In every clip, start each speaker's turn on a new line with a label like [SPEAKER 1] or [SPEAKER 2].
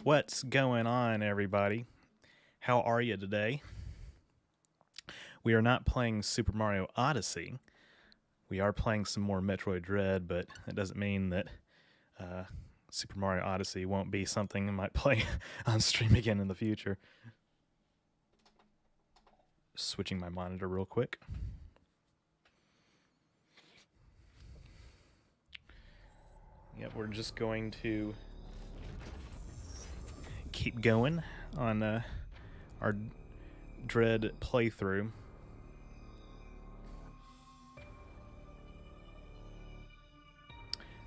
[SPEAKER 1] What's going on, everybody? How are you today? We are not playing Super Mario Odyssey. We are playing some more Metroid Dread, but that doesn't mean that uh, Super Mario Odyssey won't be something I might play on stream again in the future. Switching my monitor real quick. Yep, we're just going to keep going on our Dread playthrough.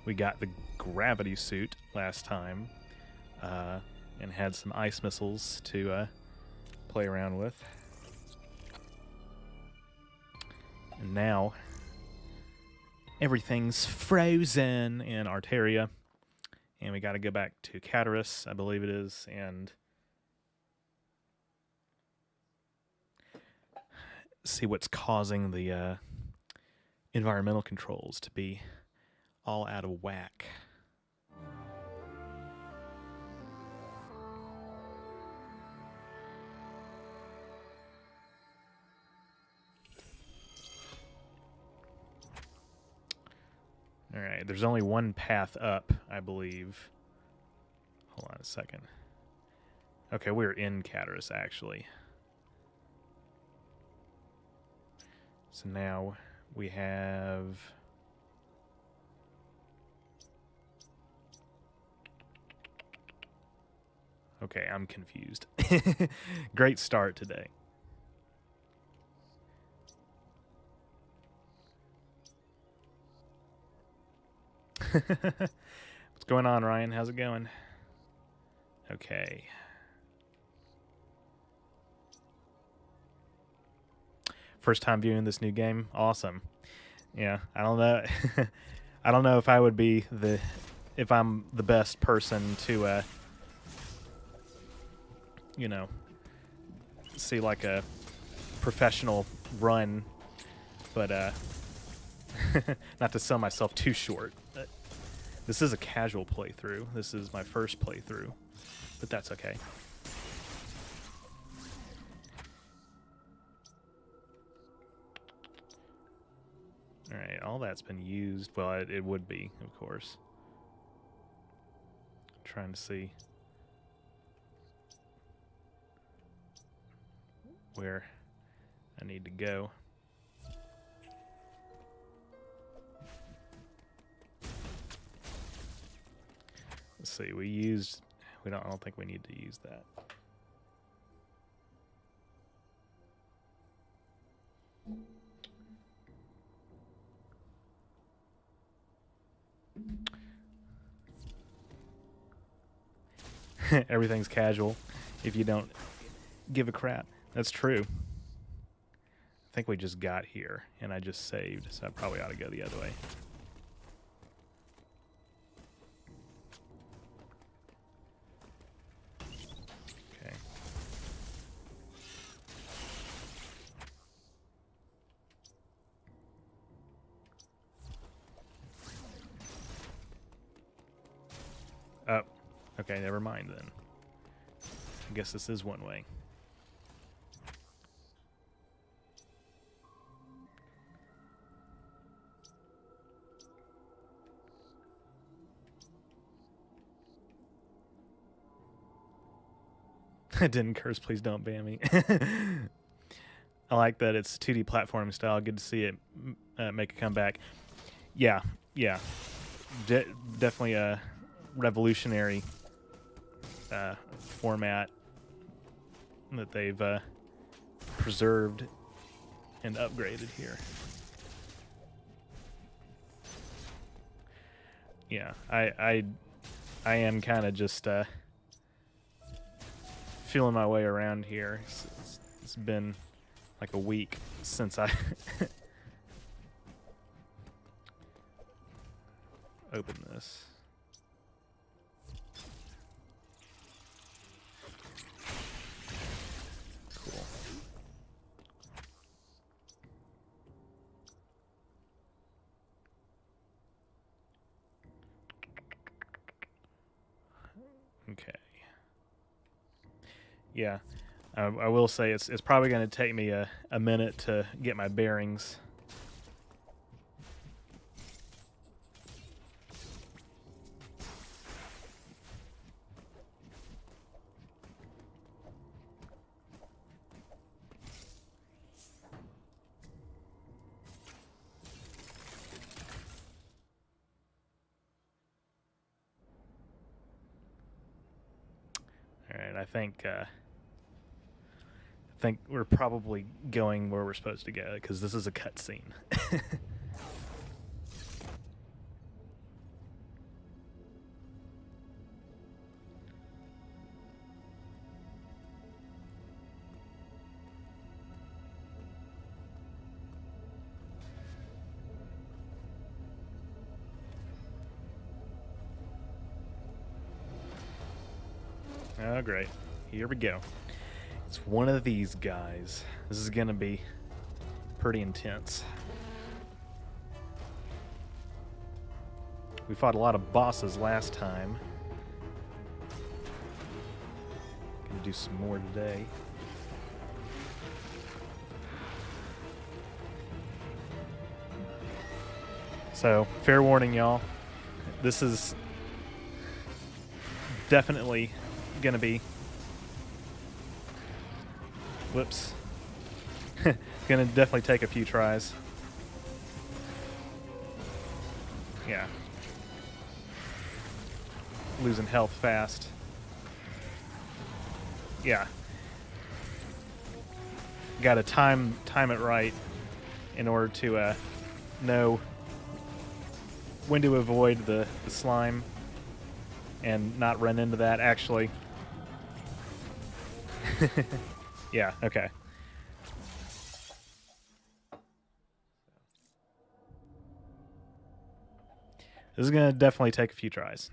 [SPEAKER 1] We got the gravity suit last time and had some ice missiles to play around with. And now everything's frozen in Arteria, and we got to go back to Catarus, I believe it is, and see what's causing the environmental controls to be all out of whack. All right, there's only one path up, I believe. Hold on a second. Okay, we're in Catarus, actually. So now we have... Okay, I'm confused. Great start today. What's going on, Ryan? How's it going? Okay. First time viewing this new game? Awesome. Yeah, I don't know. I don't know if I would be if I'm the best person to you know, see like a professional run, but not to sell myself too short. This is a casual playthrough. This is my first playthrough, but that's okay. All right, all that's been used. Well, it would be, of course. Trying to see where I need to go. Let's see. I don't think we need to use that. Everything's casual if you don't give a crap. That's true. I think we just got here, and I just saved, so I probably ought to go the other way. Okay. Oh, okay, never mind then. I guess this is one way. I didn't curse, please don't ban me. I like that it's 2D platforming style. Good to see it make a comeback. Yeah. Definitely a revolutionary format that they've preserved and upgraded here. Yeah, I am kind of just feeling my way around here. It's been like a week since I opened this. Cool. Okay. Yeah, I will say it's probably going to take me a minute to get my bearings. All right, I think we're probably going where we're supposed to go because this is a cutscene. Oh, great. Here we go. It's one of these guys. This is going to be pretty intense. We fought a lot of bosses last time. Gonna do some more today. So, fair warning, y'all. This is definitely gonna be... Whoops. Gonna definitely take a few tries. Yeah. Losing health fast. Yeah. Gotta time it right in order to know when to avoid the slime and not run into that, actually. Yeah, okay. This is going to definitely take a few tries.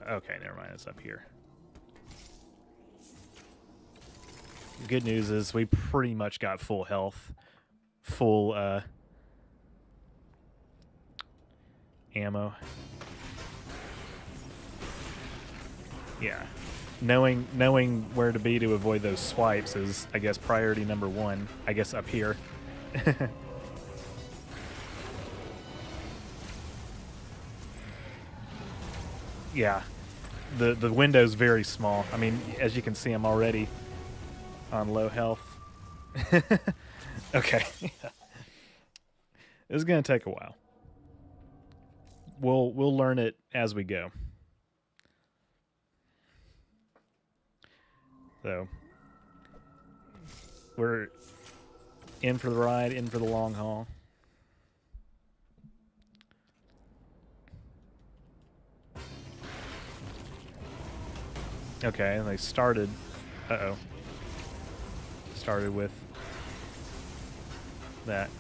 [SPEAKER 1] Okay, never mind. It's up here. Good news is we pretty much got full health. Full ammo. Yeah. Knowing where to be to avoid those swipes is, I guess, priority number one. I guess up here. Yeah. The window's very small. I mean, as you can see, I'm already on low health. Okay. This is going to take a while. We'll learn it as we go. So we're in for the ride, in for the long haul. Okay, and they started... Uh-oh. Started with that.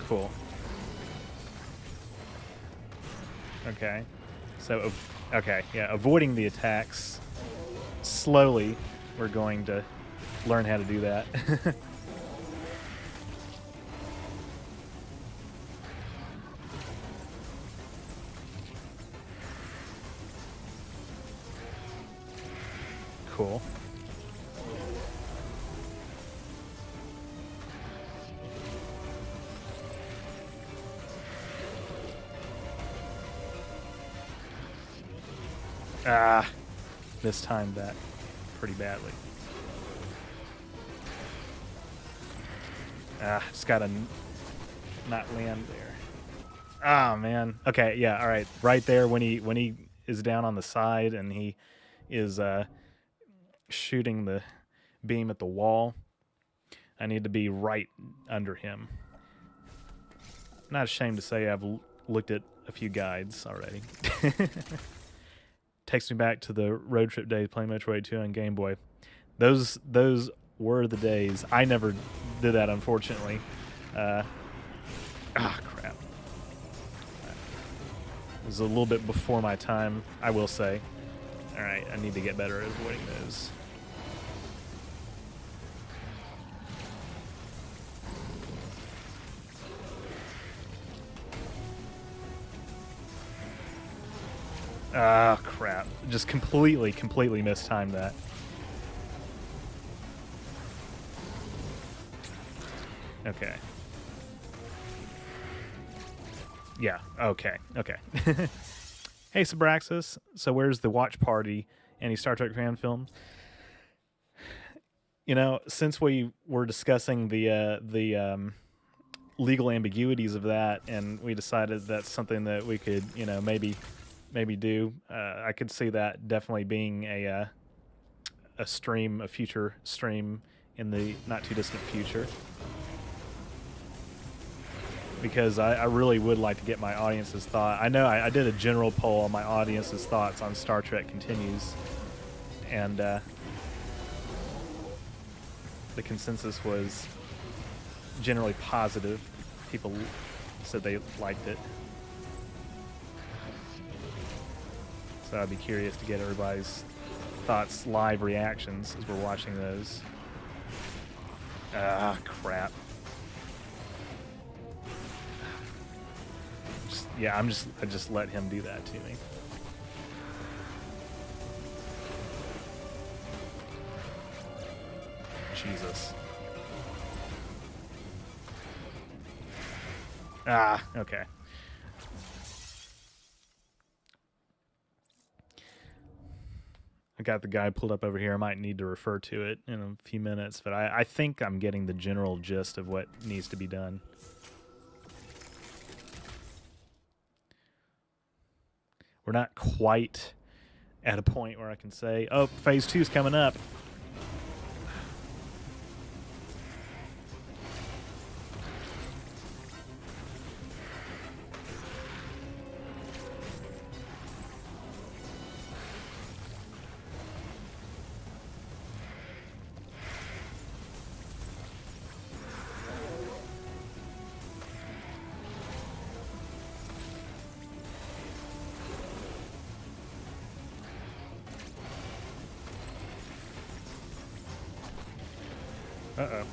[SPEAKER 1] Cool. Okay. So, okay, yeah, avoiding the attacks. Slowly, we're going to learn how to do that. Cool. Ah, mistimed that pretty badly. Ah, just gotta not land there. Ah, man. Okay, yeah, all right. Right there when he is down on the side and he is shooting the beam at the wall, I need to be right under him. Not ashamed to say I've looked at a few guides already. Takes me back to the road trip days playing Metroid 2 on Game Boy. Those were the days. I never did that, unfortunately. Crap. It was a little bit before my time, I will say. Alright, I need to get better at avoiding those. Ah, crap. Just completely mistimed that. Okay. Yeah, okay. Hey, Sabraxis. So where's the watch party? Any Star Trek fan films? You know, since we were discussing the legal ambiguities of that, and we decided that's something that we could, you know, maybe do. I could see that definitely being a stream, a future stream in the not too distant future. Because I really would like to get my audience's thought. I know I did a general poll on my audience's thoughts on Star Trek Continues, and the consensus was generally positive. People said they liked it. So I'd be curious to get everybody's thoughts, live reactions as we're watching those. Ah, crap. Yeah, I just let him do that to me. Jesus. Ah, okay. I got the guide pulled up over here. I might need to refer to it in a few minutes, but I think I'm getting the general gist of what needs to be done. We're not quite at a point where I can say, oh, phase 2 is coming up. Uh-oh.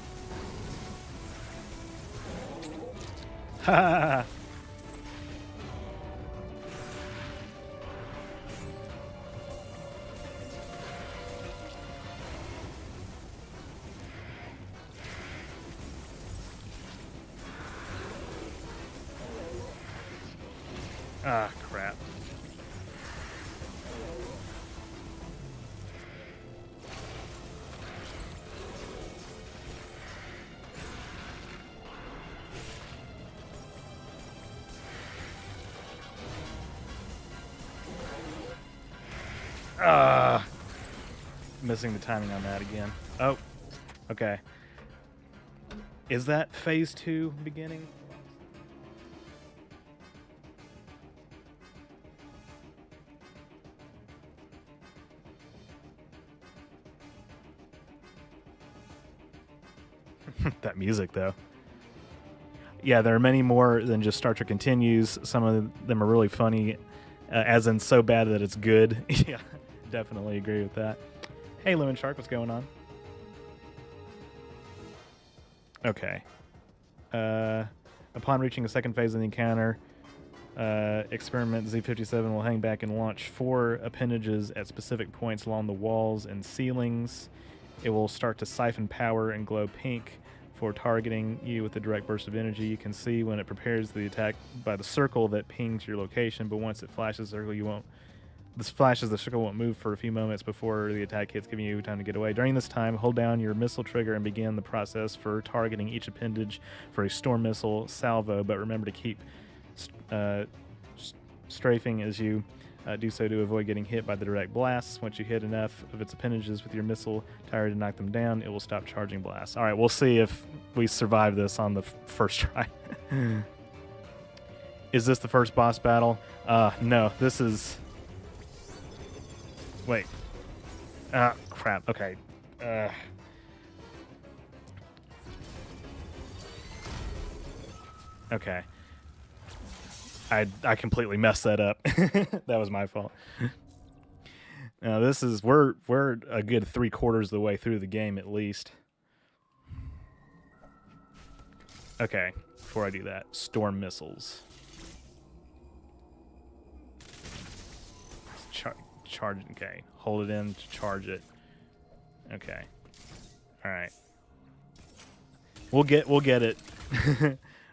[SPEAKER 1] Ha! Ah, crap. Missing the timing on that again. Oh, okay. Is that phase 2 beginning? That music, though. Yeah, there are many more than just Star Trek Continues. Some of them are really funny, as in so bad that it's good. Yeah, definitely agree with that. Hey, Lemon Shark, what's going on? Okay. Upon reaching the second phase of the encounter, Experiment Z57 will hang back and launch 4 appendages at specific points along the walls and ceilings. It will start to siphon power and glow pink for targeting you with a direct burst of energy. You can see when it prepares the attack by the circle that pings your location, but once it flashes the circle, the circle won't move for a few moments before the attack hits, giving you time to get away. During this time, hold down your missile trigger and begin the process for targeting each appendage for a storm missile salvo, but remember to keep strafing as you do so to avoid getting hit by the direct blasts. Once you hit enough of its appendages with your missile tire to knock them down, it will stop charging blasts. All right, we'll see if we survive this on the first try. Is this the first boss battle? No, this is... Wait. Crap. Okay. Okay. I completely messed that up. That was my fault. Now this is we're a good 3/4 of the way through the game at least. Okay, before I do that, storm missiles. charge it. Okay. Hold it in to charge it. Okay. All right. We'll get it.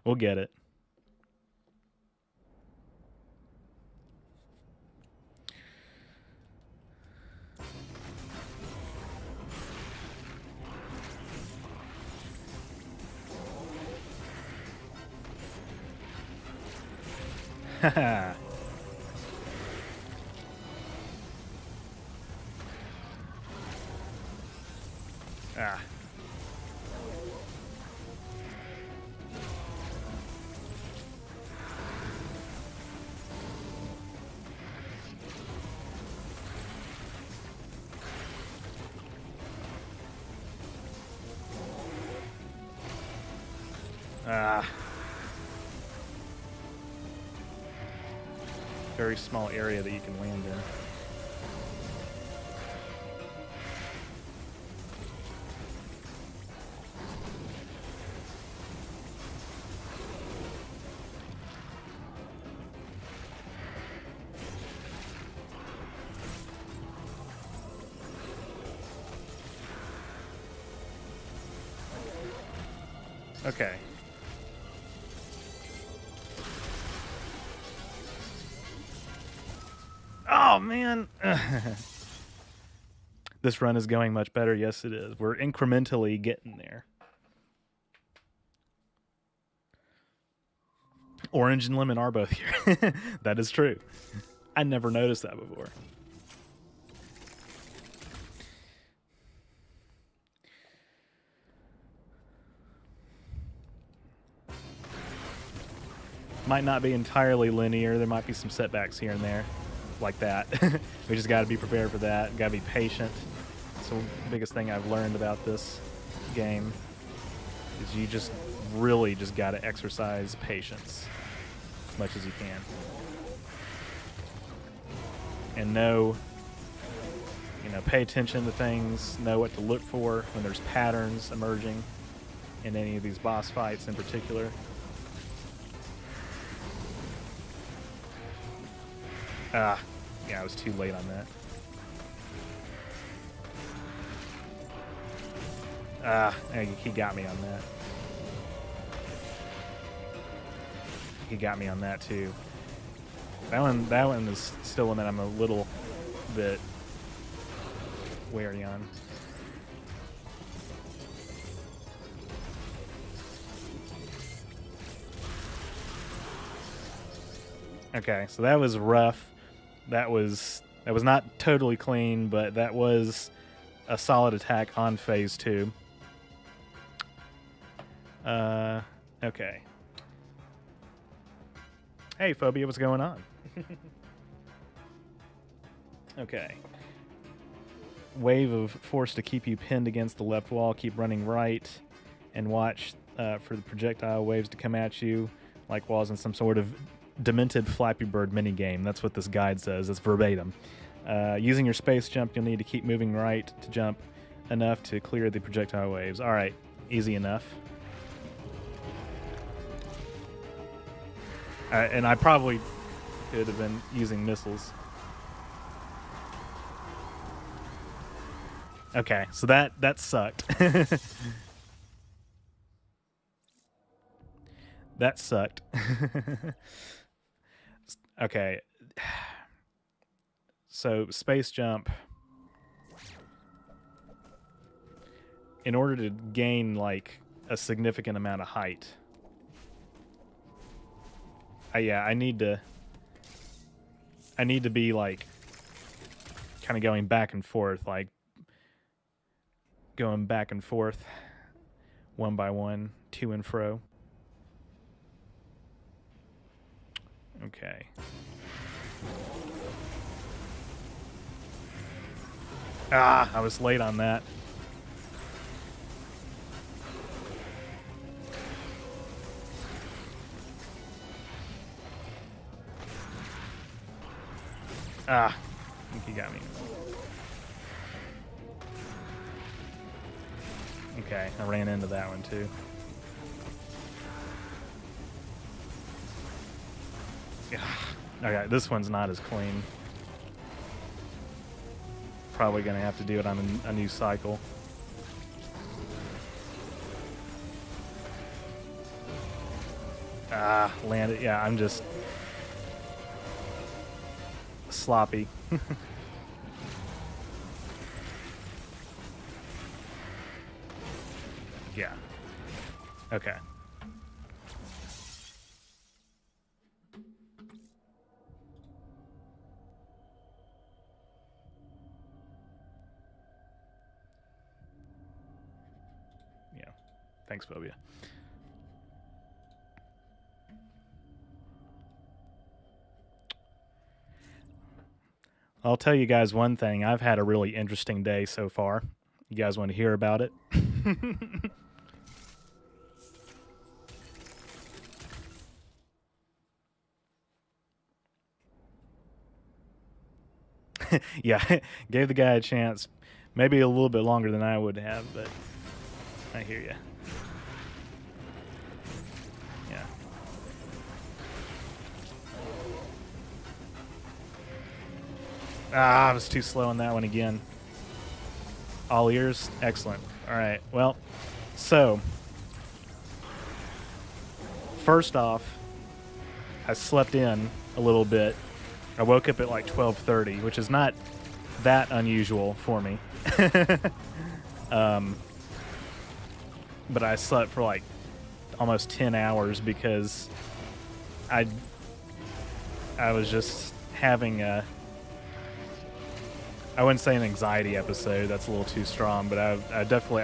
[SPEAKER 1] We'll get it. Haha. Ah. Ah. Very small area that you can land in. Okay. Oh, man. This run is going much better. Yes, it is. We're incrementally getting there. Orange and lemon are both here. That is true. I never noticed that before. Might not be entirely linear. There might be some setbacks here and there like that. We just got to be prepared for that. Got to be patient. That's the biggest thing I've learned about this game is you just really just got to exercise patience as much as you can. And pay attention to things, know what to look for when there's patterns emerging in any of these boss fights in particular. Yeah, I was too late on that. He got me on that. He got me on that too. That one is still one that I'm a little bit wary on. Okay, so that was rough. That was not totally clean, but that was a solid attack on phase 2. Okay. Hey, Phobia, what's going on? Okay. Wave of force to keep you pinned against the left wall. Keep running right and watch for the projectile waves to come at you like walls in some sort of demented Flappy Bird minigame. That's what this guide says. It's verbatim. Using your space jump, you'll need to keep moving right to jump enough to clear the projectile waves. All right, easy enough. And I probably could have been using missiles. Okay, so that sucked. That sucked. Okay. So, space jump. In order to gain, like, a significant amount of height. I need to be, like, kind of going back and forth, like, going back and forth, one by one, to and fro. Okay. I was late on that. I think he got me. Okay, I ran into that one too. Okay, this one's not as clean. probably going to have to do it on a new cycle. Ah, landed. Yeah, I'm just sloppy. Yeah. Okay. Yeah. Thanks, Phobia. I'll tell you guys one thing. I've had a really interesting day so far. You guys want to hear about it? Yeah, gave the guy a chance. Maybe a little bit longer than I would have, but I hear you. Yeah. Ah, I was too slow on that one again. All ears? Excellent. All right. Well, so first off, I slept in a little bit. I woke up at like 12:30, which is not that unusual for me. But I slept for like almost 10 hours because I was just having a, I wouldn't say an anxiety episode. That's a little too strong, but I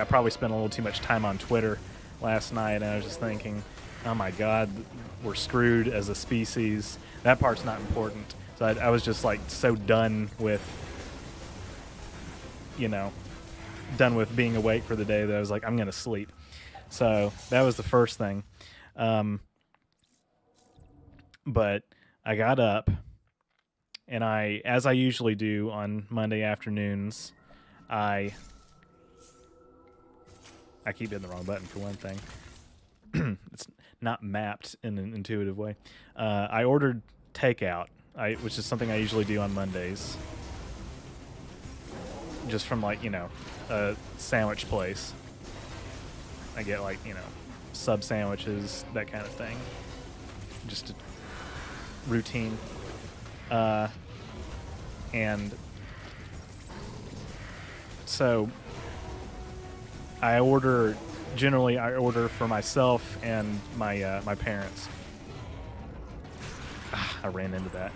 [SPEAKER 1] probably spent a little too much time on Twitter last night, and I was just thinking, oh my God, we're screwed as a species. That part's not important. So I was just like so done with, done with being awake for the day that I was like, I'm going to sleep. So that was the first thing. But I got up, and as I usually do on Monday afternoons, I keep hitting the wrong button for one thing. It's not mapped in an intuitive way. I ordered takeout, which is something I usually do on Mondays, just from like, a sandwich place. I get like, sub sandwiches, that kind of thing. Just a routine. And so generally I order for myself and my parents. I ran into that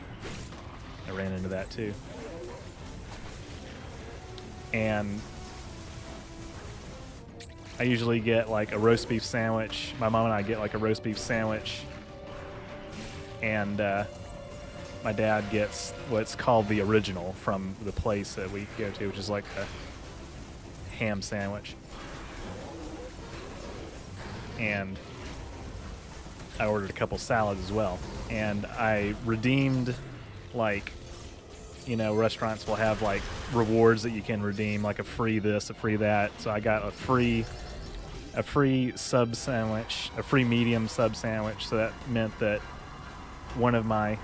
[SPEAKER 1] too. And I usually get like a roast beef sandwich. My mom and I get like a roast beef sandwich. And my dad gets what's called the original from the place that we go to, which is like a ham sandwich. And I ordered a couple salads as well. And I redeemed, like, restaurants will have like rewards that you can redeem, like a free this, a free that. So I got a free sub sandwich, a free medium sub sandwich. So that meant that one of my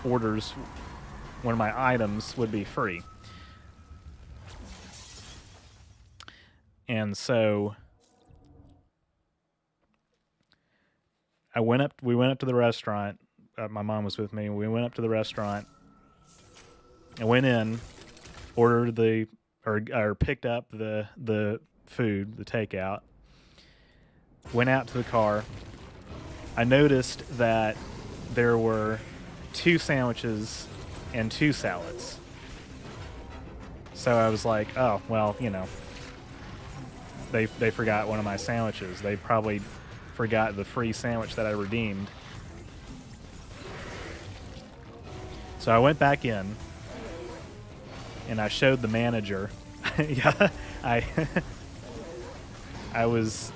[SPEAKER 1] orders, one of my items would be free. And so we went up to the restaurant. My mom was with me. We went up to the restaurant. I went in, ordered or picked up the food, the takeout. Went out to the car. I noticed that there were 2 sandwiches and 2 salads. So I was like, oh, well, they forgot one of my sandwiches. They probably forgot the free sandwich that I redeemed. So I went back in, and I showed the manager. Yeah, I was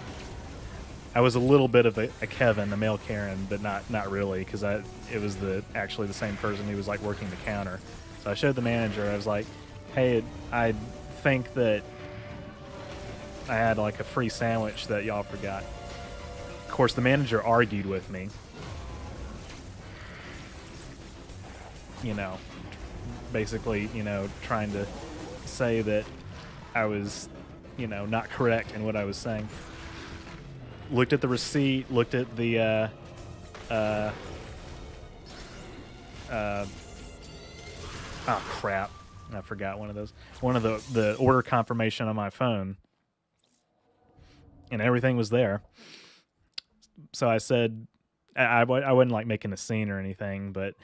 [SPEAKER 1] a little bit of a Kevin, a male Karen, but not really, because it was actually the same person who was like working the counter. So I showed the manager. I was like, hey, I think that I had like a free sandwich that y'all forgot. Of course, the manager argued with me. you know, basically, trying to say that I was, not correct in what I was saying. Looked at the receipt, looked at the, uh, oh crap, I forgot one of those. One of the order confirmation on my phone, and everything was there. So I said, I wasn't like making a scene or anything, but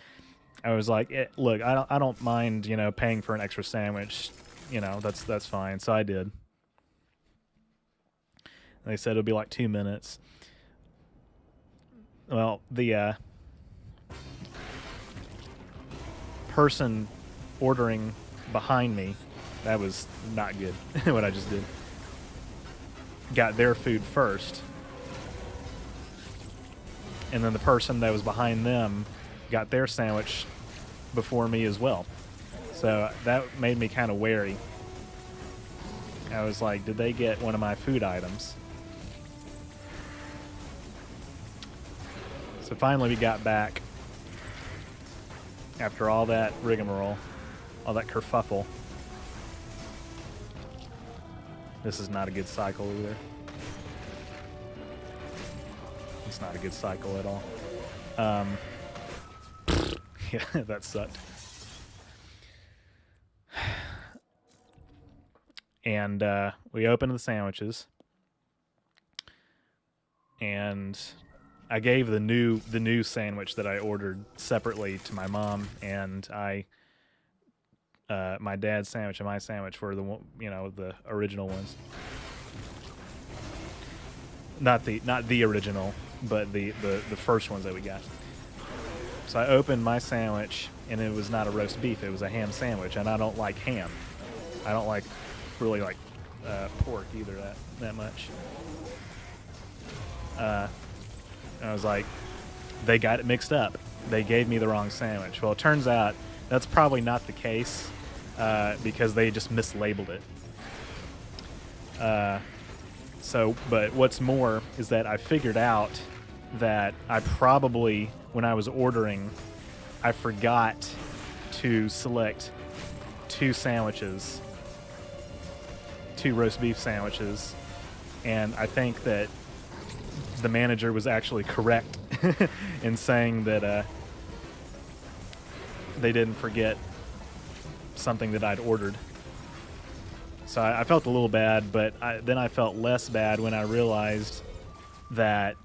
[SPEAKER 1] I was like, look, I don't mind, paying for an extra sandwich. That's fine. So I did. They said it'll be like 2 minutes. Well, the person ordering behind me, that was not good, what I just did. Got their food first. And then the person that was behind them got their sandwich before me as well. So that made me kind of wary. I was like, did they get one of my food items? So finally we got back after all that rigmarole, all that kerfuffle. This is not a good cycle either. It's not a good cycle at all. Yeah, that sucked. And we opened the sandwiches, and I gave the new sandwich that I ordered separately to my mom, and my dad's sandwich and my sandwich were the original ones. Not the original, but the first ones that we got. So I opened my sandwich, and it was not a roast beef; it was a ham sandwich, and I don't like ham. I don't really like pork either that much. I was like, they got it mixed up. They gave me the wrong sandwich. Well, it turns out that's probably not the case because they just mislabeled it. But what's more is that I figured out that I probably, when I was ordering, I forgot to select two roast beef sandwiches, and I think that the manager was actually correct in saying that they didn't forget something that I'd ordered. So I felt a little bad, but then I felt less bad when I realized that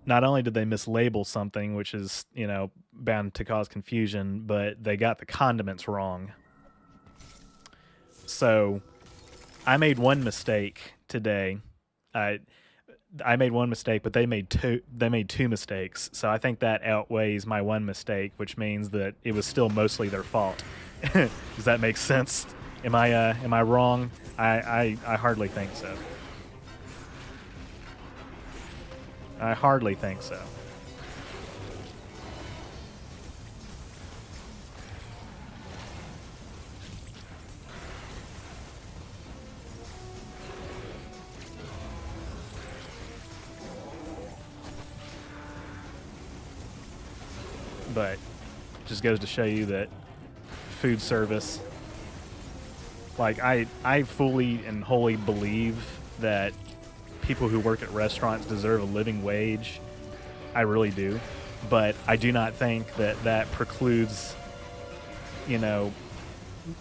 [SPEAKER 1] not only did they mislabel something, which is, bound to cause confusion, but they got the condiments wrong. So I made one mistake today. I made one mistake, but they made two mistakes. So I think that outweighs my one mistake, which means that it was still mostly their fault. Does that make sense? Am I wrong? I hardly think so. I hardly think so. But just goes to show you that food service, like I fully and wholly believe that people who work at restaurants deserve a living wage. I really do. But I do not think that precludes,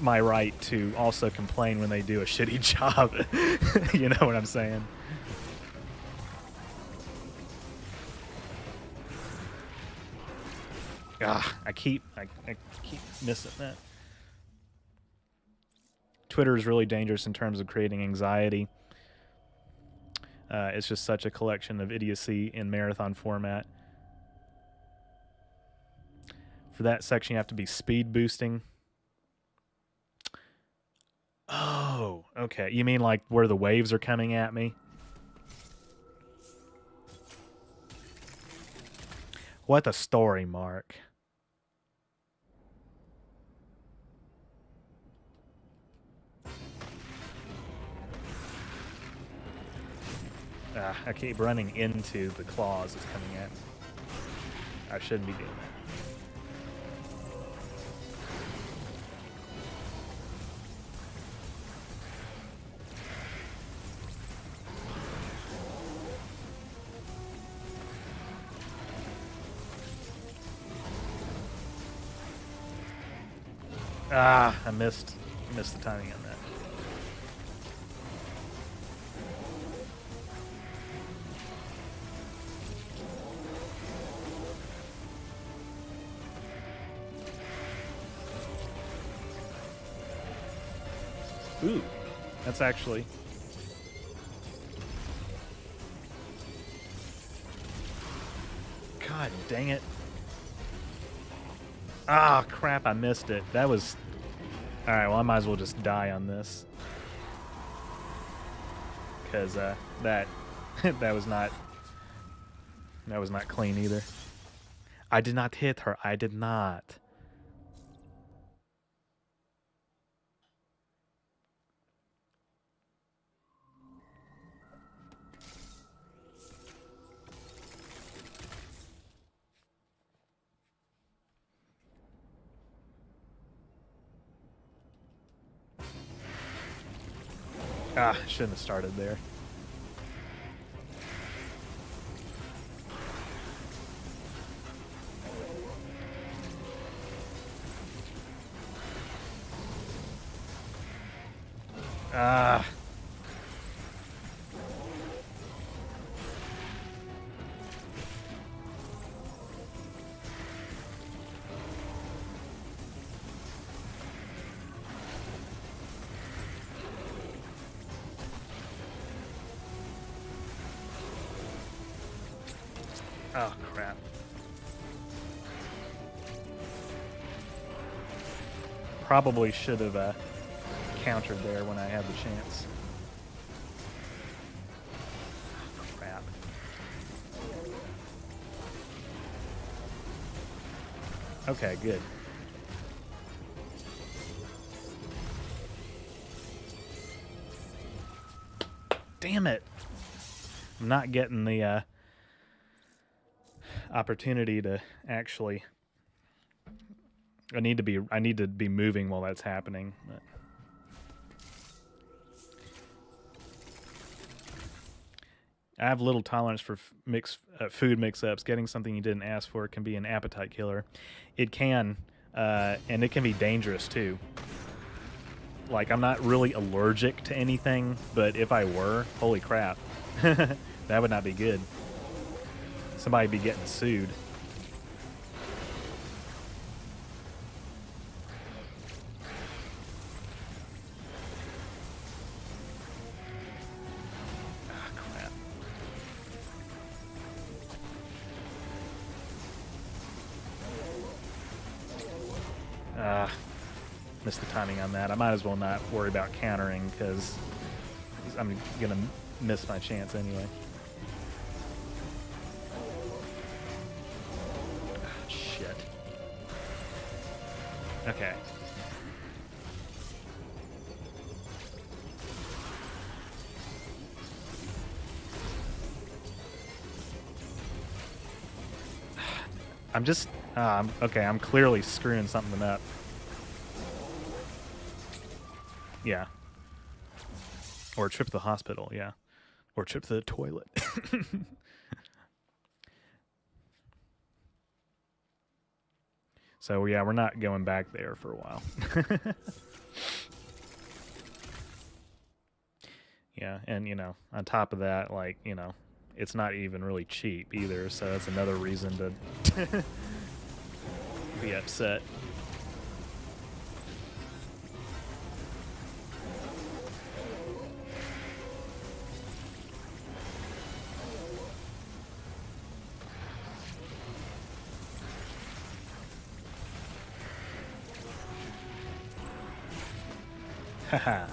[SPEAKER 1] my right to also complain when they do a shitty job. You know what I'm saying? I keep missing that. Twitter is really dangerous in terms of creating anxiety. It's just such a collection of idiocy in marathon format. For that section, you have to be speed boosting. Oh, okay. You mean like where the waves are coming at me? What a story, Mark. I keep running into the claws it's coming at. I shouldn't be doing that. Ah, I missed the timing on that. Ooh, that's actually... God dang it. Ah, crap, I missed it. That was... Alright, well, I might as well just die on this. Because, that... that was not clean either. I did not hit her. I did not. Ah, shouldn't have started there. Ah. Oh, crap. Probably should have countered there when I had the chance. Oh, crap. Okay, good. Damn it. I'm not getting the opportunity to actually... I need to be moving while that's happening. But. I have little tolerance for food mix-ups. Getting something you didn't ask for can be an appetite killer. It can, and it can be dangerous too. Like, I'm not really allergic to anything, but if I were, holy crap, that would not be good. Somebody'd be getting sued. Missed the timing on that. I might as well not worry about countering because I'm gonna miss my chance anyway. Oh, shit. Okay. I'm just okay. I'm clearly screwing something up. Yeah. Or a trip to the hospital, yeah. Or a trip to the toilet. So, yeah, we're not going back there for a while. Yeah, and, you know, on top of that, like, you know, it's not even really cheap either, so that's another reason to be upset. Haha.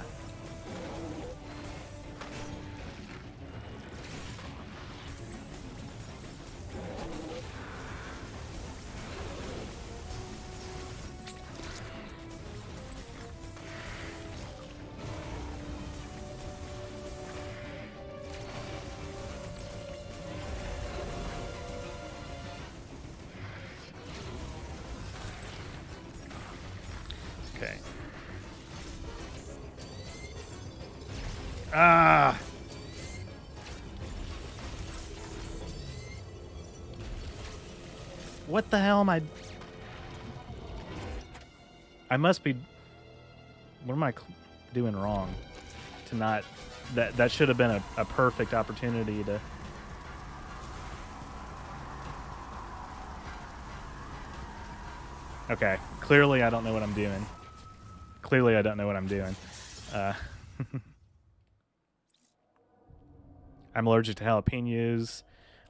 [SPEAKER 1] Okay. Ah! What the hell am I... I must be... What am I doing wrong? To not... That should have been a perfect opportunity to... Okay. Clearly I don't know what I'm doing. Clearly I don't know what I'm doing. I'm allergic to jalapenos.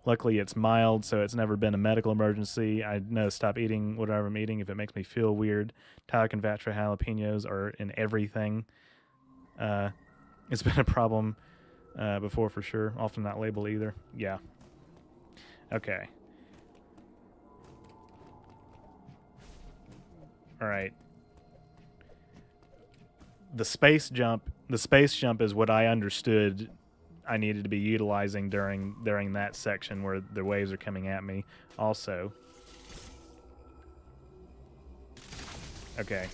[SPEAKER 1] Luckily, it's mild, so it's never been a medical emergency. I know to stop eating whatever I'm eating if it makes me feel weird. Talc and Vatra jalapenos are in everything. It's been a problem before for sure. Often not labeled either. Yeah. Okay. All right. The space jump is what I understood I needed to be utilizing during that section where the waves are coming at me. Also, okay,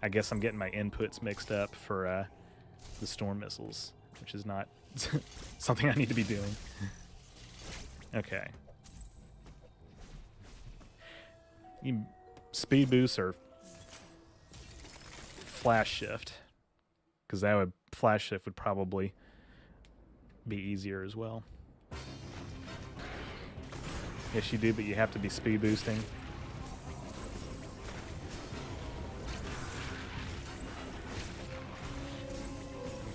[SPEAKER 1] I guess I'm getting my inputs mixed up for the storm missiles, which is not something I need to be doing. Okay, speed boost or flash shift, because flash shift would probably be easier as well. Yes, you do, but you have to be speed boosting.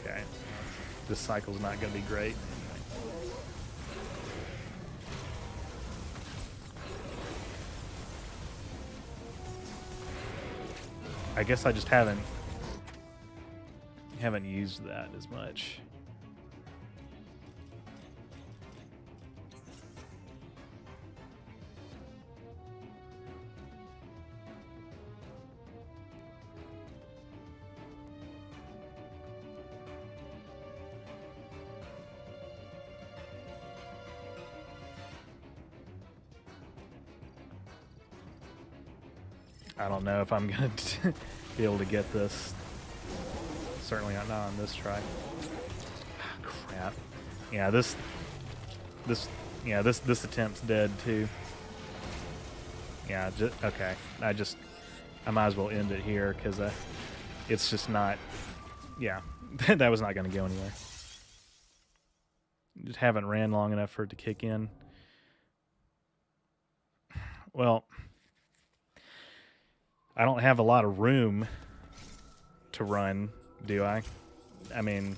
[SPEAKER 1] Okay. This cycle's not going to be great. I guess I just haven't used that as much. I don't know if I'm going to be able to get this. Certainly not on this try. Ah, crap. Yeah, this attempt's dead too. Yeah, okay. I might as well end it here because it's just not. Yeah, that was not going to go anywhere. Just haven't ran long enough for it to kick in. Well, I don't have a lot of room to run, do I? I mean...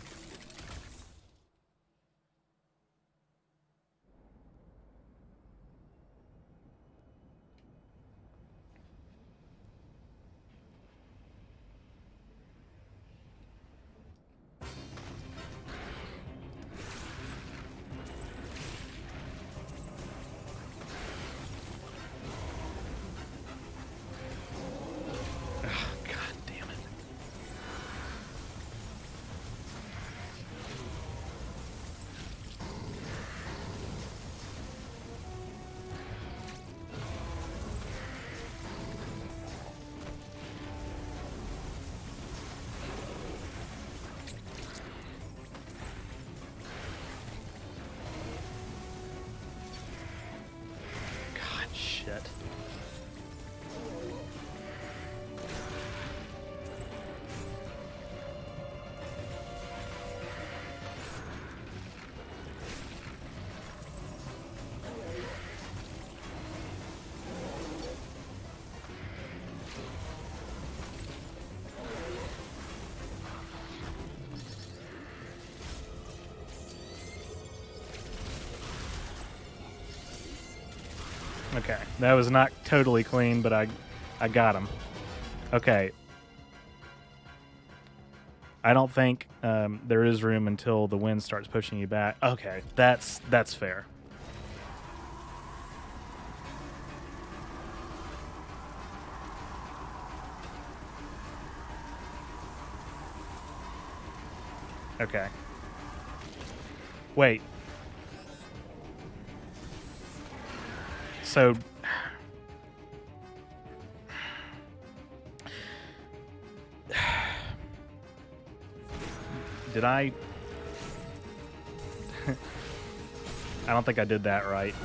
[SPEAKER 1] Shit. Okay, that was not totally clean, but I got him. Okay. I don't think there is room until the wind starts pushing you back. Okay, that's fair. Okay. Wait. So Did I? I don't think I did that right.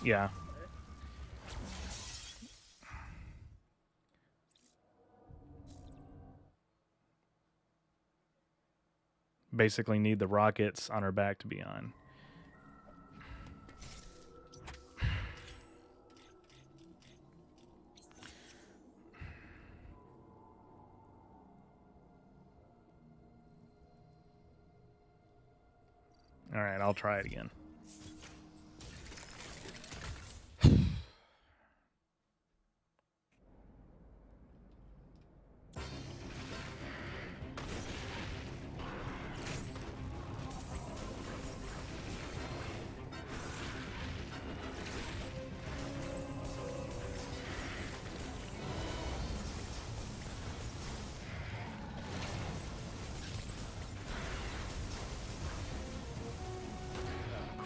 [SPEAKER 1] Yeah. Basically need the rockets on our back to be on. All right, I'll try it again.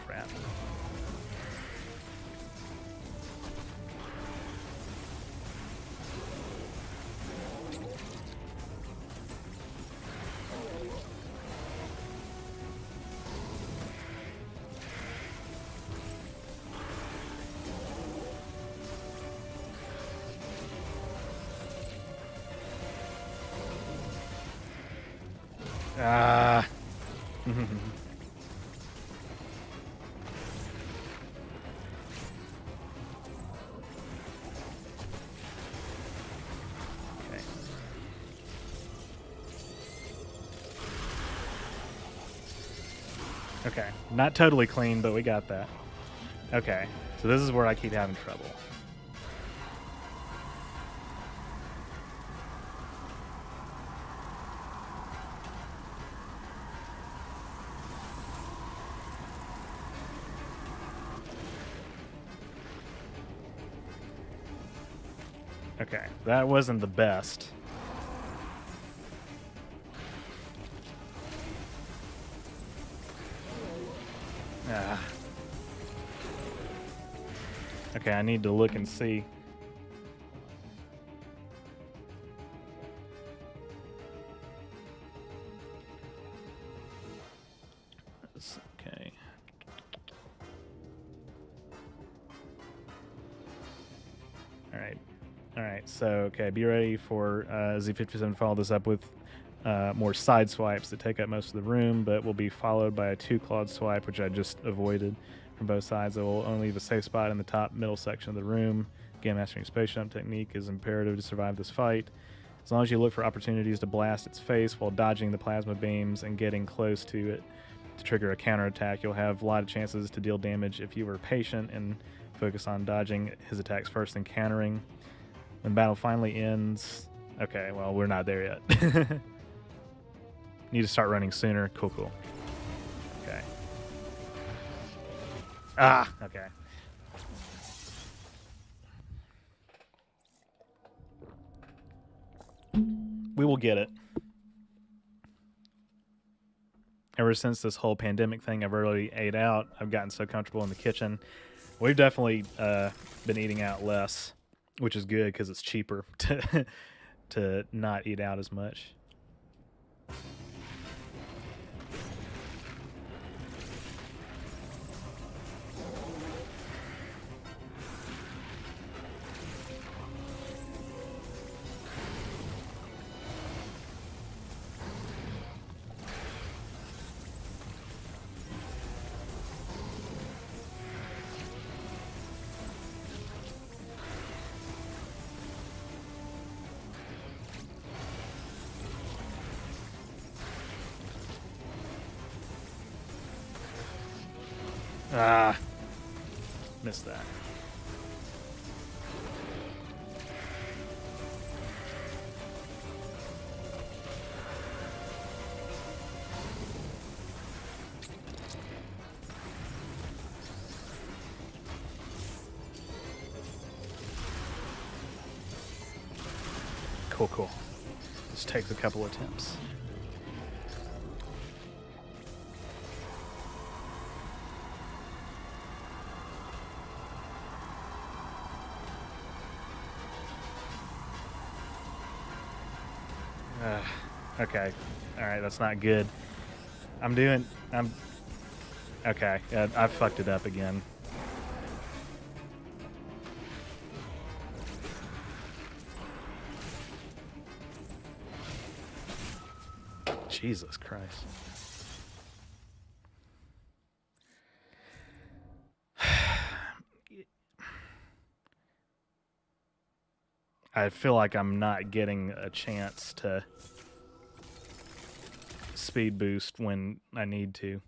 [SPEAKER 1] Crap. Ah. Okay, not totally clean, but we got that. Okay, so this is where I keep having trouble. Okay, that wasn't the best. Ah. Okay, I need to look and see. Okay. All right. So, okay, be ready for Z57 to follow this up with more side swipes that take up most of the room, but will be followed by a 2-clawed swipe, which I just avoided from both sides. It will only leave a safe spot in the top middle section of the room. Again, mastering space jump technique is imperative to survive this fight. As long as you look for opportunities to blast its face while dodging the plasma beams and getting close to it to trigger a counterattack, you'll have a lot of chances to deal damage if you were patient and focus on dodging his attacks first and countering. When the battle finally ends... Okay, well, we're not there yet. Need to start running sooner. Cool. Okay. Ah, okay. We will get it. Ever since this whole pandemic thing, I've really ate out. I've gotten so comfortable in the kitchen. We've definitely been eating out less, which is good because it's cheaper to not eat out as much. Ah, missed that. Cool. This takes a couple attempts. Okay. Alright, that's not good. Okay, I fucked it up again. Jesus Christ. I feel like I'm not getting a chance to speed boost when I need to.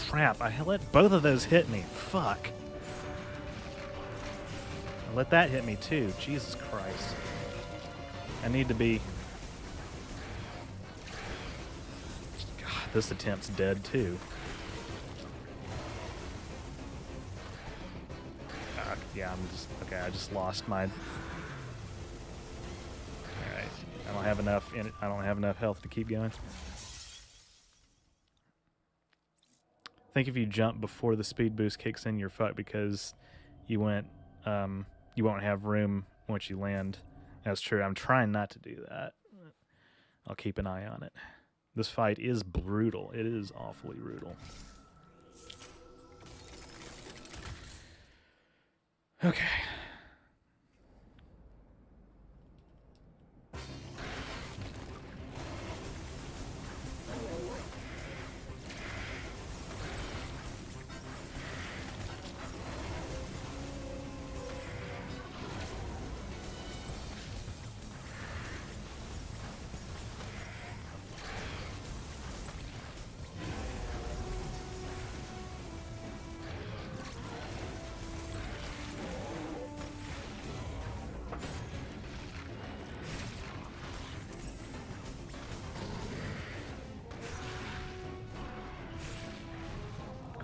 [SPEAKER 1] Crap, I let both of those hit me. Fuck. I let that hit me too. Jesus Christ. I need to be... God, this attempt's dead too. Yeah, I'm just... Okay, I just lost my... Alright. I don't have enough health to keep going. I think if you jump before the speed boost kicks in, you're fucked because you won't have room once you land. That's true. I'm trying not to do that. I'll keep an eye on it. This fight is brutal. It is awfully brutal. Okay.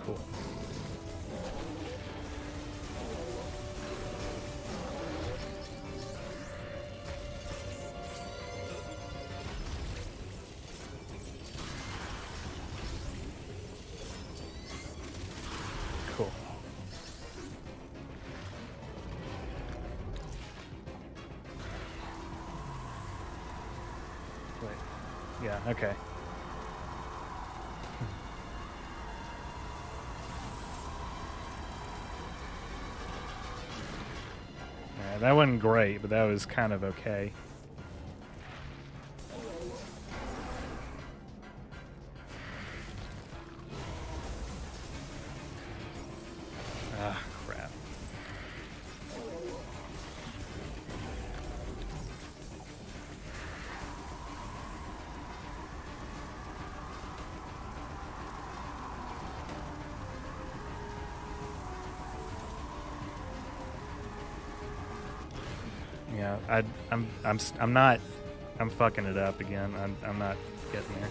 [SPEAKER 1] Cool. Cool. Wait. Yeah, okay. That wasn't great, but that was kind of okay. Ah, crap. Yeah, I'm fucking it up again. I'm not getting there.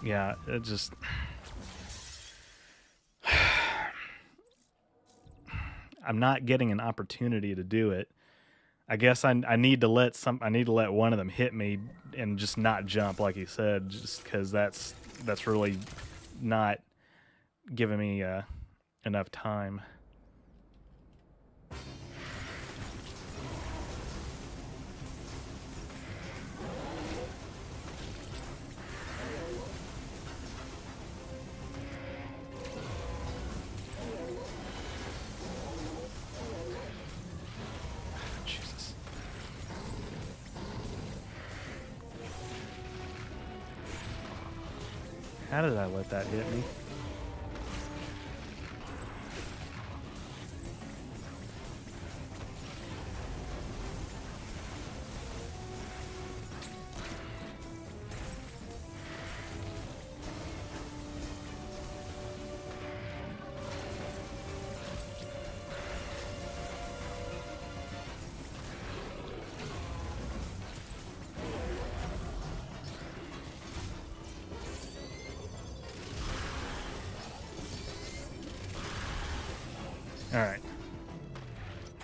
[SPEAKER 1] Yeah, it just... I'm not getting an opportunity to do it. I guess I need to let one of them hit me and just not jump like you said, just because that's really not giving me enough time. Jesus. How did I let that hit me? Alright.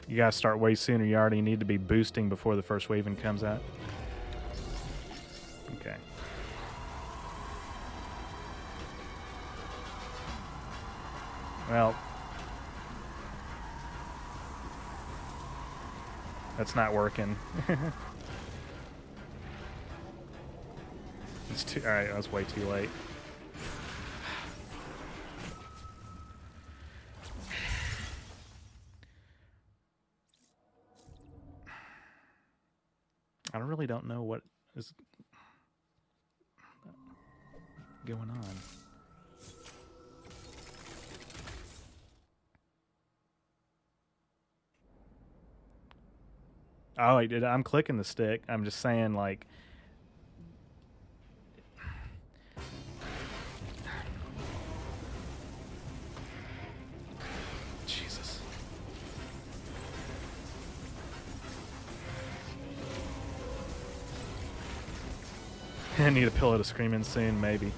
[SPEAKER 1] You gotta start way sooner. You already need to be boosting before the first wave even comes out. Okay. Well, that's not working. It's too. Alright, that's way too late. I really don't know what is going on. Oh, I'm clicking the stick. I'm just saying, like... Jesus. I need a pillow to scream in soon, maybe.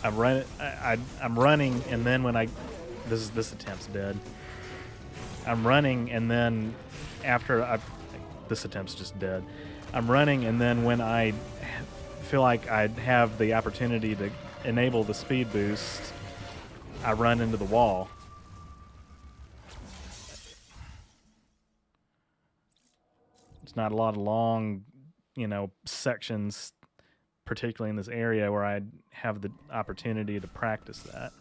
[SPEAKER 1] I'm running. I'm running, and then when this attempt's dead. I'm running, and then after this attempt's just dead. I'm running, and then when I feel like I have the opportunity to enable the speed boost, I run into the wall. It's not a lot of long, sections, particularly in this area where I have the opportunity to practice that.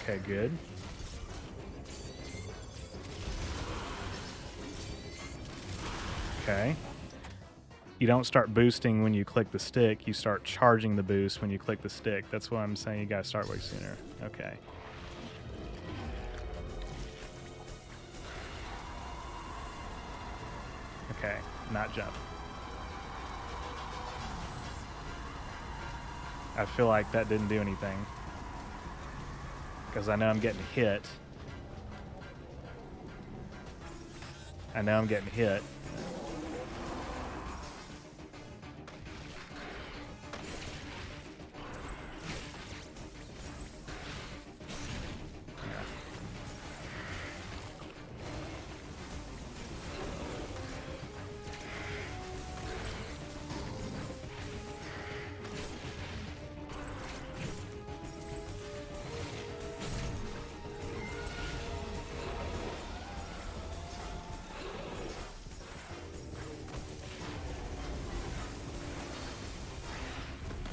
[SPEAKER 1] Okay, good. Okay. You don't start boosting when you click the stick. You start charging the boost when you click the stick. That's why I'm saying you gotta start way sooner. Okay. Okay, not jump. I feel like that didn't do anything. Because I know I'm getting hit. I know I'm getting hit.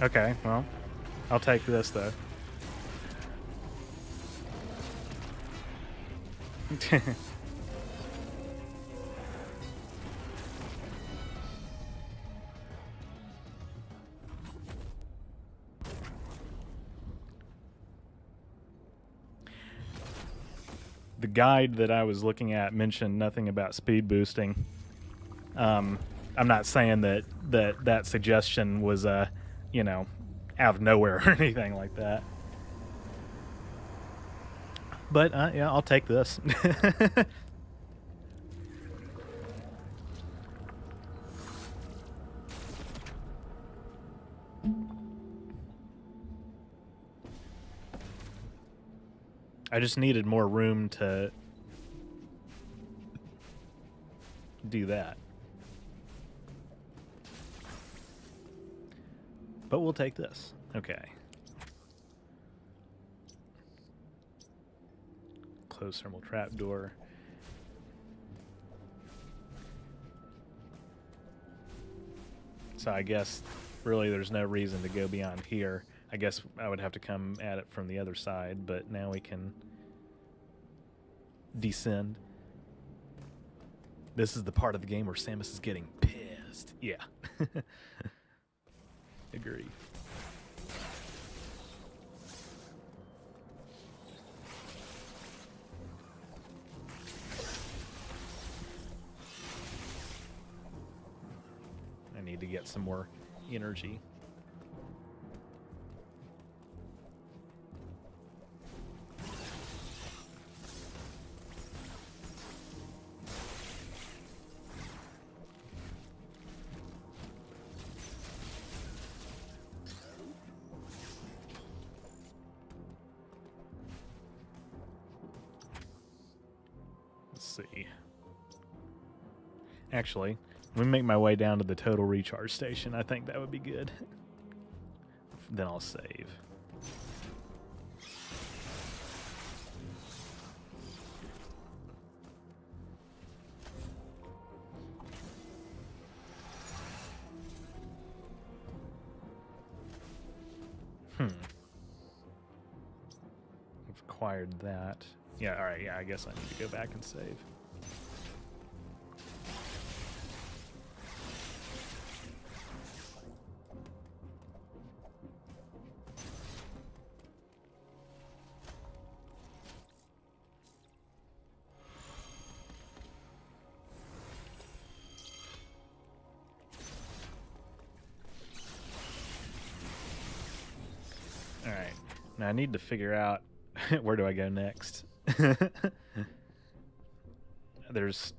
[SPEAKER 1] Okay, well, I'll take this, though. The guide that I was looking at mentioned nothing about speed boosting. I'm not saying that suggestion was, out of nowhere or anything like that. But, yeah, I'll take this. I just needed more room to do that. But we'll take this. Okay. Closed thermal trapdoor. So I guess really there's no reason to go beyond here. I guess I would have to come at it from the other side, but now we can descend. This is the part of the game where Samus is getting pissed. Yeah. Agree. I need to get some more energy. Let's see. Actually, let me make my way down to the total recharge station. I think that would be good. Then I'll save. I've acquired that. Yeah, alright, yeah, I guess I need to go back and save. Alright, now I need to figure out where do I go next. There's,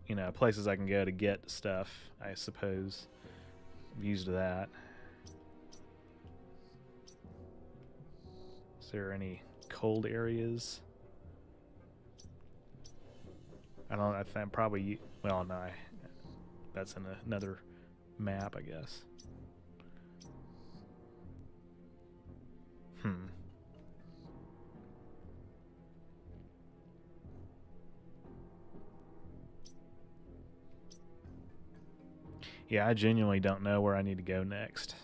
[SPEAKER 1] you know, places I can go to get stuff, I suppose. I've used that. Is there any cold areas? I don't know, I think probably, well, no, that's in another map, I guess. Yeah, I genuinely don't know where I need to go next.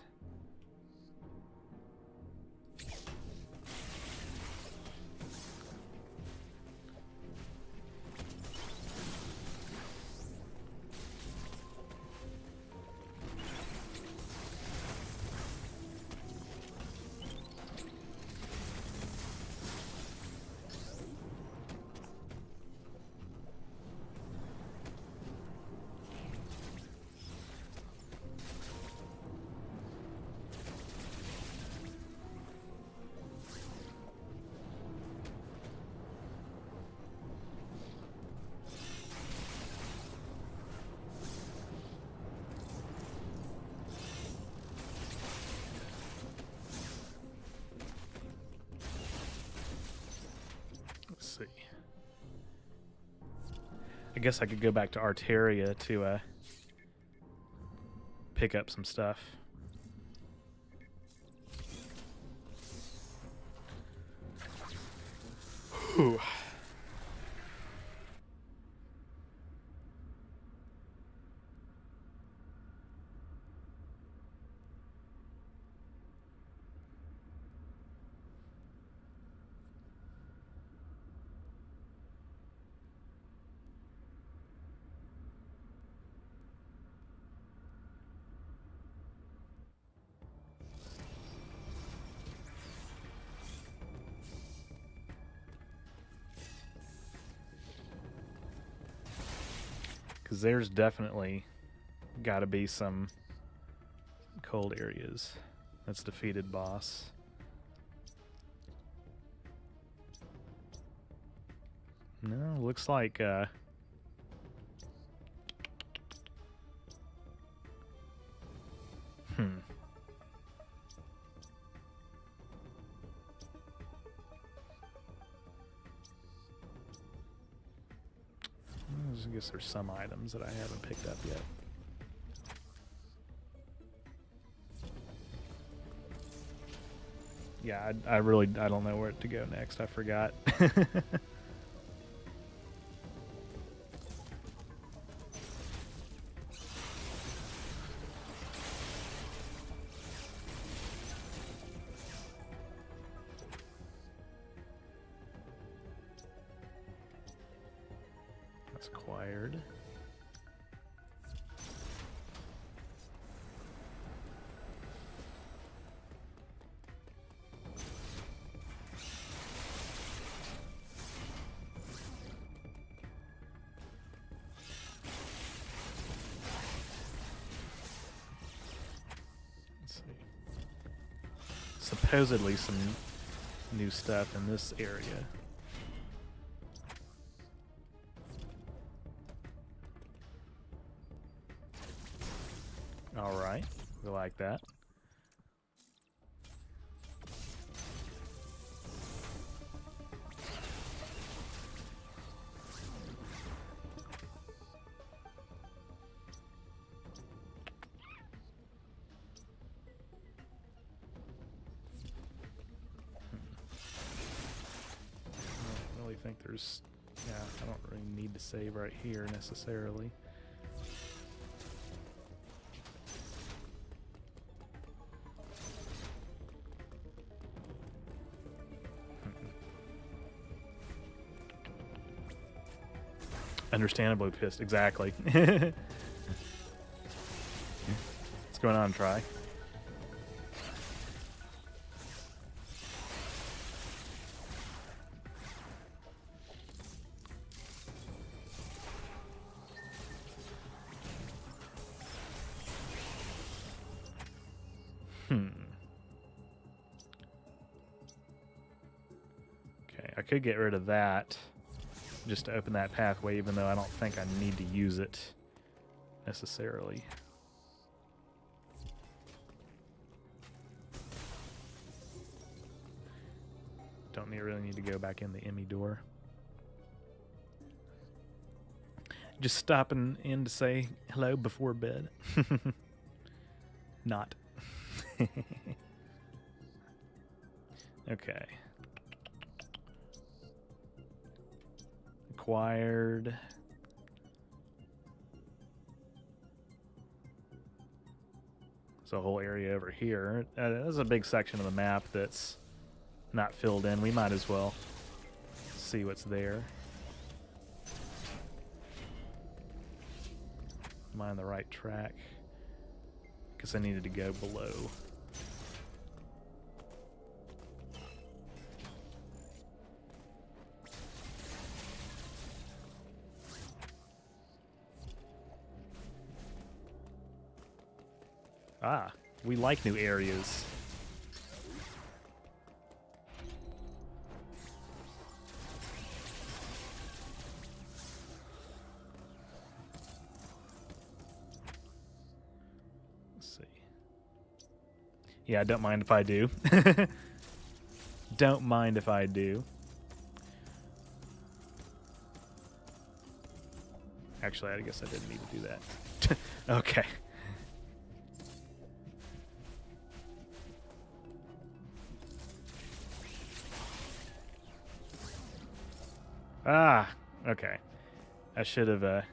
[SPEAKER 1] Let's see. I guess I could go back to Arteria to pick up some stuff. Whew. Because there's definitely got to be some cold areas. That's defeated boss. No, looks like I guess there's some items that I haven't picked up yet. Yeah, I really I don't know where to go next. I forgot. That's acquired. Supposedly some new stuff in this area. All right, we like that. I don't really think there's, yeah, I don't really need to save right here necessarily. Understandably pissed, exactly. What's going on, Try? Okay, I could get rid of that just to open that pathway, even though I don't think I need to use it necessarily. Don't really need to go back in the Emmy door. Just stopping in to say hello before bed. Not. Okay. Acquired. There's a whole area over here. There's a big section of the map that's not filled in. We might as well see what's there. Am I on the right track? Because I needed to go below. Ah, we like new areas. Let's see. Yeah, don't mind if I do. Don't mind if I do. Actually, I guess I didn't need to do that. Okay. Ah, okay. I should have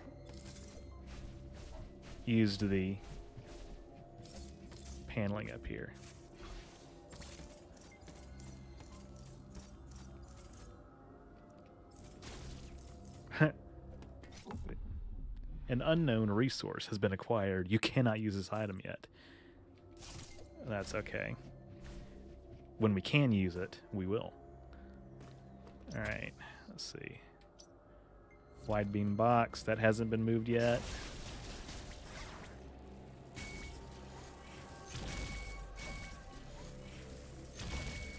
[SPEAKER 1] used the paneling up here. An unknown resource has been acquired. You cannot use this item yet. That's okay. When we can use it, we will. Alright, let's see. Wide beam box, that hasn't been moved yet.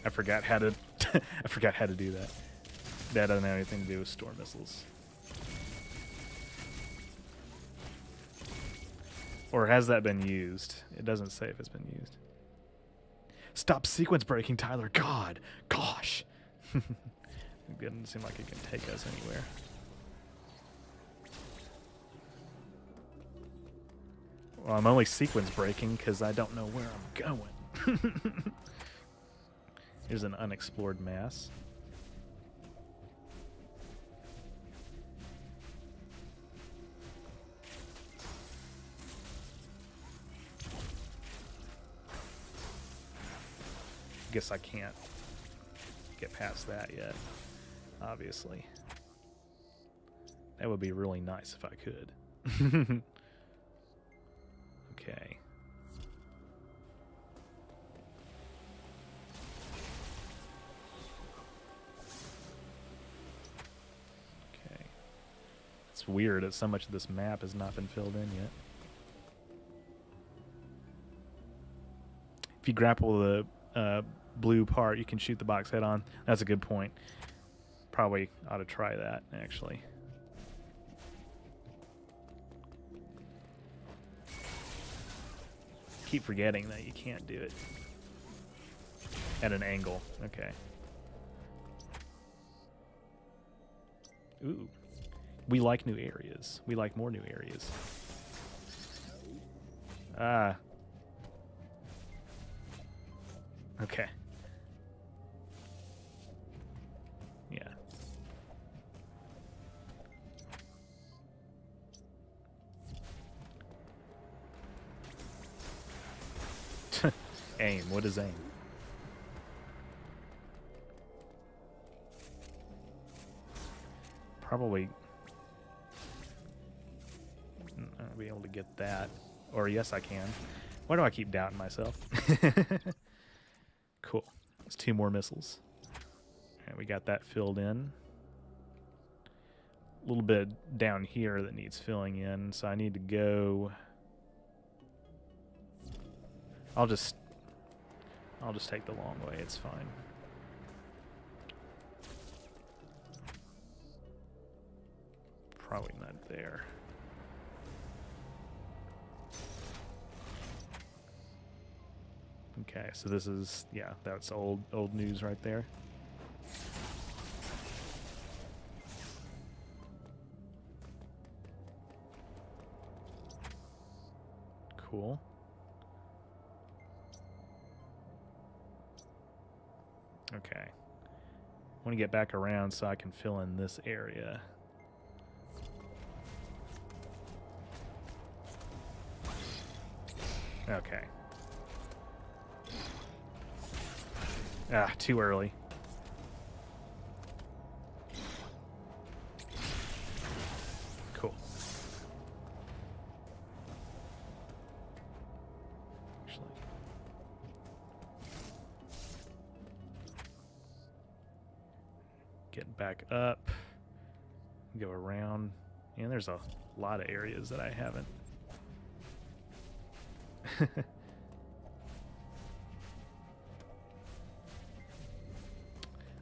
[SPEAKER 1] I forgot how to I forgot how to do that. That doesn't have anything to do with storm missiles. Or has that been used? It doesn't say if it's been used. Stop sequence breaking, Tyler. God. Gosh. It doesn't seem like it can take us anywhere. Well, I'm only sequence breaking because I don't know where I'm going. Here's an unexplored mass. Guess I can't get past that yet, obviously. That would be really nice if I could. Okay. Okay. It's weird that so much of this map has not been filled in yet. If you grapple the blue part, you can shoot the box head on. That's a good point. Probably ought to try that, actually. Keep forgetting that you can't do it at an angle. Okay. Ooh. We like new areas. We like more new areas. Ah. Okay. Yeah. Aim. What is aim? Probably not be able to get that. Or yes, I can. Why do I keep doubting myself? Cool. There's 2 more missiles. Alright, we got that filled in. A little bit down here that needs filling in, so I need to go... I'll just take the long way, it's fine. Probably not there. Okay, so this is, yeah, that's old news right there. Cool. Okay. I want to get back around so I can fill in this area. Okay. Ah, too early. Cool. Actually. Get back up. Go around. And there's a lot of areas that I haven't.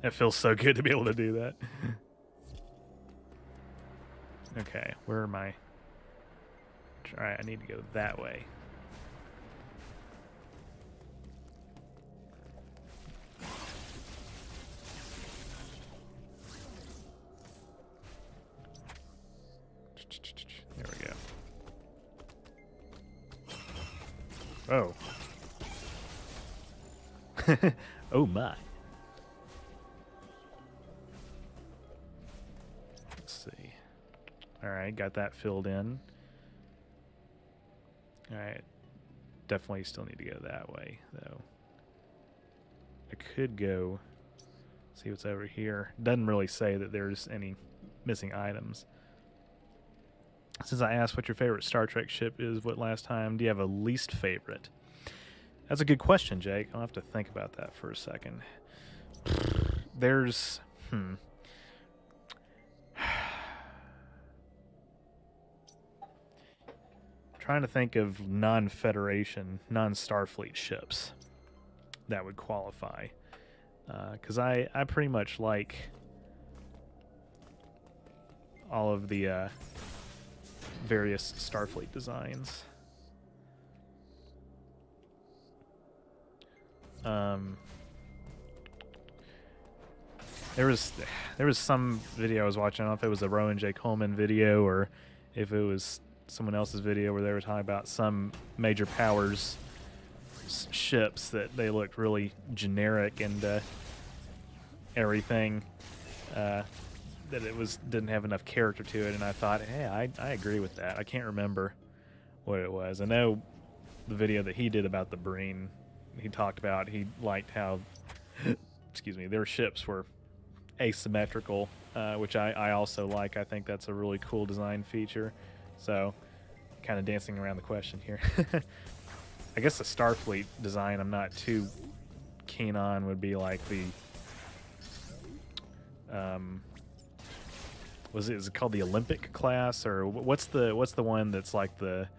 [SPEAKER 1] It feels so good to be able to do that. Okay, where am I? Alright, I need to go that way. There we go. Oh. Oh my. Alright, got that filled in. Alright. Definitely still need to go that way, though. I could go see what's over here. Doesn't really say that there's any missing items. Since I asked what your favorite Star Trek ship is, what last time, do you have a least favorite? That's a good question, Jake. I'll have to think about that for a second. There's... Trying to think of non-Federation, non-Starfleet ships that would qualify. Because I pretty much like all of the various Starfleet designs. There was some video I was watching. I don't know if it was a Rowan J. Coleman video or if it was someone else's video where they were talking about some major powers ships that they looked really generic and everything. That it didn't have enough character to it, and I thought, hey, I agree with that. I can't remember what it was. I know the video that he did about the Breen, he talked about he liked how, excuse me, their ships were asymmetrical, which I also like. I think that's a really cool design feature. So, kind of dancing around the question here. I guess the Starfleet design I'm not too keen on would be like the is it called the Olympic class, or what's the one that's like the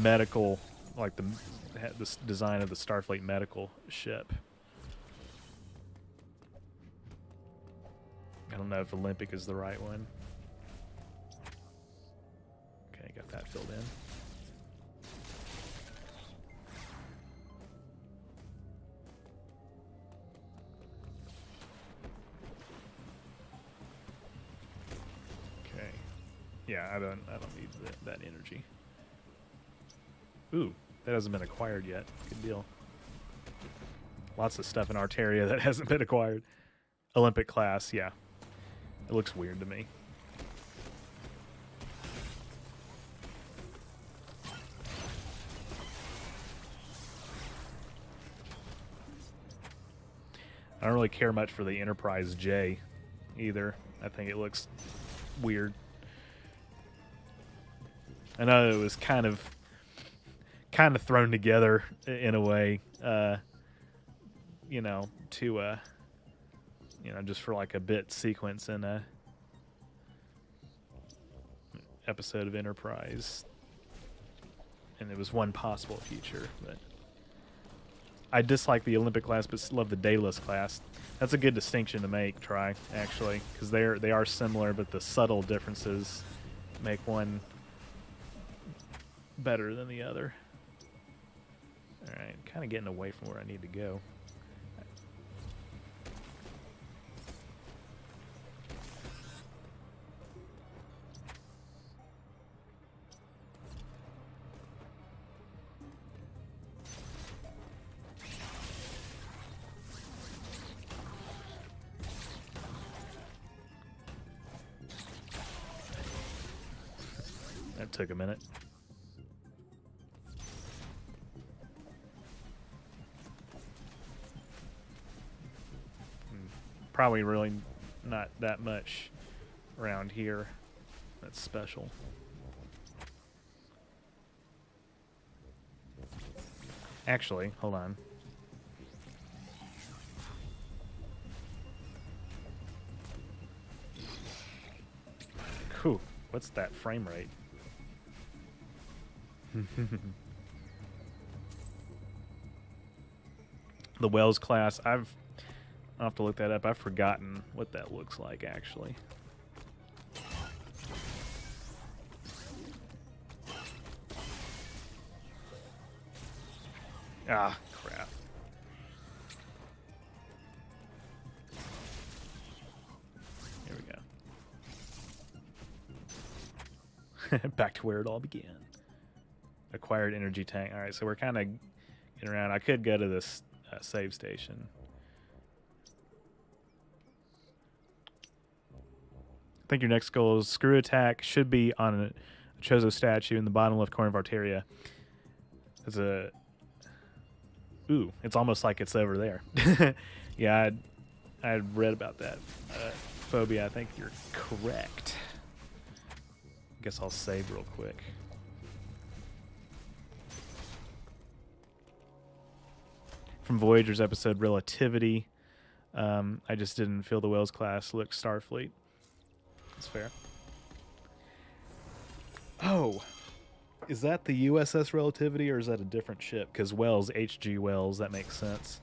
[SPEAKER 1] medical, like the design of the Starfleet medical ship? I don't know if Olympic is the right one. Okay, got that filled in. Yeah, I don't need that energy. Ooh, that hasn't been acquired yet. Good deal. Lots of stuff in Arteria that hasn't been acquired. Olympic class, yeah. It looks weird to me. I don't really care much for the Enterprise J either. I think it looks weird. I know it was kind of thrown together in a way, you know, to just for like a bit sequence in a episode of Enterprise, and it was one possible future. But I dislike the Olympic class, but love the Daedalus class. That's a good distinction to make. Try actually, because they are similar, but the subtle differences make one better than the other. Alright, kind of getting away from where I need to go. That took a minute. Probably really not that much around here that's special. Actually, hold on. Whew, what's that frame rate? The Wells class, I'll have to look that up. I've forgotten what that looks like, actually. Ah, crap. Here we go. Back to where it all began. Acquired energy tank. All right, so we're kind of getting around. I could go to this save station. I think your next goal is screw attack should be on a Chozo statue in the bottom left corner of Arteria. It's a... Ooh, it's almost like it's over there. Yeah, I read about that. Phobia, I think you're correct. Guess I'll save real quick. From Voyager's episode Relativity, I just didn't feel the Wells class looked Starfleet. That's fair. Oh, is that the USS Relativity or is that a different ship? Because Wells, H.G. Wells, that makes sense.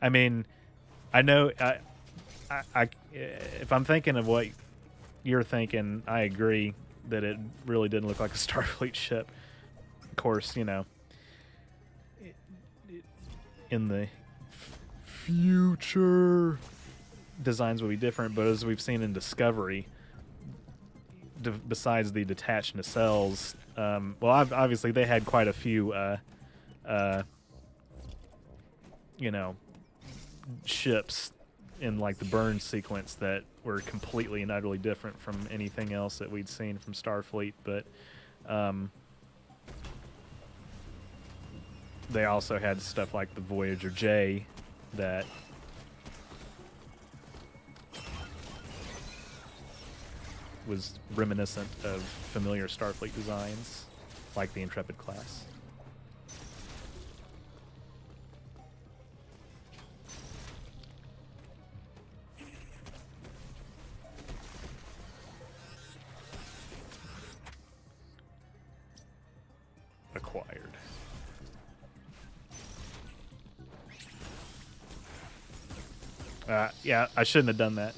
[SPEAKER 1] I mean, I know, if I'm thinking of what you're thinking, I agree that it really didn't look like a Starfleet ship. Of course, you know, in the future, designs will be different, but as we've seen in Discovery, besides the detached nacelles, well, obviously they had quite a few uh, you know, ships in like the burn sequence that were completely and utterly different from anything else that we'd seen from Starfleet, but they also had stuff like the Voyager J that was reminiscent of familiar Starfleet designs, like the Intrepid class. Acquired. Yeah, I shouldn't have done that.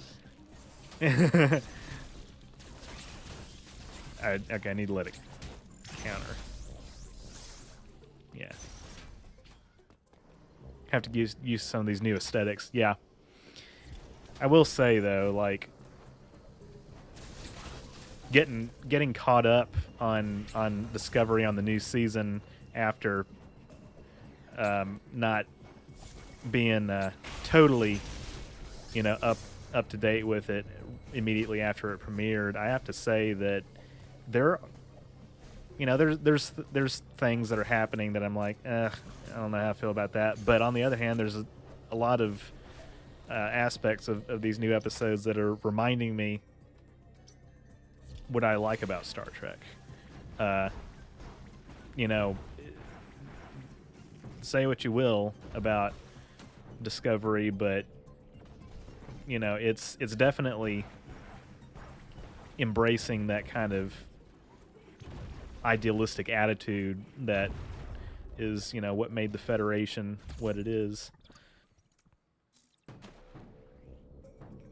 [SPEAKER 1] Okay, I need to let it counter. Yeah. Have to use some of these new aesthetics. Yeah. I will say though, like getting caught up on Discovery on the new season after not being totally, up to date with it immediately after it premiered, I have to say that there's things that are happening that I'm like, I don't know how I feel about that. But on the other hand, there's a lot of aspects of these new episodes that are reminding me what I like about Star Trek. Say what you will about Discovery, but it's definitely embracing that kind of idealistic attitude that is, what made the Federation what it is.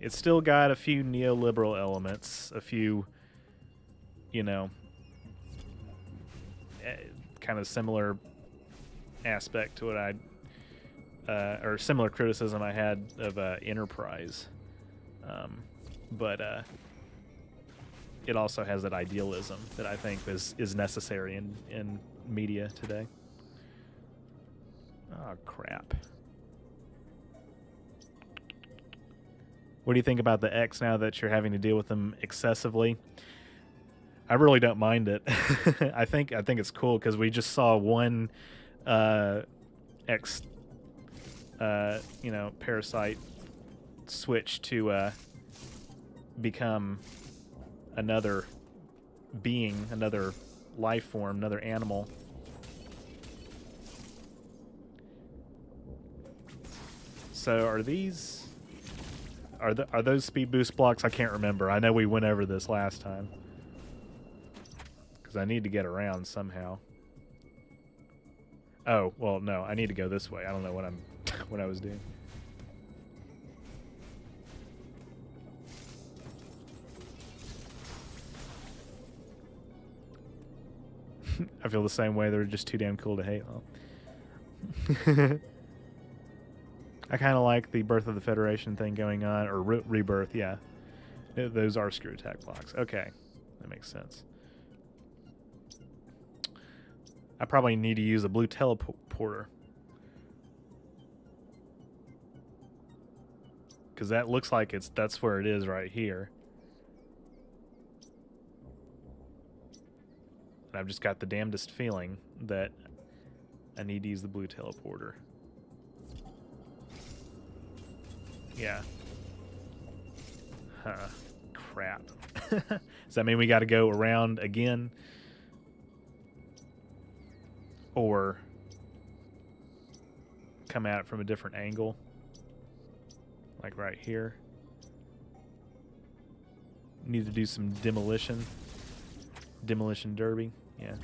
[SPEAKER 1] It's still got a few neoliberal elements, a few, kind of similar aspect to what or similar criticism I had of Enterprise. But it also has that idealism that I think is necessary in media today. Oh, crap. What do you think about the X now that you're having to deal with them excessively? I really don't mind it. I think it's cool because we just saw one X parasite switch to become another being, another life form, another animal. So are these are those speed boost blocks? I can't remember. I know we went over this last time because I need to get around somehow. Oh, well, no, I need to go this way. I don't know what I was doing. I feel the same way. They're just too damn cool to hate. Well, I kind of like the Birth of the Federation thing going on, or Rebirth, yeah. Those are screw attack blocks. Okay, that makes sense. I probably need to use a blue teleporter. Because that looks like that's where it is right here. And I've just got the damnedest feeling that I need to use the blue teleporter. Yeah. Huh. Crap. Does that mean we got to go around again? Or come at it from a different angle? Like right here. Need to do some demolition. Demolition derby. Yeah.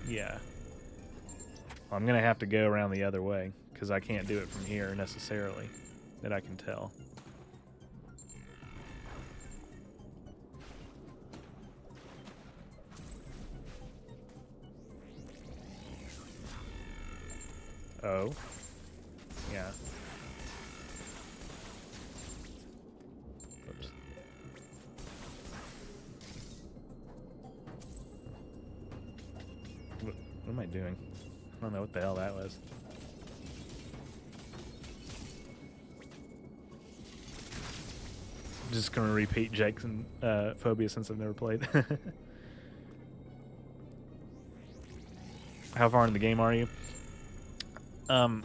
[SPEAKER 1] Yeah. Well, I'm going to have to go around the other way because I can't do it from here necessarily, that I can tell. Oh. Yeah. Oops. What am I doing? I don't know what the hell that was. Just gonna repeat Jake's and Phobia since I've never played. How far in the game are you? I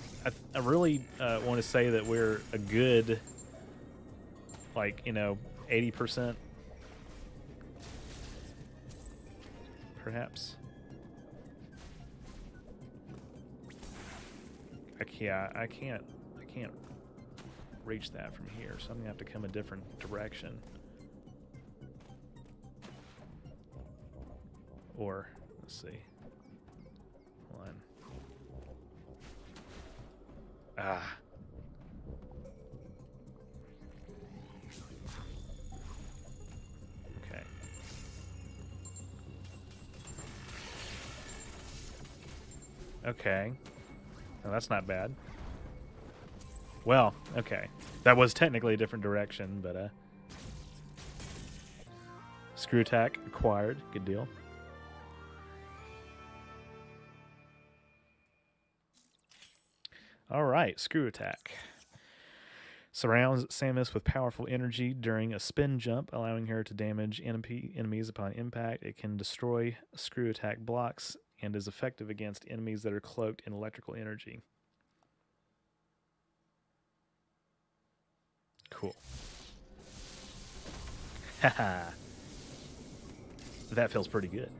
[SPEAKER 1] really want to say that we're a good, like, 80%, perhaps. I can't reach that from here, so I'm gonna have to come a different direction. Or let's see. One. Ah. Okay. Okay. Oh, that's not bad. Well, okay. That was technically a different direction, but screw attack acquired. Good deal. All right, screw attack. Surrounds Samus with powerful energy during a spin jump, allowing her to damage enemies upon impact. It can destroy screw attack blocks and is effective against enemies that are cloaked in electrical energy. Cool. Haha. That feels pretty good.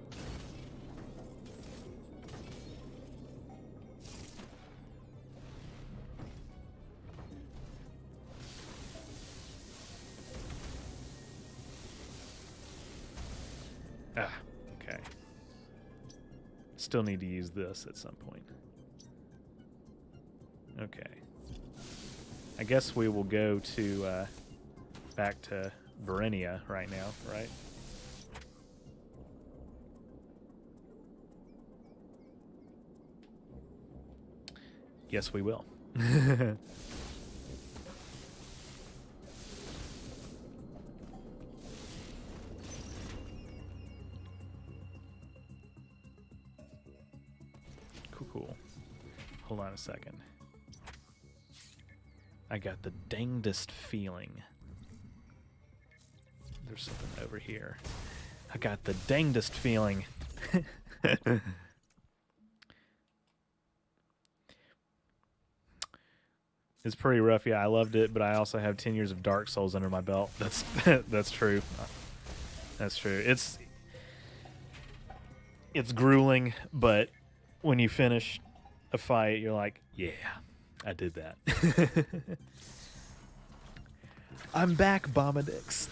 [SPEAKER 1] Ah, okay. Still need to use this at some point. Okay. I guess we will go to back to Verenia right now, right? Yes, we will. Cool. Hold on a second. I got the dangdest feeling. There's something over here. I got the dangdest feeling. It's pretty rough. Yeah, I loved it, but I also have 10 years of Dark Souls under my belt. That's that's true. That's true. It's grueling, but when you finish a fight, you're like, yeah, I did that. I'm back, Bombadix.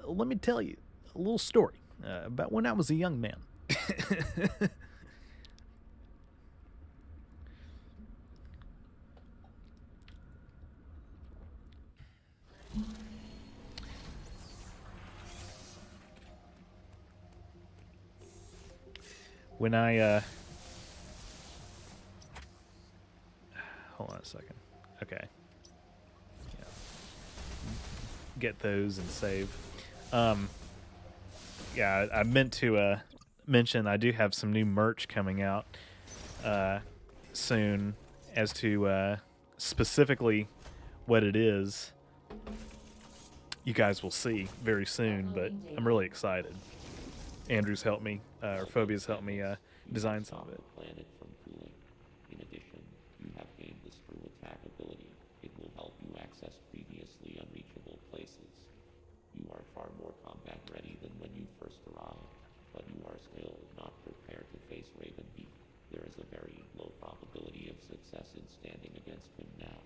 [SPEAKER 1] Let me tell you a little story about when I was a young man. When I hold on a second. Okay. Yeah. Get those and save. Yeah, I meant to mention I do have some new merch coming out soon. As to specifically what it is, you guys will see very soon, but I'm really excited. Andrew's helped me, or Phobia's helped me design some of it.
[SPEAKER 2] Planet from cooling. In addition, you have gained the screw attack ability. It will help you access previously unreachable places. You are far more combat ready than when you first arrived, but you are still not prepared to face Ravenbeak. There is a very low probability of success in standing against him now.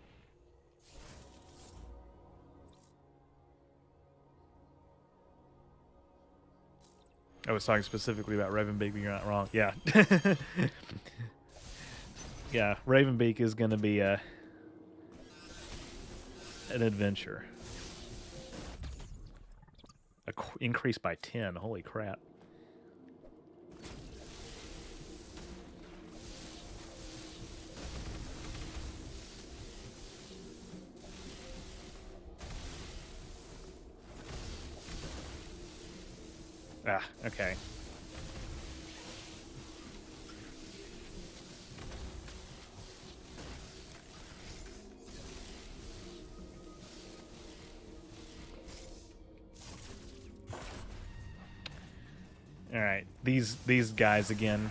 [SPEAKER 1] I was talking specifically about Ravenbeak, but you're not wrong. Yeah. Yeah, Ravenbeak is going to be an adventure. Increased by 10. Holy crap. Ah, okay. All right, these guys again.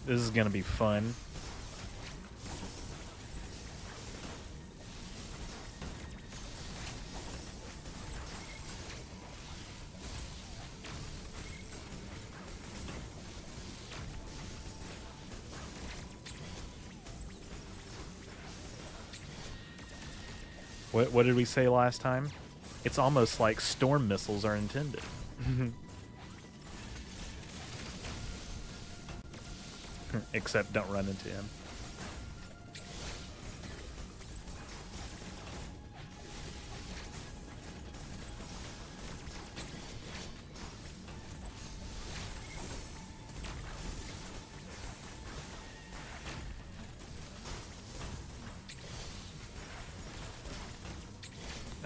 [SPEAKER 1] This is gonna be fun. What did we say last time? It's almost like storm missiles are intended. Except don't run into him.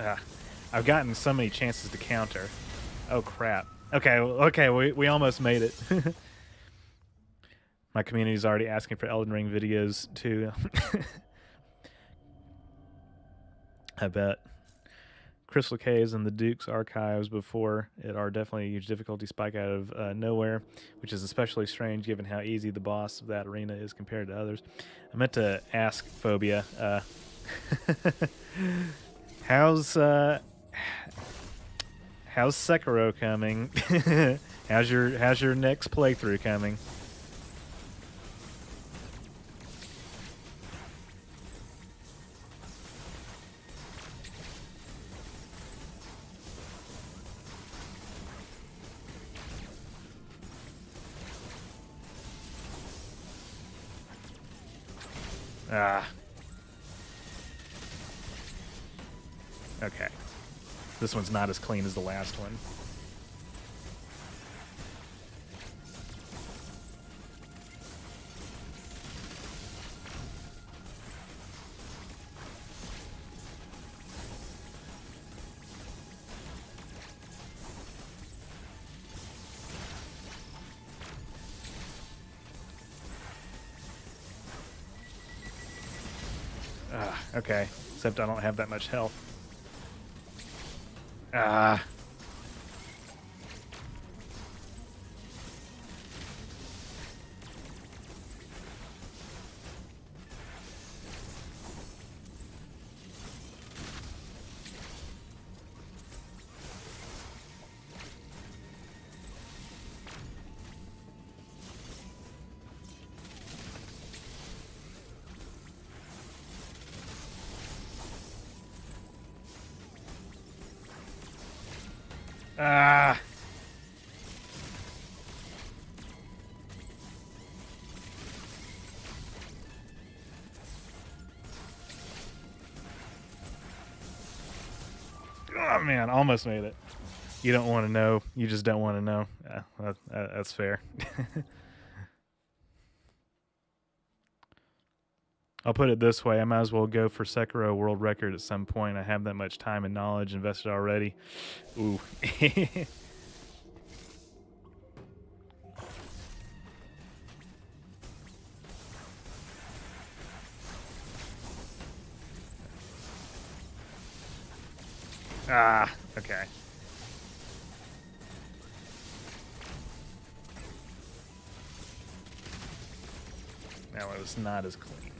[SPEAKER 1] Ah, I've gotten so many chances to counter. Oh crap. Okay, we almost made it. My community's already asking for Elden Ring videos too. I bet. Crystal Caves and the Duke's archives before it are definitely a huge difficulty spike out of nowhere, which is especially strange given how easy the boss of that arena is compared to others. I meant to ask Phobia, how's Sekiro coming? how's your next playthrough coming? Ah. Okay. This one's not as clean as the last one. Okay. Except I don't have that much health. Ah. Ah. Oh man, almost made it. You don't want to know. You just don't want to know. That's fair. I'll put it this way: I might as well go for Sekiro world record at some point. I have that much time and knowledge invested already. Ooh. Ah. Okay. Now it was not as clean.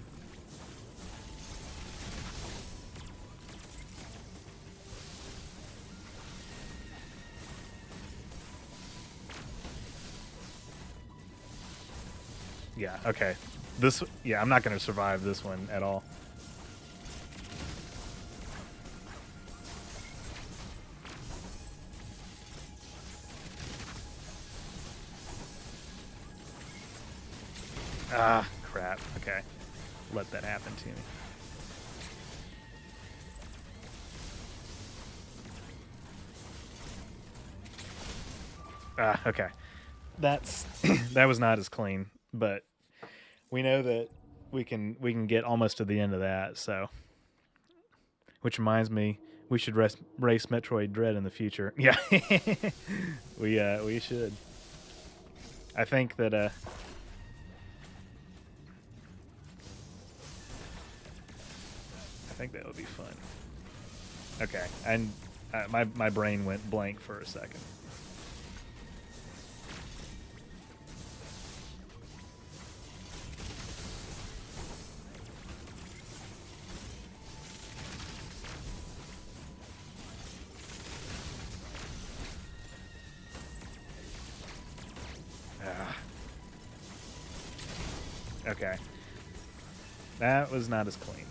[SPEAKER 1] Yeah, okay. Yeah, I'm not going to survive this one at all. Ah, crap. Okay. Let that happen to me. Ah, okay. That's that was not as clean, but we know that we can get almost to the end of that, so which reminds me, We should race Metroid Dread in the future. Yeah, we should. I think that I think that would be fun. Okay, and my brain went blank for a second. Okay. That was not as clean.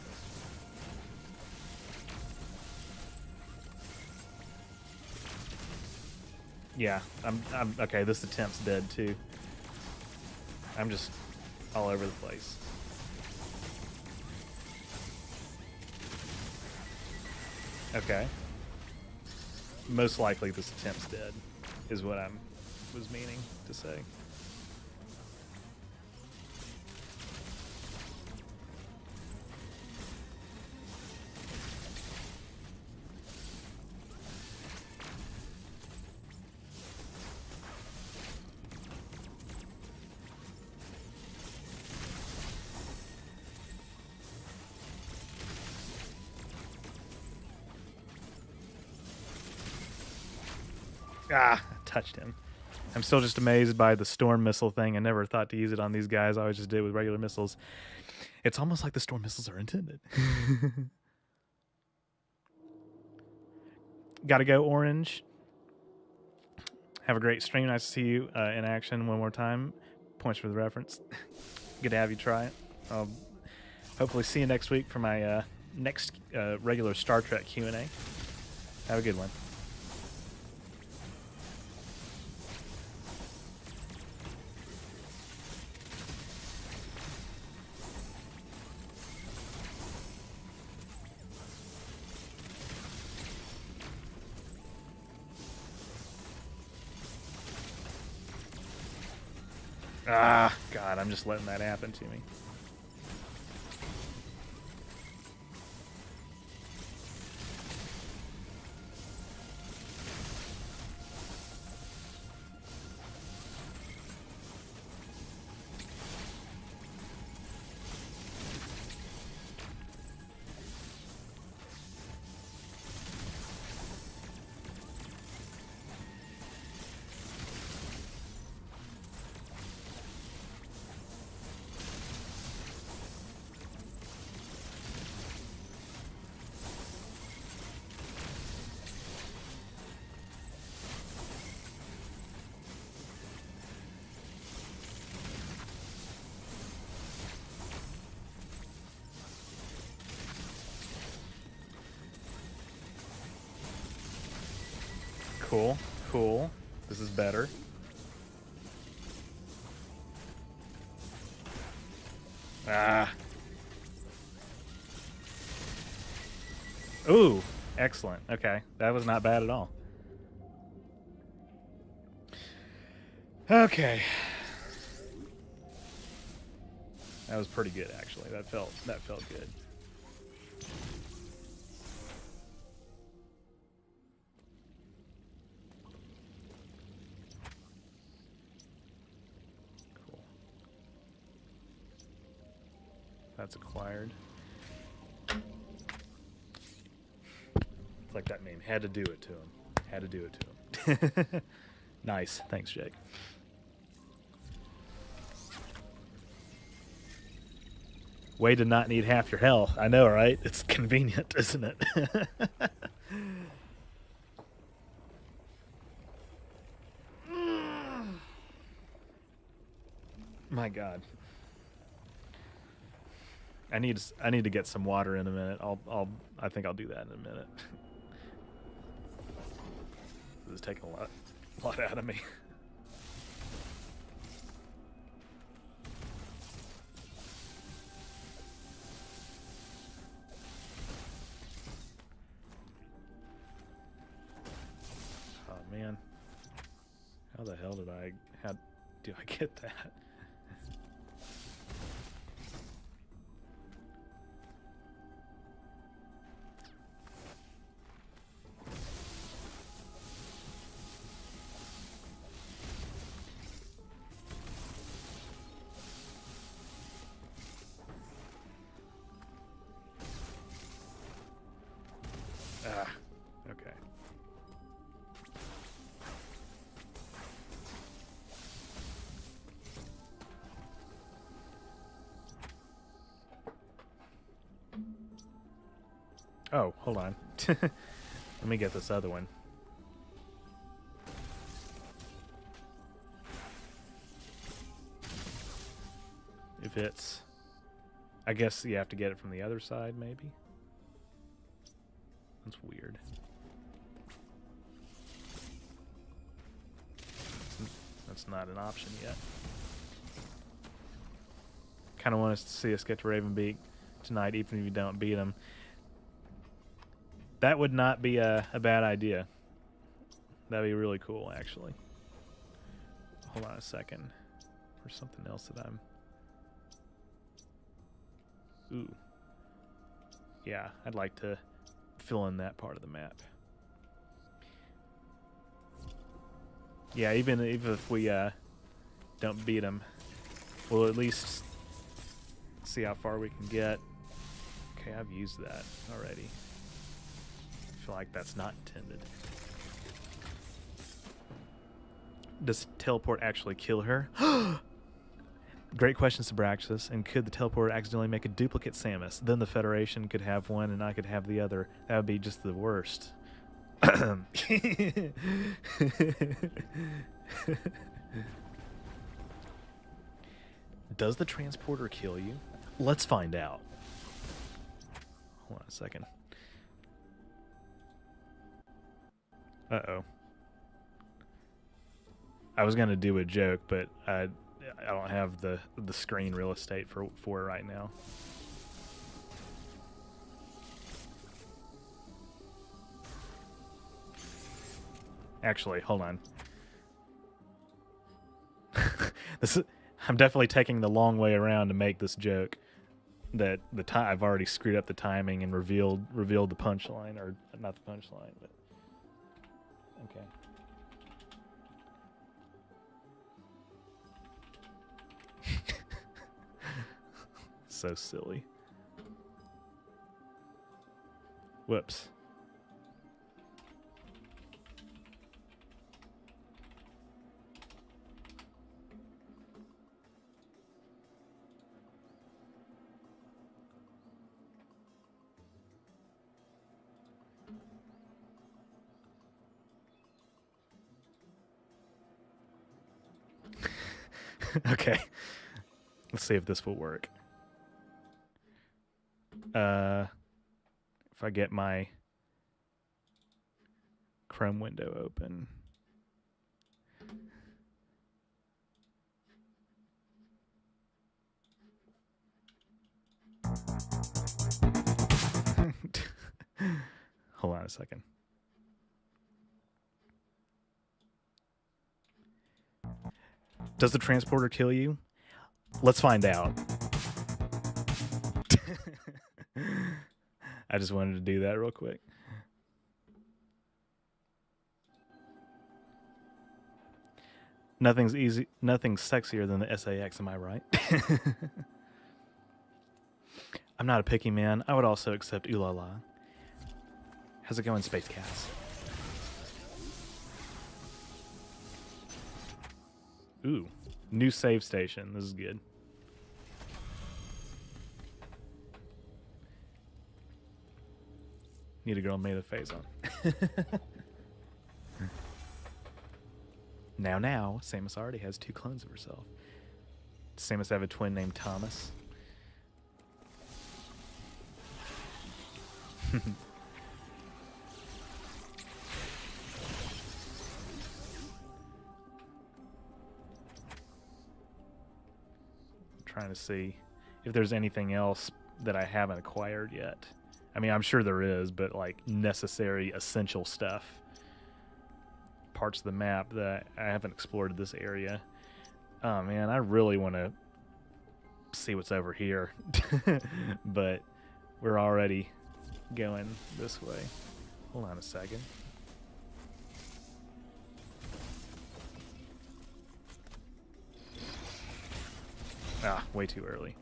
[SPEAKER 1] Yeah, I'm okay, this attempt's dead too. I'm just all over the place. Okay. Most likely this attempt's dead, is what I was meaning to say. Ah, touched him. I'm still just amazed by the storm missile thing. I never thought to use it on these guys. I always just did it with regular missiles. It's almost like the storm missiles are intended. Gotta go, Orange. Have a great stream. Nice to see you in action one more time. Points for the reference. Good to have you try it. I'll hopefully see you next week for my next regular Star Trek Q&A. Have a good one. Ah, God, I'm just letting that happen to me. Cool, cool. This is better. Ah. Ooh, excellent. Okay, that was not bad at all. Okay. That was pretty good, actually. That felt good. Cool. That's acquired. It's like that meme. Had to do it to him. Had to do it to him. Nice. Thanks, Jake. Way to not need half your health. I know, right? It's convenient, isn't it? My God. I need to get some water in a minute. I think I'll do that in a minute. This is taking a lot out of me. Oh man. How the hell did how do I get that? Oh, hold on. Let me get this other one. If it's... I guess you have to get it from the other side, maybe? That's weird. That's not an option yet. Kind of want us to see us get to Ravenbeak tonight, even if you don't beat him. That would not be a bad idea. That'd be really cool, actually. Hold on a second. There's something else that I'm... Ooh. Yeah, I'd like to fill in that part of the map. Yeah, even if we don't beat him, we'll at least see how far we can get. Okay, I've used that already. I feel like that's not intended. Does teleport actually kill her? Great question, Sabraxis. And could the teleporter accidentally make a duplicate Samus? Then the Federation could have one and I could have the other. That would be just the worst. Does the transporter kill you? Let's find out. Hold on a second. Uh-oh. I was going to do a joke, but I don't have the screen real estate for it right now. Actually, hold on. I'm definitely taking the long way around to make this joke. That I've already screwed up the timing and revealed the punchline, or not the punchline, but okay. So silly. Whoops. Okay. Let's see if this will work. If I get my Chrome window open. Hold on a second. Does the transporter kill you? Let's find out. I just wanted to do that real quick. Nothing's sexier than the SAX, am I right? I'm not a picky man. I would also accept ooh la la. How's it going, Space Cats? Ooh, new save station. This is good. Need a girl made a phase on. Now, Samus already has 2 clones of herself. Does Samus have a twin named Thomas? Trying to see if there's anything else that I haven't acquired yet. I mean, I'm sure there is, but like necessary, essential stuff. Parts of the map that I haven't explored this area. Oh man, I really want to see what's over here. But we're already going this way. Hold on a second. Ah, way too early.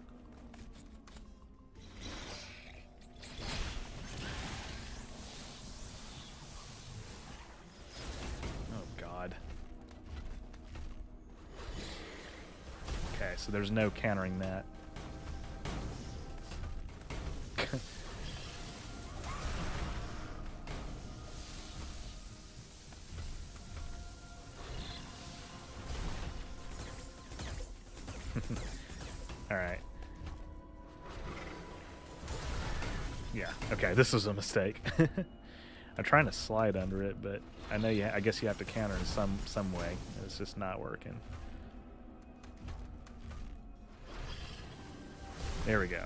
[SPEAKER 1] Oh, God. Okay, so there's no countering that. Alright. Yeah, okay, this was a mistake. I'm trying to slide under it, but I know I guess you have to counter in some way. It's just not working. There we go.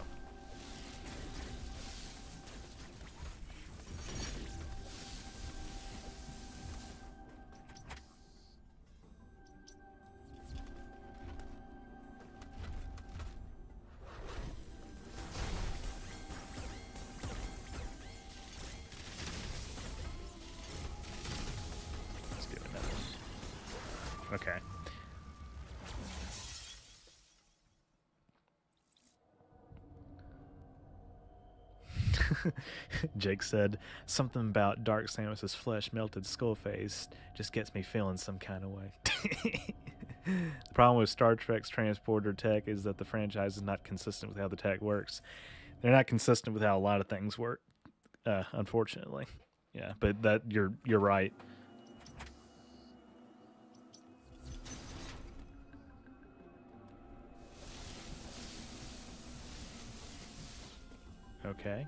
[SPEAKER 1] Let's do another one. Okay. Jake said, something about Dark Samus's flesh melted skull face just gets me feeling some kind of way. The problem with Star Trek's transporter tech is that the franchise is not consistent with how the tech works. They're not consistent with how a lot of things work, unfortunately. Yeah, but that you're right. Okay.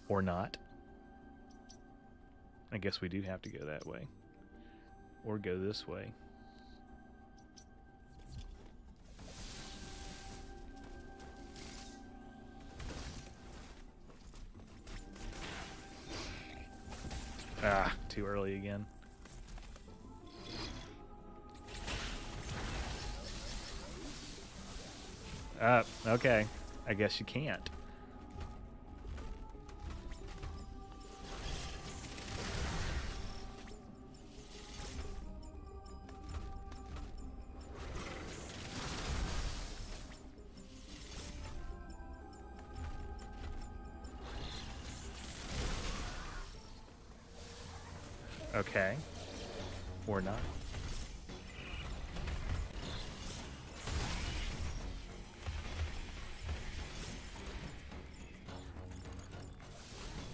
[SPEAKER 1] Or not. I guess we do have to go that way. Or go this way. Ah, too early again. Okay. I guess you can't. Okay. Or not.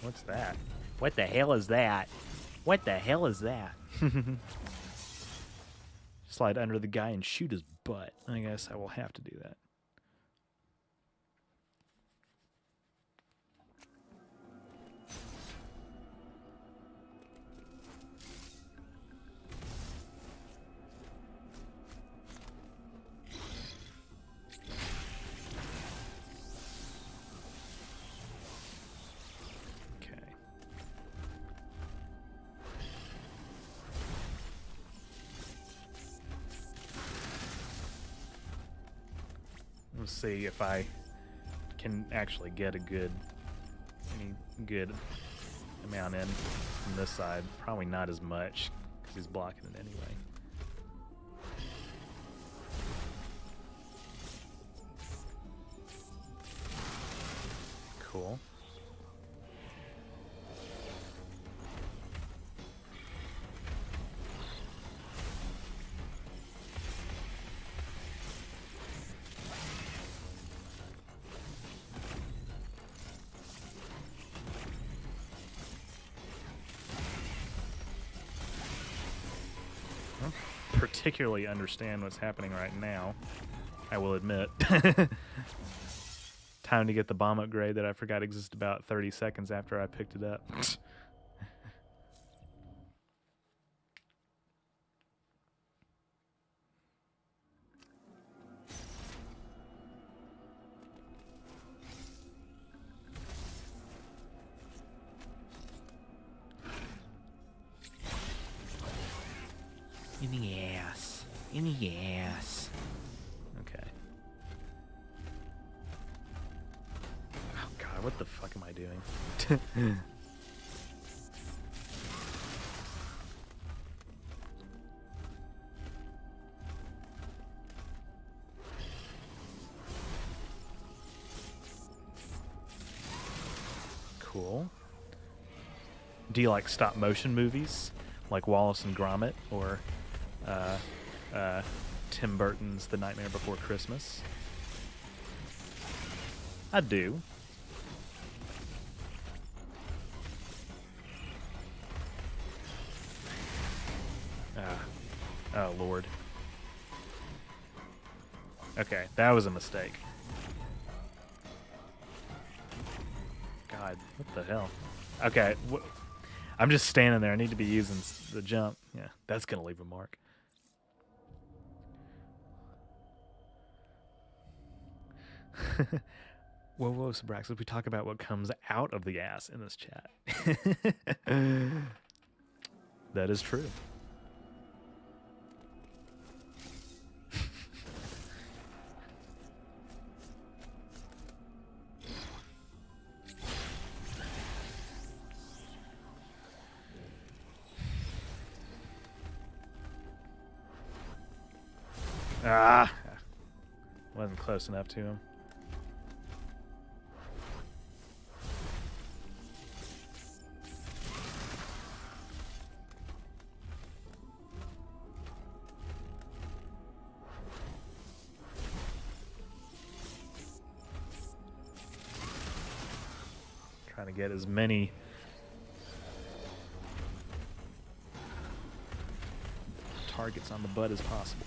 [SPEAKER 1] What's that? What the hell is that? What the hell is that? Slide under the guy and shoot his butt. I guess I will have to do that. Let's see if I can actually get any good amount in from this side. Probably not as much because he's blocking it anyway. Cool. Particularly understand what's happening right now, I will admit. Time to get the bomb upgrade that I forgot existed about 30 seconds after I picked it up. In the ass. In the ass. Okay. Oh god, what the fuck am I doing? Cool. Do you like stop motion movies? Like Wallace and Gromit or Tim Burton's The Nightmare Before Christmas? I do. Oh, Lord. Okay, that was a mistake. God, what the hell? Okay, I'm just standing there. I need to be using the jump. Yeah, that's gonna leave a mark. Whoa, Subraxis, we talk about what comes out of the ass in this chat. That is true. Ah! Wasn't close enough to him. Trying to get as many targets on the butt as possible.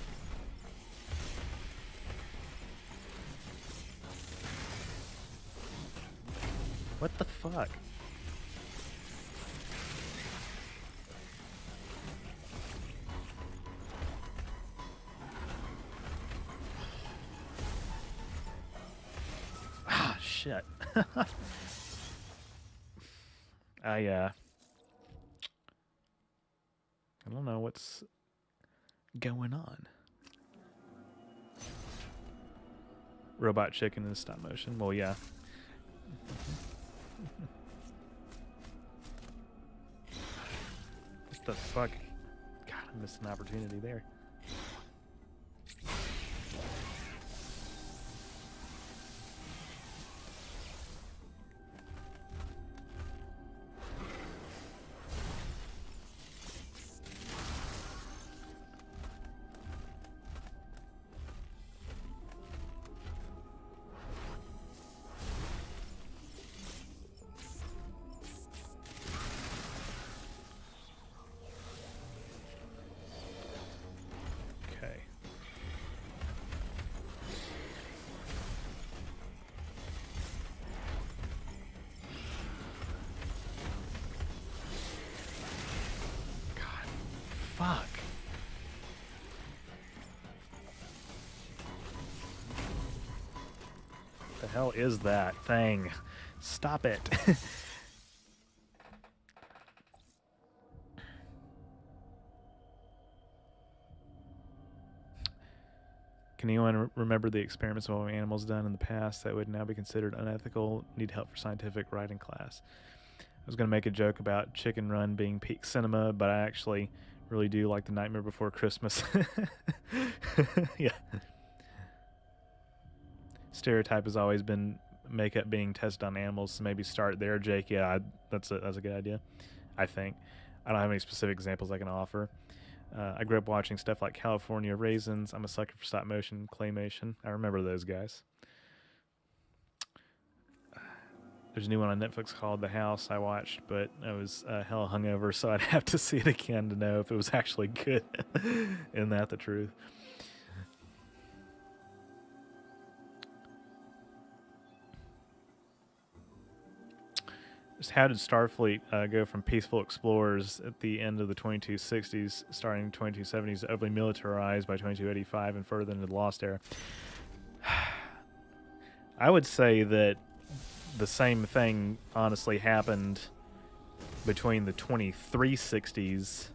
[SPEAKER 1] What the fuck? Ah, shit. I don't know what's going on. Robot chicken in stop motion. Well, yeah. What the fuck? God, I missed an opportunity there. Okay. God, fuck. The hell is that thing? Stop it. Can anyone remember the experiments involving animals done in the past that would now be considered unethical? Need help for scientific writing class. I was going to make a joke about Chicken Run being peak cinema, but I actually really do like The Nightmare Before Christmas. Yeah. Stereotype has always been makeup being tested on animals, so maybe start there, Jake. Yeah, that's a good idea, I think. I don't have any specific examples I can offer. I grew up watching stuff like California Raisins. I'm a sucker for stop motion claymation. I remember those guys. There's a new one on Netflix called The House I watched, but I was hella hungover, so I'd have to see it again to know if it was actually good. Isn't that the truth? Just how did Starfleet go from peaceful explorers at the end of the 2260s, starting in the 2270s, overly militarized by 2285 and further into the Lost Era? I would say that the same thing honestly happened between the 2360s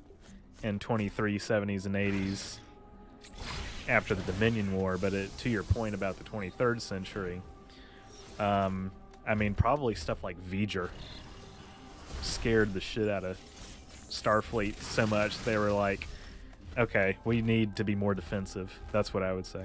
[SPEAKER 1] and 2370s and 80s after the Dominion War, but to your point about the 23rd century, I mean, probably stuff like V'ger scared the shit out of Starfleet so much they were like, okay, we need to be more defensive. That's what I would say.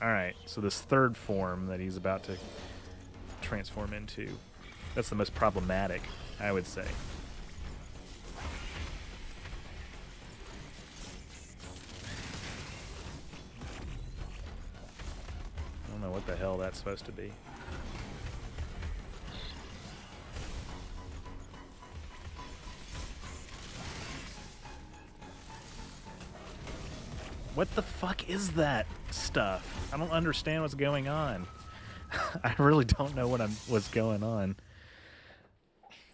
[SPEAKER 1] Alright, so this third form that he's about to transform into, that's the most problematic, I would say. I don't know what the hell that's supposed to be. What the fuck is that stuff? I don't understand what's going on. I really don't know what's going on.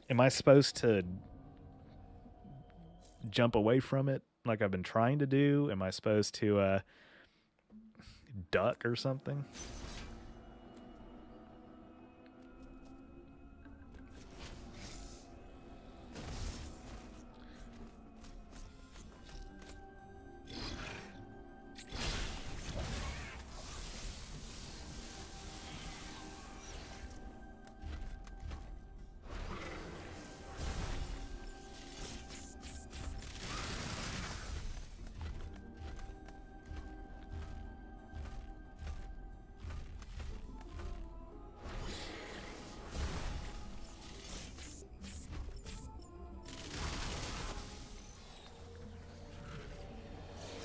[SPEAKER 1] Am I supposed to jump away from it like I've been trying to do? Am I supposed to duck or something?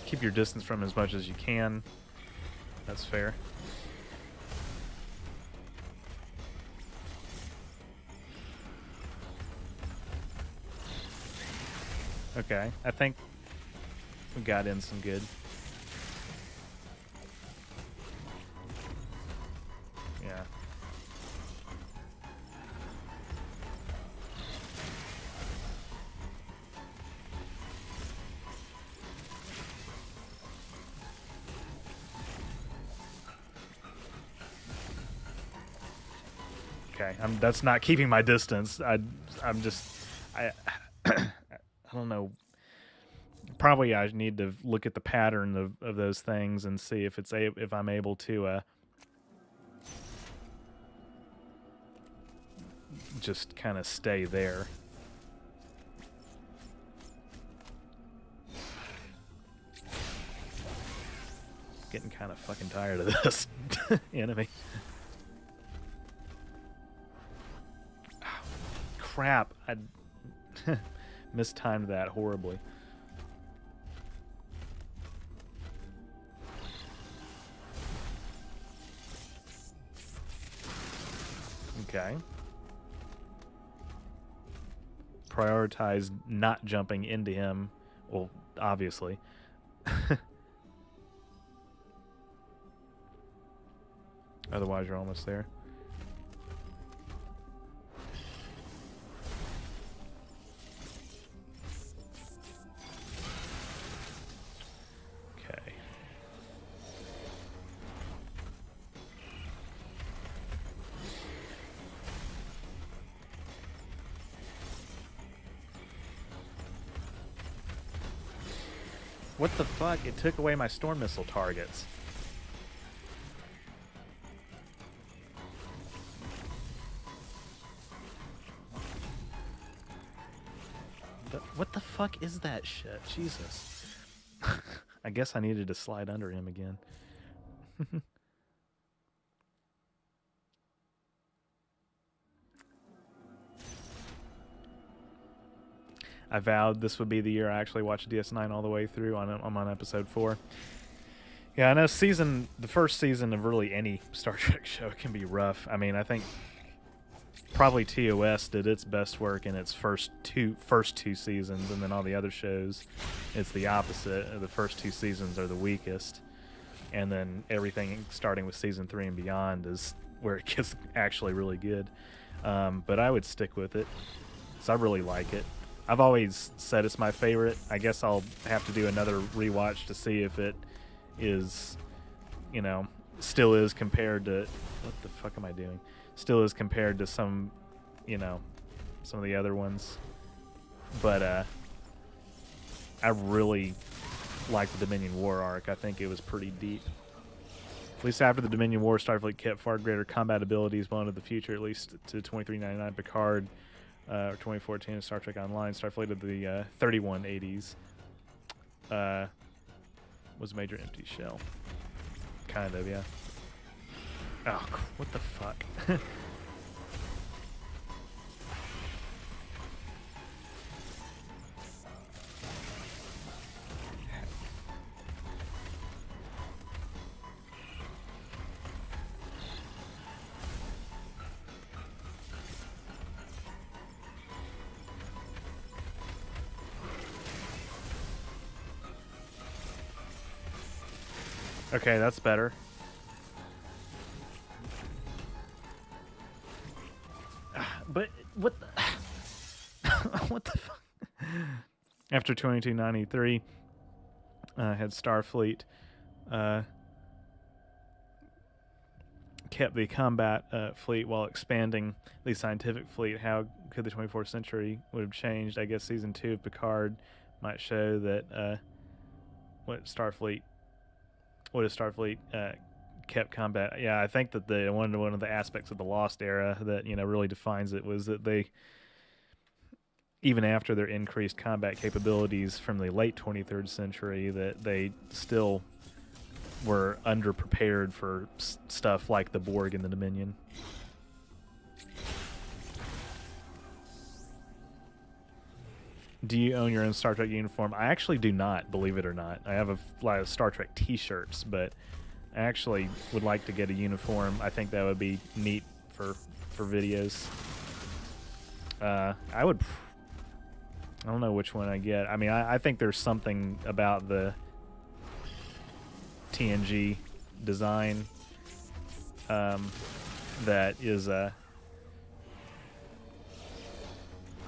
[SPEAKER 1] Keep your distance from as much as you can. That's fair. Okay, I think we got in some good. Yeah. Okay, that's not keeping my distance. I don't know. Probably I need to look at the pattern of those things and see if I'm able to just kind of stay there. Getting kind of fucking tired of this enemy. Oh, crap. I mistimed that horribly. Okay. Prioritize not jumping into him. Well, obviously. Otherwise, you're almost there. Okay. What the fuck? It took away my storm missile targets. What the fuck is that shit? Jesus. I guess I needed to slide under him again. I vowed this would be the year I actually watched DS9 all the way through. I'm on episode 4. Yeah, I know the first season of really any Star Trek show can be rough. I mean, I think probably TOS did its best work in its first two seasons, and then all the other shows, it's the opposite. The first 2 seasons are the weakest, and then everything starting with season 3 and beyond is where it gets actually really good. But I would stick with it, because I really like it. I've always said it's my favorite. I guess I'll have to do another rewatch to see if it is, still is compared to... What the fuck am I doing? Still is compared to some of the other ones. But I really like the Dominion War arc. I think it was pretty deep. At least after the Dominion War, Starfleet kept far greater combat abilities well into the future, at least to 2399 Picard, or 2014 Star Trek Online. Starfleet of the 3180s was a major empty shell. Kind of, yeah. Oh, what the fuck? Okay, that's better. But what the what the fuck? After 2293, had Starfleet kept the combat fleet while expanding the scientific fleet. How could the 24th century would have changed? I guess season 2 of Picard might show that what Starfleet kept combat. Yeah, I think that the one of the aspects of the Lost era that really defines it was that they, even after their increased combat capabilities from the late 23rd century, that they still were underprepared for stuff like the Borg and the Dominion. Do you own your own Star Trek uniform? I actually do not, believe it or not. I have a lot of Star Trek t-shirts, but I actually would like to get a uniform. I think that would be neat for videos. I don't know which one I get. I mean, I think there's something about the TNG design that is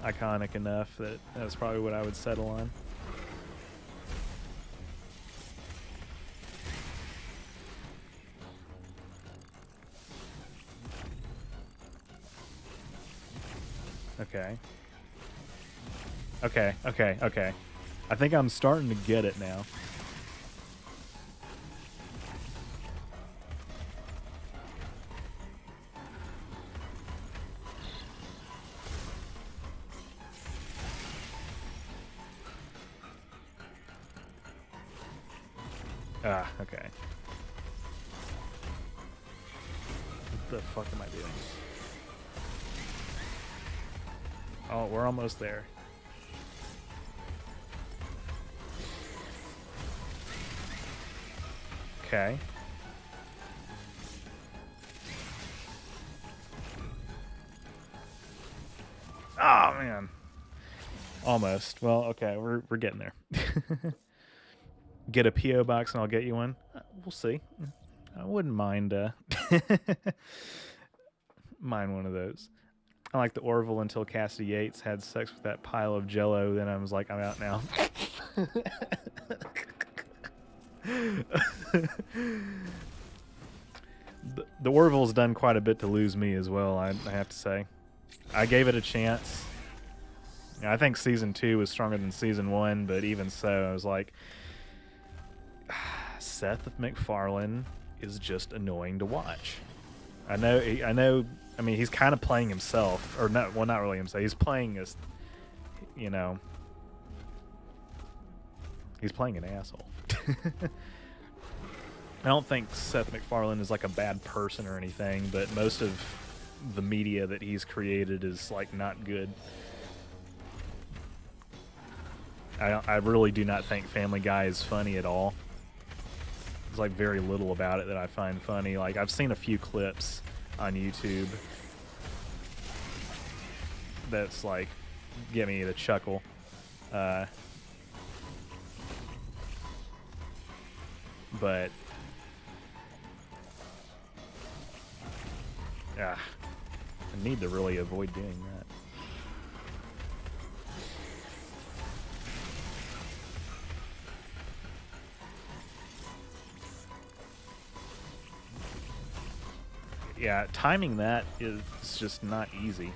[SPEAKER 1] iconic enough that that's probably what I would settle on. Okay. Okay. I think I'm starting to get it now. Ah, okay. What the fuck am I doing? Oh, we're almost there. Okay. Oh man. Almost. Well, okay, we're getting there. Get a PO box and I'll get you one. We'll see. I wouldn't mind mind one of those. I like the Orville until Cassidy Yates had sex with that pile of Jello. Then I was like, I'm out now. The Orville's done quite a bit to lose me as well, I have to say. I gave it a chance. I think season 2 was stronger than season 1, but even so, I was like, Seth MacFarlane is just annoying to watch. I know. I mean, he's kind of playing himself, or not. Well, not really himself. He's playing as, he's playing an asshole. I don't think Seth MacFarlane is like a bad person or anything, but most of the media that he's created is like not good. I really do not think Family Guy is funny at all. There's like very little about it that I find funny. Like I've seen a few clips on YouTube that's like get me to chuckle. But I need to really avoid doing that. Yeah, timing that is just not easy.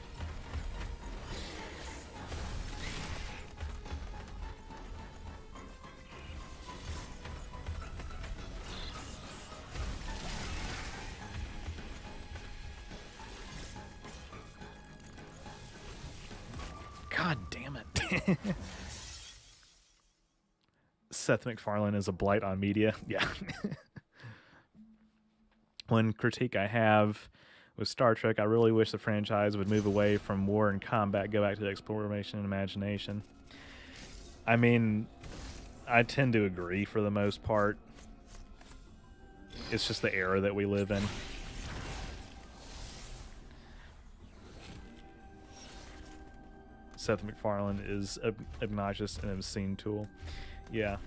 [SPEAKER 1] God damn it. Seth MacFarlane is a blight on media. Yeah. One critique I have with Star Trek, I really wish the franchise would move away from war and combat, go back to the exploration and imagination. I mean, I tend to agree for the most part. It's just the era that we live in. Seth MacFarlane is obnoxious and obscene tool. Yeah.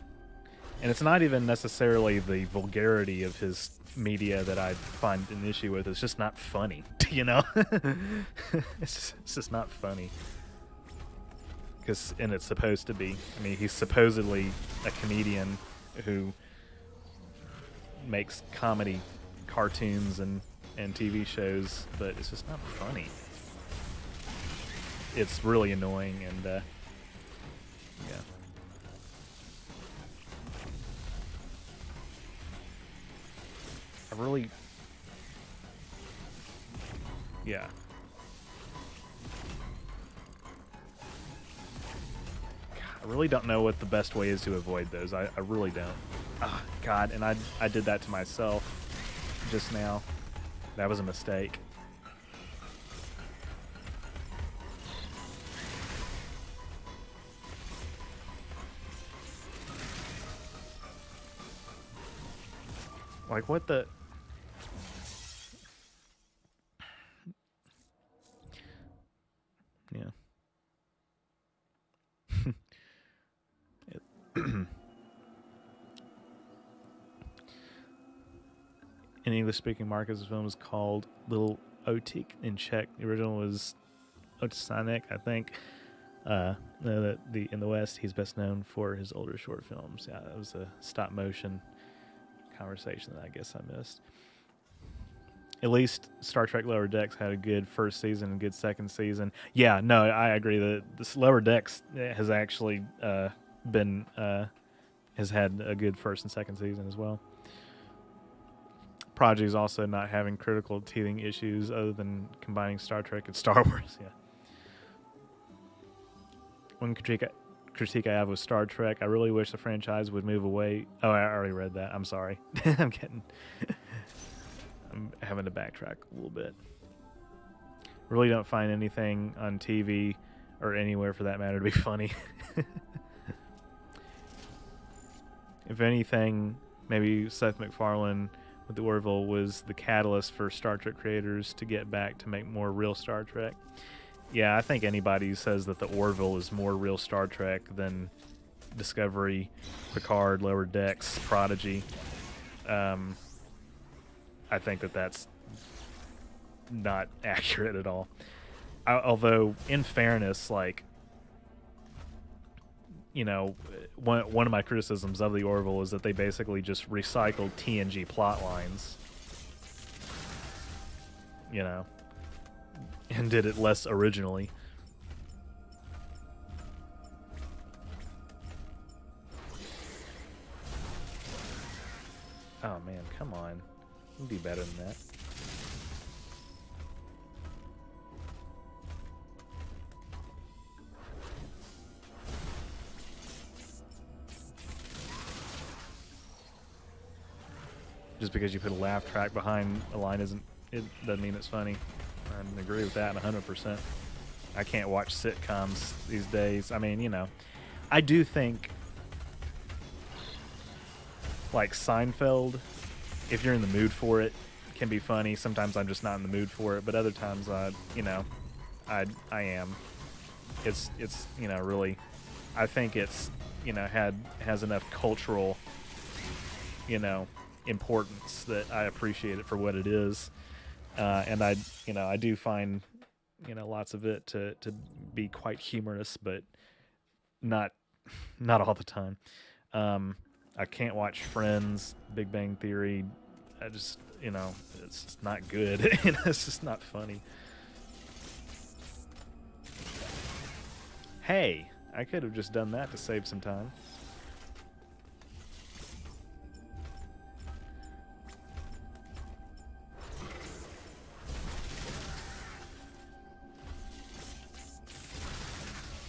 [SPEAKER 1] And it's not even necessarily the vulgarity of his media that I find an issue with. It's just not funny, you know? It's just not funny. And it's supposed to be. I mean, he's supposedly a comedian who makes comedy cartoons and TV shows, but it's just not funny. It's really annoying, and yeah. I really, yeah. I really don't know what the best way is to avoid those. I really don't. Ah, God, and I did that to myself just now. That was a mistake. Like, what the... Yeah. In English-speaking markets, the film was called Little Otik in Czech. The original was Otisanek, I think. In the West, he's best known for his older short films. Yeah, that was a stop-motion conversation that I guess I missed. At least Star Trek Lower Decks had a good first season and good second season. Yeah, no, I agree that this Lower Decks has actually has had a good first and second season as well. Prodigy is also not having critical teething issues other than combining Star Trek and Star Wars. Yeah. One critique I have with Star Trek, I really wish the franchise would move away. Oh, I already read that. I'm sorry. I'm having to backtrack a little bit. Really don't find anything on TV or anywhere for that matter to be funny. If anything, maybe Seth MacFarlane with the Orville was the catalyst for Star Trek creators to get back to make more real Star Trek. Yeah, I think anybody who says that the Orville is more real Star Trek than Discovery, Picard, Lower Decks, Prodigy, I think that that's not accurate at all. Although, in fairness, like, you know, one of my criticisms of the Orville is that they basically just recycled TNG plot lines, you know, and did it less originally. Oh man, come on. You can do better than that. Just because you put a laugh track behind a line doesn't mean it's funny. I agree with that 100%. I can't watch sitcoms these days. I mean, you know, I do think like Seinfeld, if you're in the mood for it, can be funny. Sometimes I'm just not in the mood for it, but other times I am. It's you know, really, I think it's, you know, has enough cultural, you know, importance that I appreciate it for what it is. And I do find, you know, lots of it to be quite humorous, but not all the time. I can't watch Friends, Big Bang Theory. I just, you know, it's just not good. It's just not funny. Hey, I could have just done that to save some time.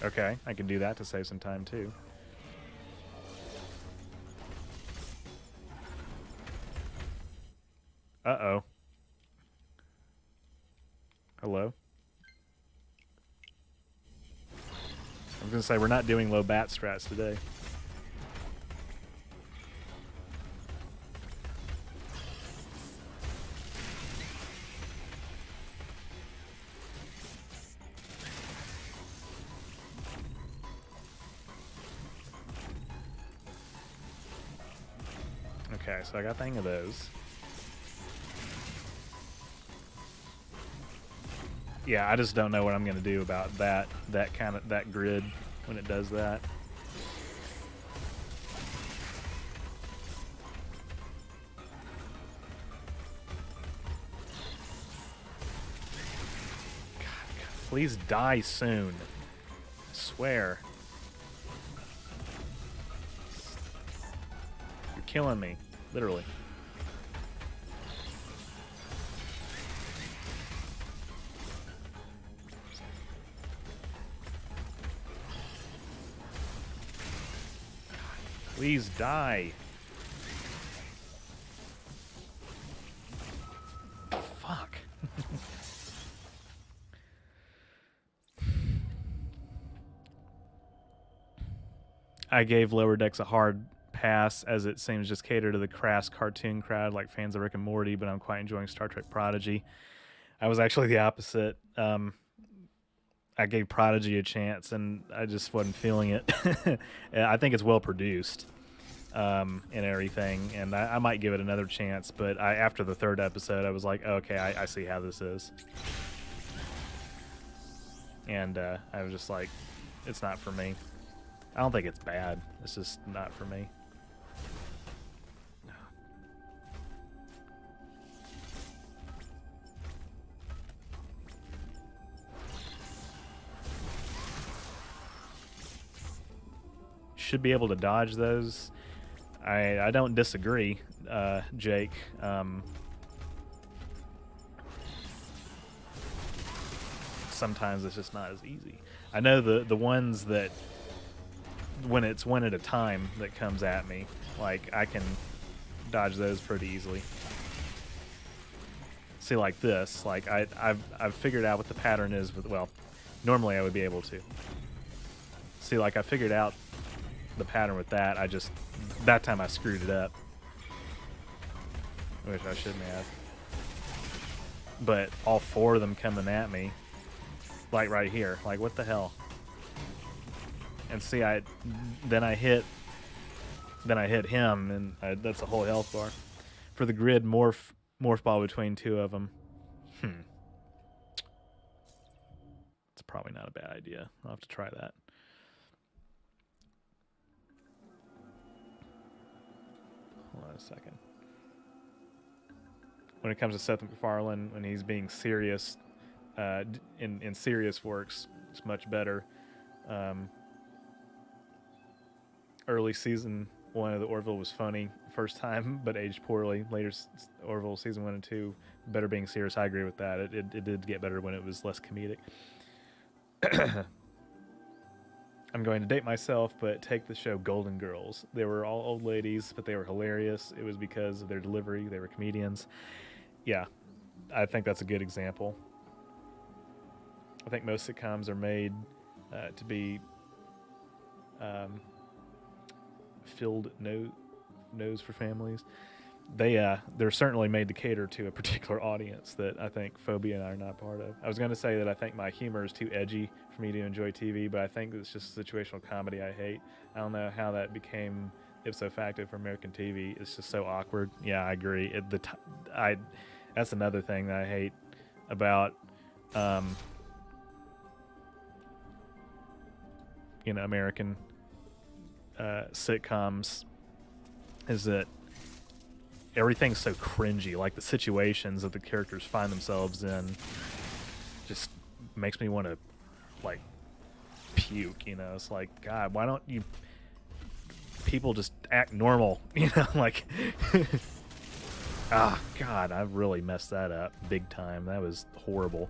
[SPEAKER 1] Okay, I can do that to save some time too. Uh-oh. Hello? I was going to say, we're not doing low bat strats today. Okay, so I got the hang of those. Yeah, I just don't know what I'm gonna do about that grid when it does that. God, please die soon. I swear. You're killing me, literally. Please die. Fuck. I gave Lower Decks a hard pass as it seems just cater to the crass cartoon crowd like fans of Rick and Morty, but I'm quite enjoying Star Trek Prodigy. I was actually the opposite. I gave Prodigy a chance and I just wasn't feeling it. I think it's well produced and everything, and I might give it another chance, but after the third episode, I was like, oh, okay, I see how this is. And I was just like, it's not for me. I don't think it's bad. It's just not for me. Should be able to dodge those. I don't disagree, Jake. Sometimes it's just not as easy. I know the ones that when it's one at a time that comes at me, like I can dodge those pretty easily. See, like this, like I've figured out what the pattern is with, well, normally I would be able to. See, like I figured out the pattern with that. That time I screwed it up. Which I shouldn't have. But all four of them coming at me, like right here, like what the hell? And see, then I hit him, and that's a whole health bar. For the grid morph ball between two of them. It's probably not a bad idea. I'll have to try that. Hold on a second. When it comes to Seth MacFarlane, when he's being serious, in serious works, it's much better. Early season 1 of the Orville was funny first time, but aged poorly. Later Orville season 1 and 2, better being serious. I agree with that. It did get better when it was less comedic. I'm going to date myself, but take the show Golden Girls. They were all old ladies, but they were hilarious. It was because of their delivery. They were comedians. Yeah, I think that's a good example. I think most sitcoms are made to be filled nose for families. They're certainly made to cater to a particular audience that I think Phobia and I are not part of. I was going to say that I think my humor is too edgy for me to enjoy TV, but I think it's just situational comedy I hate. I don't know how that became ipso facto for American TV. It's just so awkward. Yeah, I agree. That's another thing that I hate about American sitcoms is that everything's so cringy. Like the situations that the characters find themselves in just makes me want to like puke. It's like, God, why don't you people just act normal? Like God, I've really messed that up big time. That was horrible.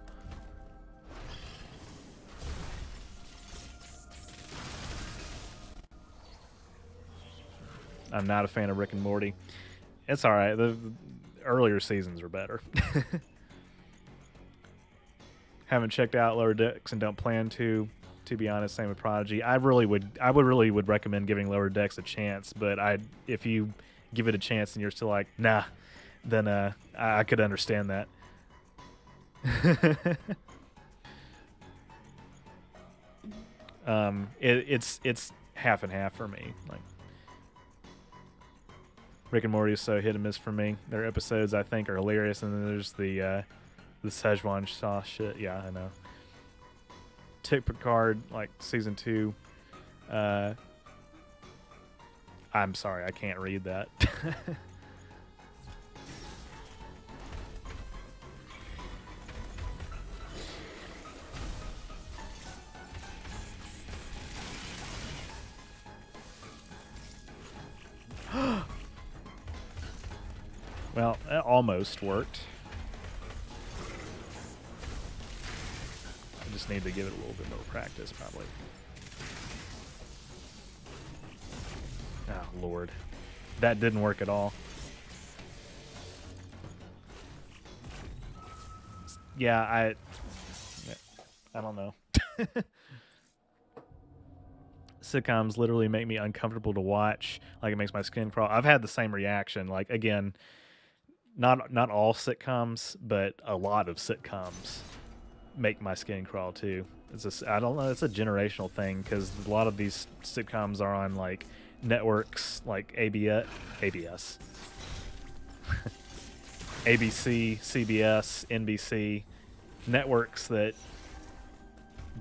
[SPEAKER 1] I'm not a fan of Rick and Morty. It's all right. The earlier seasons are better. Haven't checked out Lower Decks and don't plan to. To be honest, same with Prodigy. I would recommend giving Lower Decks a chance. But if you give it a chance and you're still like, nah, then I could understand that. It's half and half for me. Like, Rick and Morty is so hit and miss for me. Their episodes I think are hilarious, and then there's the Szechuan sauce shit. Yeah, I know. Tick Picard, like season 2. I'm sorry, I can't read that. Well, it almost worked. I just need to give it a little bit more practice, probably. Oh, Lord. That didn't work at all. Yeah, I don't know. Sitcoms literally make me uncomfortable to watch. Like, it makes my skin crawl. I've had the same reaction. Like, again, not all sitcoms, but a lot of sitcoms make my skin crawl too. I don't know. It's a generational thing because a lot of these sitcoms are on like networks like ABS, ABC, CBS, NBC, networks that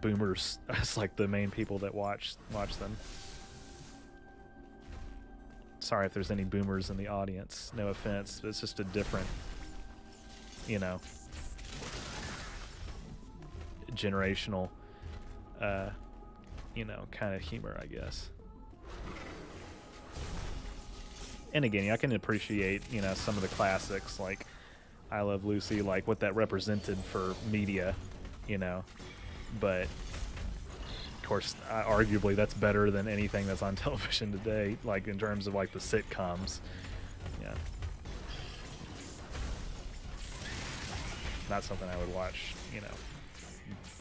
[SPEAKER 1] boomers. It's like the main people that watch them. Sorry if there's any boomers in the audience. No offense, but it's just a different, you know, generational, kind of humor, I guess. And again, I can appreciate, some of the classics like I Love Lucy, like what that represented for media, but of course, arguably that's better than anything that's on television today, like in terms of like the sitcoms. Yeah. Not something I would watch,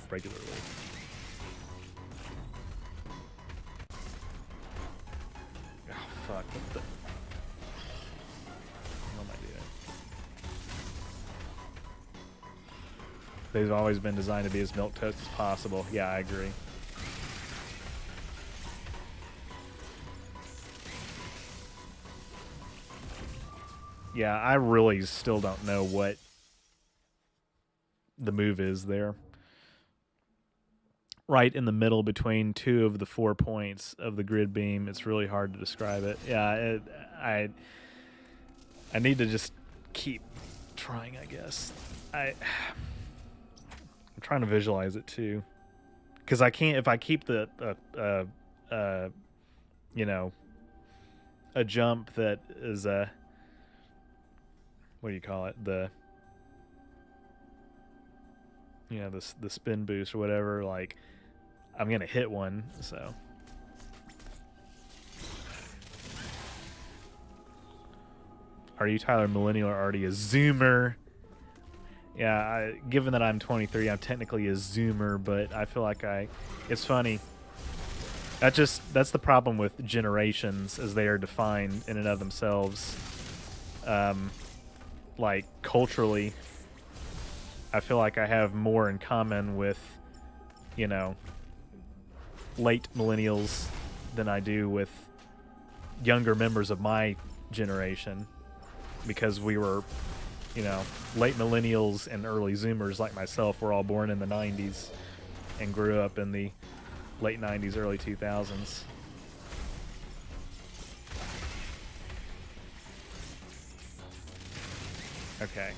[SPEAKER 1] regularly. Oh, fuck. What the... What am I doing? They've always been designed to be as milquetoast as possible. Yeah, I agree. Yeah, I really still don't know what the move is there. Right in the middle between 2 of the 4 points of the grid beam. It's really hard to describe it. Yeah, I need to just keep trying, I guess. I'm trying to visualize it too, because I can't. If I keep the a jump that is a, what do you call it, the the spin boost or whatever, like I'm gonna hit one. So are you Tyler millennial or already a zoomer? Yeah, given that I'm 23, I'm technically a zoomer, but I feel like it's funny. That's the problem with generations as they are defined in and of themselves. Like culturally, I feel like I have more in common with, late millennials than I do with younger members of my generation, because we were, late millennials and early zoomers like myself were all born in the 90s and grew up in the late 90s, early 2000s. Okay.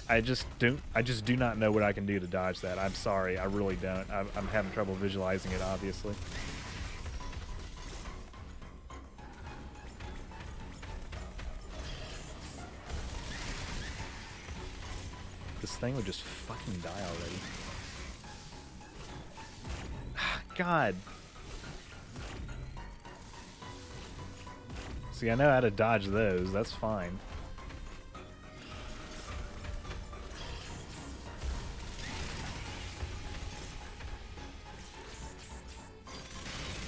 [SPEAKER 1] I just do not know what I can do to dodge that. I'm sorry, I really don't. I'm having trouble visualizing it, obviously. This thing would just fucking die already. God. See, I know how to dodge those. That's fine.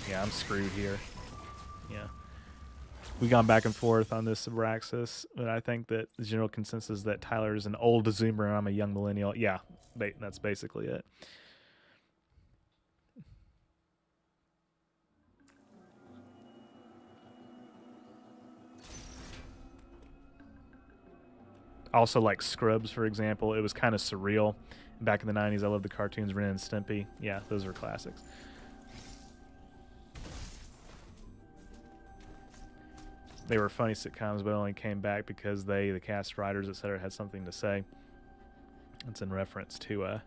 [SPEAKER 1] Yeah, I'm screwed here. Yeah. We've gone back and forth on this Abraxas, but I think that the general consensus is that Tyler is an old zoomer and I'm a young millennial. Yeah, that's basically it. Also, like Scrubs, for example, it was kind of surreal. Back in the 90s, I loved the cartoons, Ren and Stimpy. Yeah, those are classics. They were funny sitcoms, but only came back because they, the cast, writers, etc., had something to say. It's in reference to I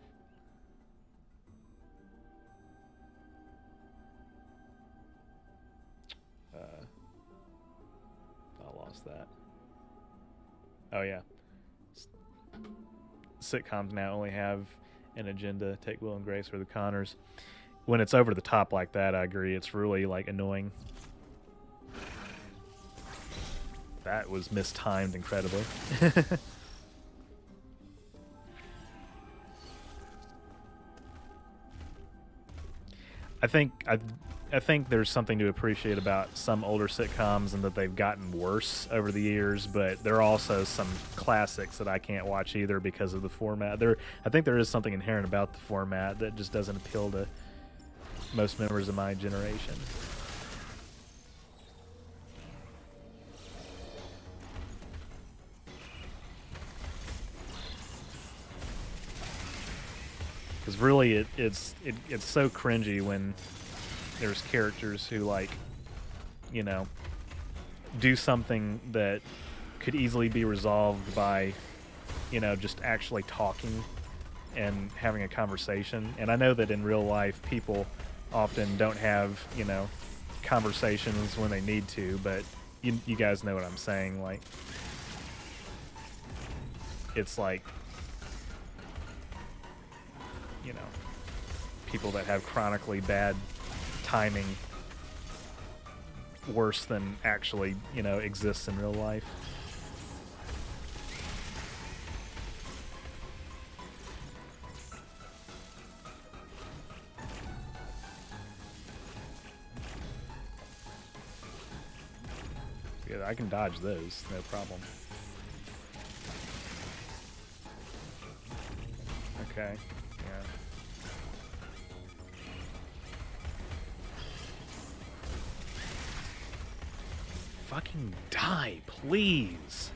[SPEAKER 1] lost that. Oh yeah, sitcoms now only have an agenda. Take Will and Grace or the Connors. When it's over the top like that, I agree. It's really like annoying. That was mistimed incredibly. I think there's something to appreciate about some older sitcoms and that they've gotten worse over the years, but there are also some classics that I can't watch either because of the format. I think there is something inherent about the format that just doesn't appeal to most members of my generation. Because really, it's so cringy when there's characters who, like, you know, do something that could easily be resolved by, you know, just actually talking and having a conversation. And I know that in real life, people often don't have, you know, conversations when they need to, but you guys know what I'm saying. Like, it's like, you know, people that have chronically bad timing worse than actually, you know, exists in real life. Yeah, I can dodge those, no problem. Okay, yeah. Fucking die, please.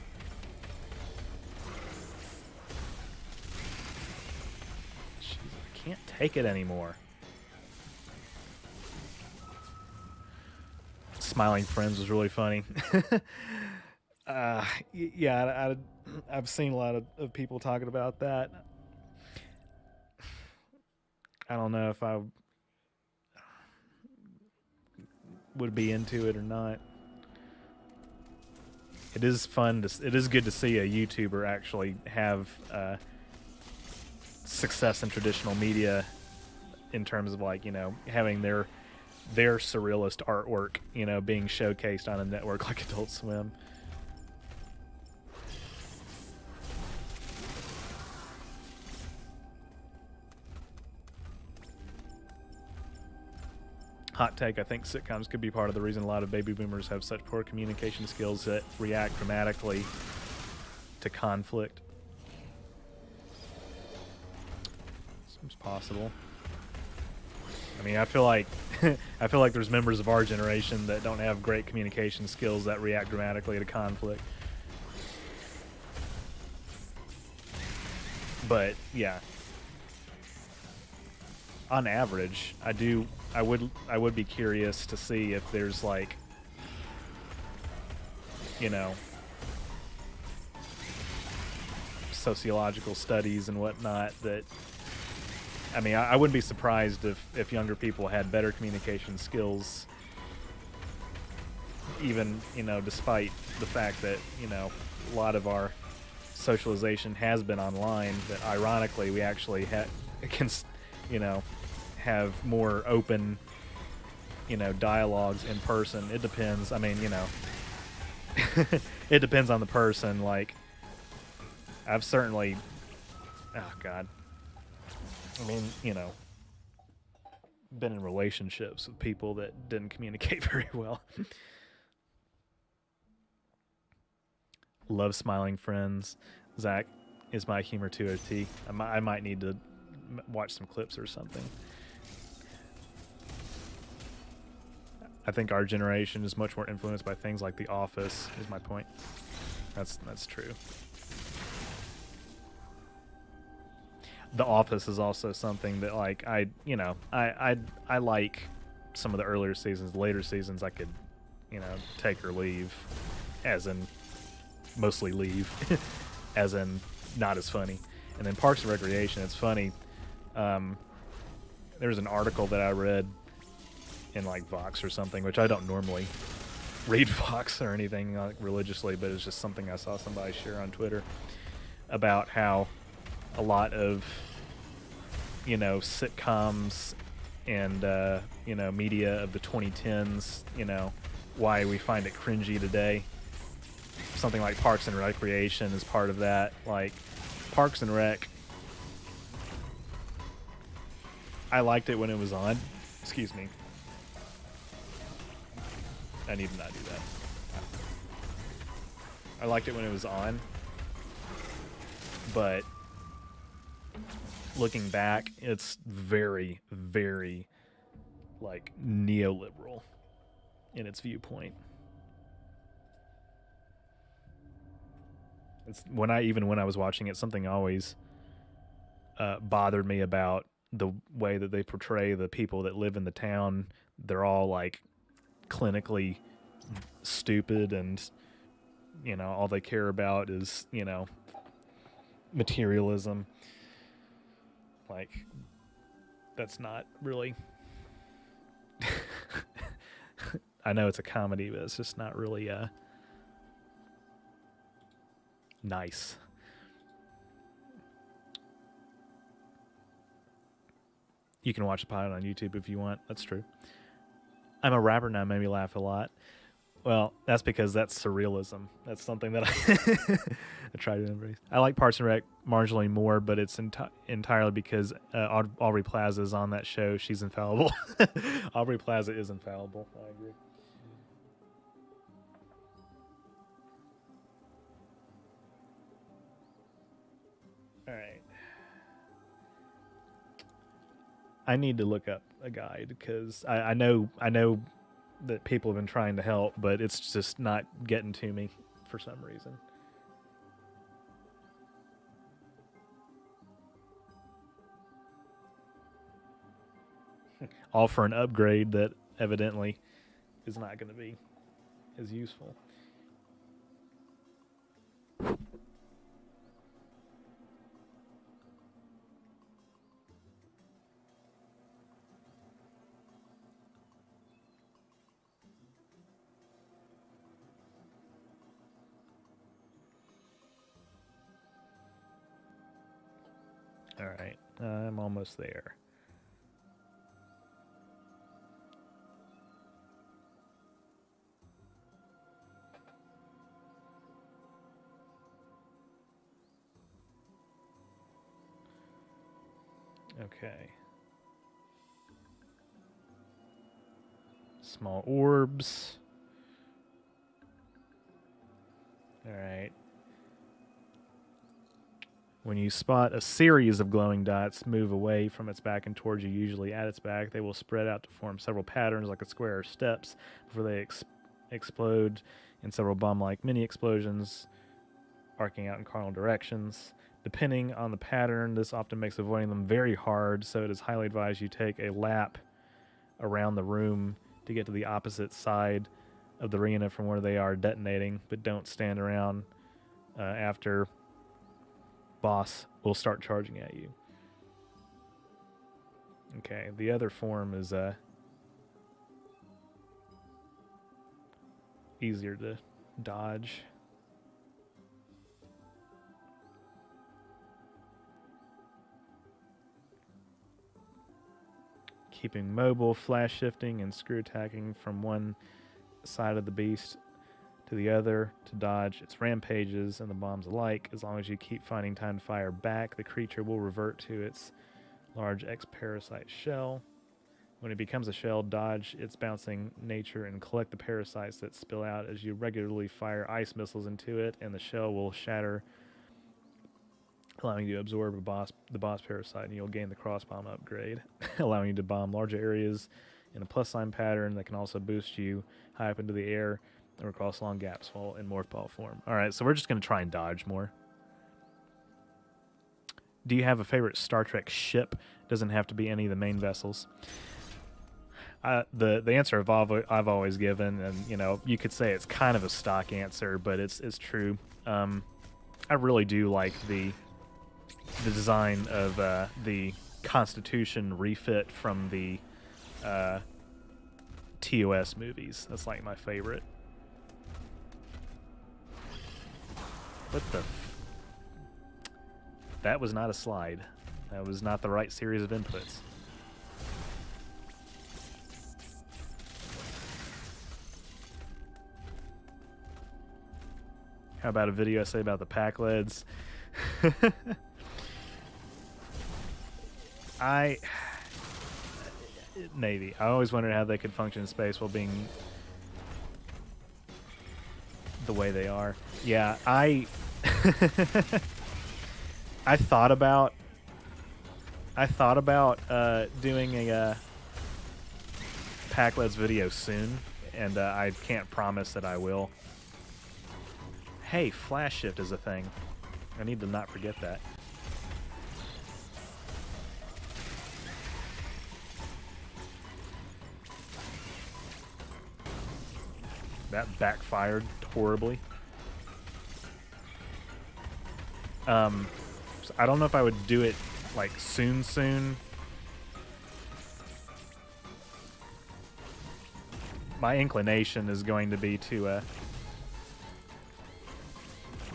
[SPEAKER 1] Jeez, I can't take it anymore. Smiling Friends was really funny. Yeah, I've seen a lot of people talking about that. I don't know if I would be into it or not. It is fun it is good to see a YouTuber actually have success in traditional media in terms of, like, you know, having their surrealist artwork, you know, being showcased on a network like Adult Swim. Hot take, I think sitcoms could be part of the reason a lot of baby boomers have such poor communication skills that react dramatically to conflict. Seems possible. I mean, I feel like there's members of our generation that don't have great communication skills that react dramatically to conflict. But yeah, on average, I would be curious to see if there's, like, you know, sociological studies and whatnot that, I mean, I wouldn't be surprised if younger people had better communication skills, even, you know, despite the fact that, you know, a lot of our socialization has been online, that ironically we actually can, you know, have more open, you know, dialogues in person. It depends. I mean, you know, it depends on the person. Like, I've certainly, oh God, I mean, you know, been in relationships with people that didn't communicate very well. Love Smiling Friends. Zach is my humor to a T. I might need to watch some clips or something. I think our generation is much more influenced by things like The Office, is my point. That's true. The Office is also something that like I like some of the earlier seasons. Later seasons I could take or leave, as in mostly leave, as in not as funny. And then Parks and Recreation, it's funny. Um, there was an article that I read in like Vox or something, which I don't normally read Vox or anything like religiously, but it's just something I saw somebody share on Twitter about how a lot of sitcoms and media of the 2010s, why we find it cringy today. Something like Parks and Recreation is part of that. Like Parks and Rec, I liked it when it was on. Excuse me. I need to not do that. I liked it when it was on, but looking back, it's very, very like neoliberal in its viewpoint. It's when I was watching it, something always bothered me about the way that they portray the people that live in the town. They're all like clinically stupid, and all they care about is materialism. Like that's not really. I know it's a comedy, but it's just not really nice. You can watch the pilot on YouTube if you want. That's true. I'm a rapper now. Made me laugh a lot. Well, that's because that's surrealism. That's something that I try to embrace. I like Parks and Rec marginally more, but it's entirely because Aubrey Plaza is on that show. She's infallible. Aubrey Plaza is infallible. I agree. All right. I need to look up a guide because I know that people have been trying to help, but it's just not getting to me for some reason. All for an upgrade that evidently is not going to be as useful. All right, I'm almost there. Okay. Small orbs. All right. When you spot a series of glowing dots move away from its back and towards you, usually at its back, they will spread out to form several patterns like a square or steps before they explode in several bomb-like mini explosions, arcing out in cardinal directions. Depending on the pattern, this often makes avoiding them very hard, so it is highly advised you take a lap around the room to get to the opposite side of the arena from where they are detonating, but don't stand around after boss will start charging at you. Okay, the other form is easier to dodge. Keeping mobile, flash shifting, and screw attacking from one side of the beast to the other to dodge its rampages and the bombs alike. As long as you keep finding time to fire back, the creature will revert to its large X-parasite shell. When it becomes a shell, dodge its bouncing nature and collect the parasites that spill out as you regularly fire ice missiles into it, and the shell will shatter, allowing you to absorb the boss parasite, and you'll gain the cross bomb upgrade, allowing you to bomb larger areas in a plus sign pattern that can also boost you high up into the air or across long gaps while in morph ball form. All right, so we're just going to try and dodge more. Do you have a favorite Star Trek ship? Doesn't have to be any of the main vessels. The answer I've always given, and you could say it's kind of a stock answer, but it's true. I really do like the design of the Constitution refit from the TOS movies. That's like my favorite. What the? That was not a slide. That was not the right series of inputs. How about a video essay about the pack leads? Maybe. I always wondered how they could function in space while being the way they are. Yeah, I thought about doing a Packlets video soon, and I can't promise that I will. Hey, flash shift is a thing. I need to not forget that. That backfired horribly. So I don't know if I would do it like soon. My inclination is going to be to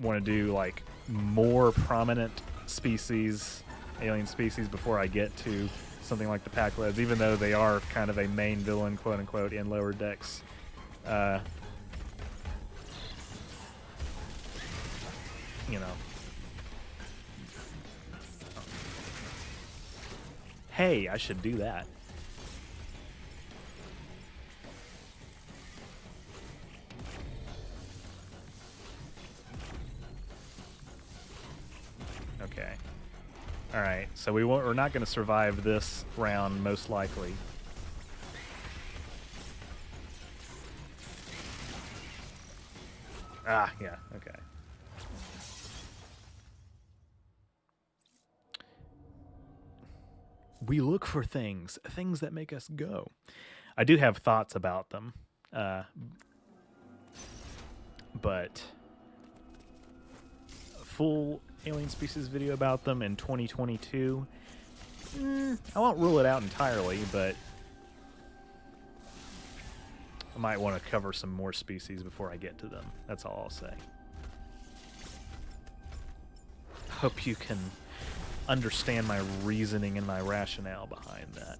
[SPEAKER 1] want to do like more prominent species, alien species, before I get to something like the Packleds, even though they are kind of a main villain, quote unquote, in Lower Decks. Hey, I should do that. Okay. All right. So we're not going to survive this round, most likely. Ah, yeah. Okay. We look for things that make us go. I do have thoughts about them, but a full alien species video about them in 2022, I won't rule it out entirely, but I might want to cover some more species before I get to them. That's all I'll say. Hope you can understand my reasoning and my rationale behind that.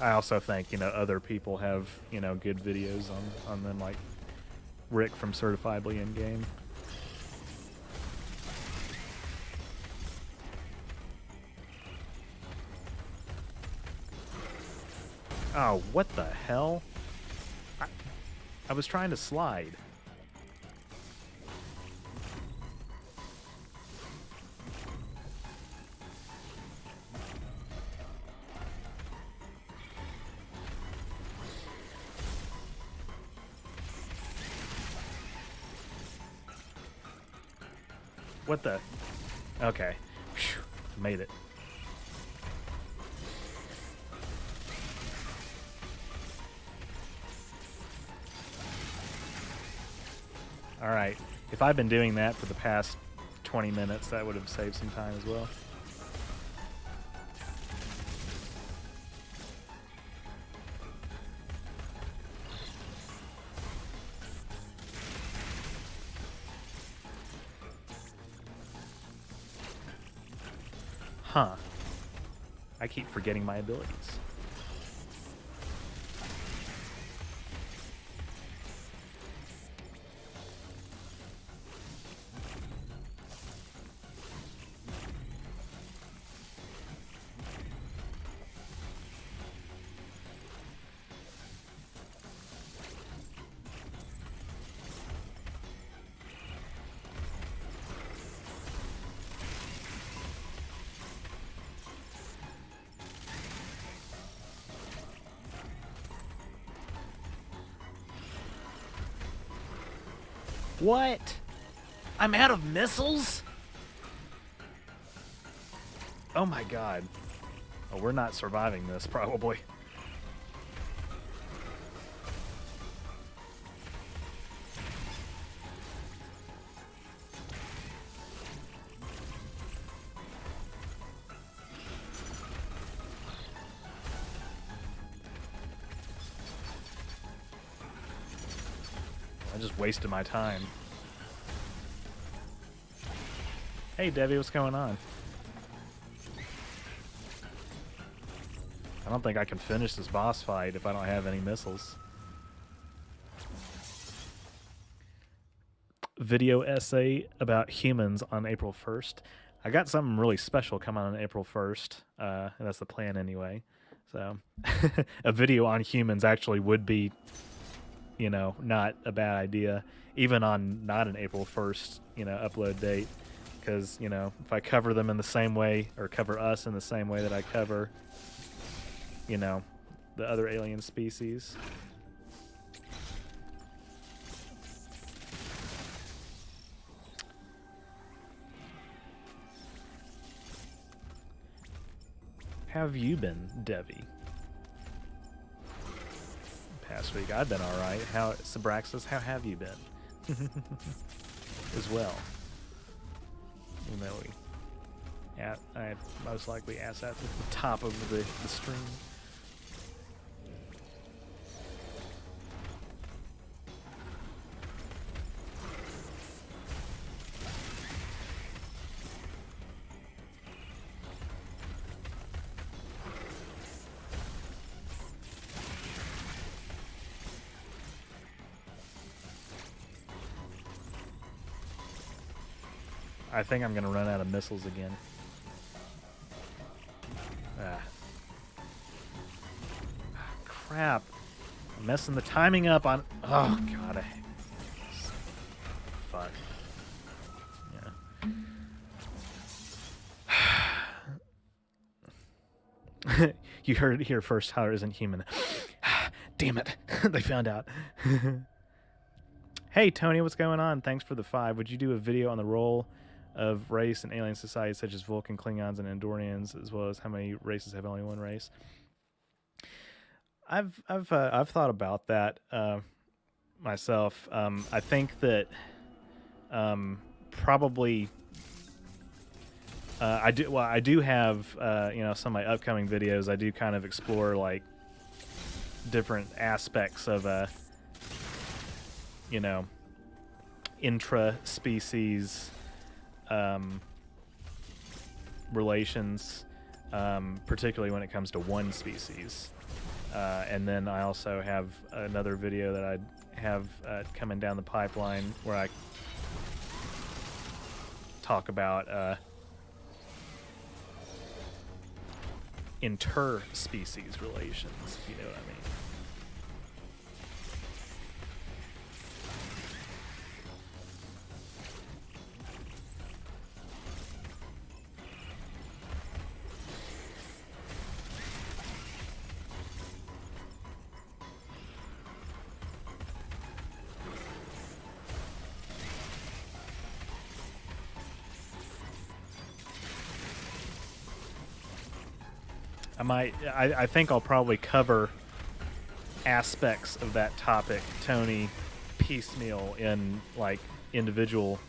[SPEAKER 1] I also think, other people have, good videos on them, like Rick from Certifiably In Game. Oh, what the hell? I was trying to slide. What the? Okay. Whew, made it. All right. If I've been doing that for the past 20 minutes, that would have saved some time as well. Huh. I keep forgetting my abilities. What? I'm out of missiles? Oh my god. Oh, we're not surviving this, probably. I just wasted my time. Hey, Debbie, what's going on? I don't think I can finish this boss fight if I don't have any missiles. Video essay about humans on April 1st. I got something really special coming on April 1st. And that's the plan anyway. So a video on humans actually would be, you know, not a bad idea, even on not an April 1st, you know, upload date. Because, you know, if I cover them in the same way, or cover us in the same way that I cover, you know, the other alien species. How have you been, Devi? Past week, I've been alright. How, Sabraxis, how have you been? As well. Even though I most likely asked that at the top of the stream. I think I'm gonna run out of missiles again. Crap. I'm messing the timing up on... Oh, God. Fuck. Yeah. You heard it here first. Tyler isn't human. Damn it. They found out. Hey, Tony, what's going on? Thanks for the 5. Would you do a video on the role of race in alien societies such as Vulcan, Klingons, and Andorians, as well as how many races have only one race? I've thought about that myself. I think that probably I do have you know, some of my upcoming videos. I do kind of explore like different aspects of you know, intra-species relations, particularly when it comes to one species. And then I also have another video that I have coming down the pipeline where I talk about interspecies relations, if you know what I mean. I think I'll probably cover aspects of that topic, Tony, piecemeal in like individual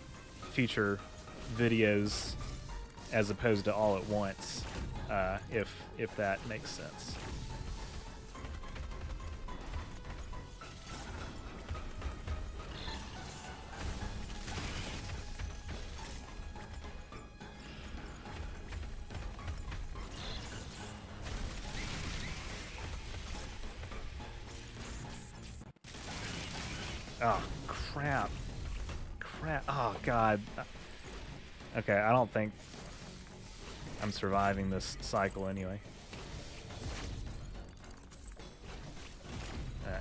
[SPEAKER 1] feature videos as opposed to all at once, if that makes sense. Oh, crap. Crap. Oh, God. Okay, I don't think I'm surviving this cycle anyway.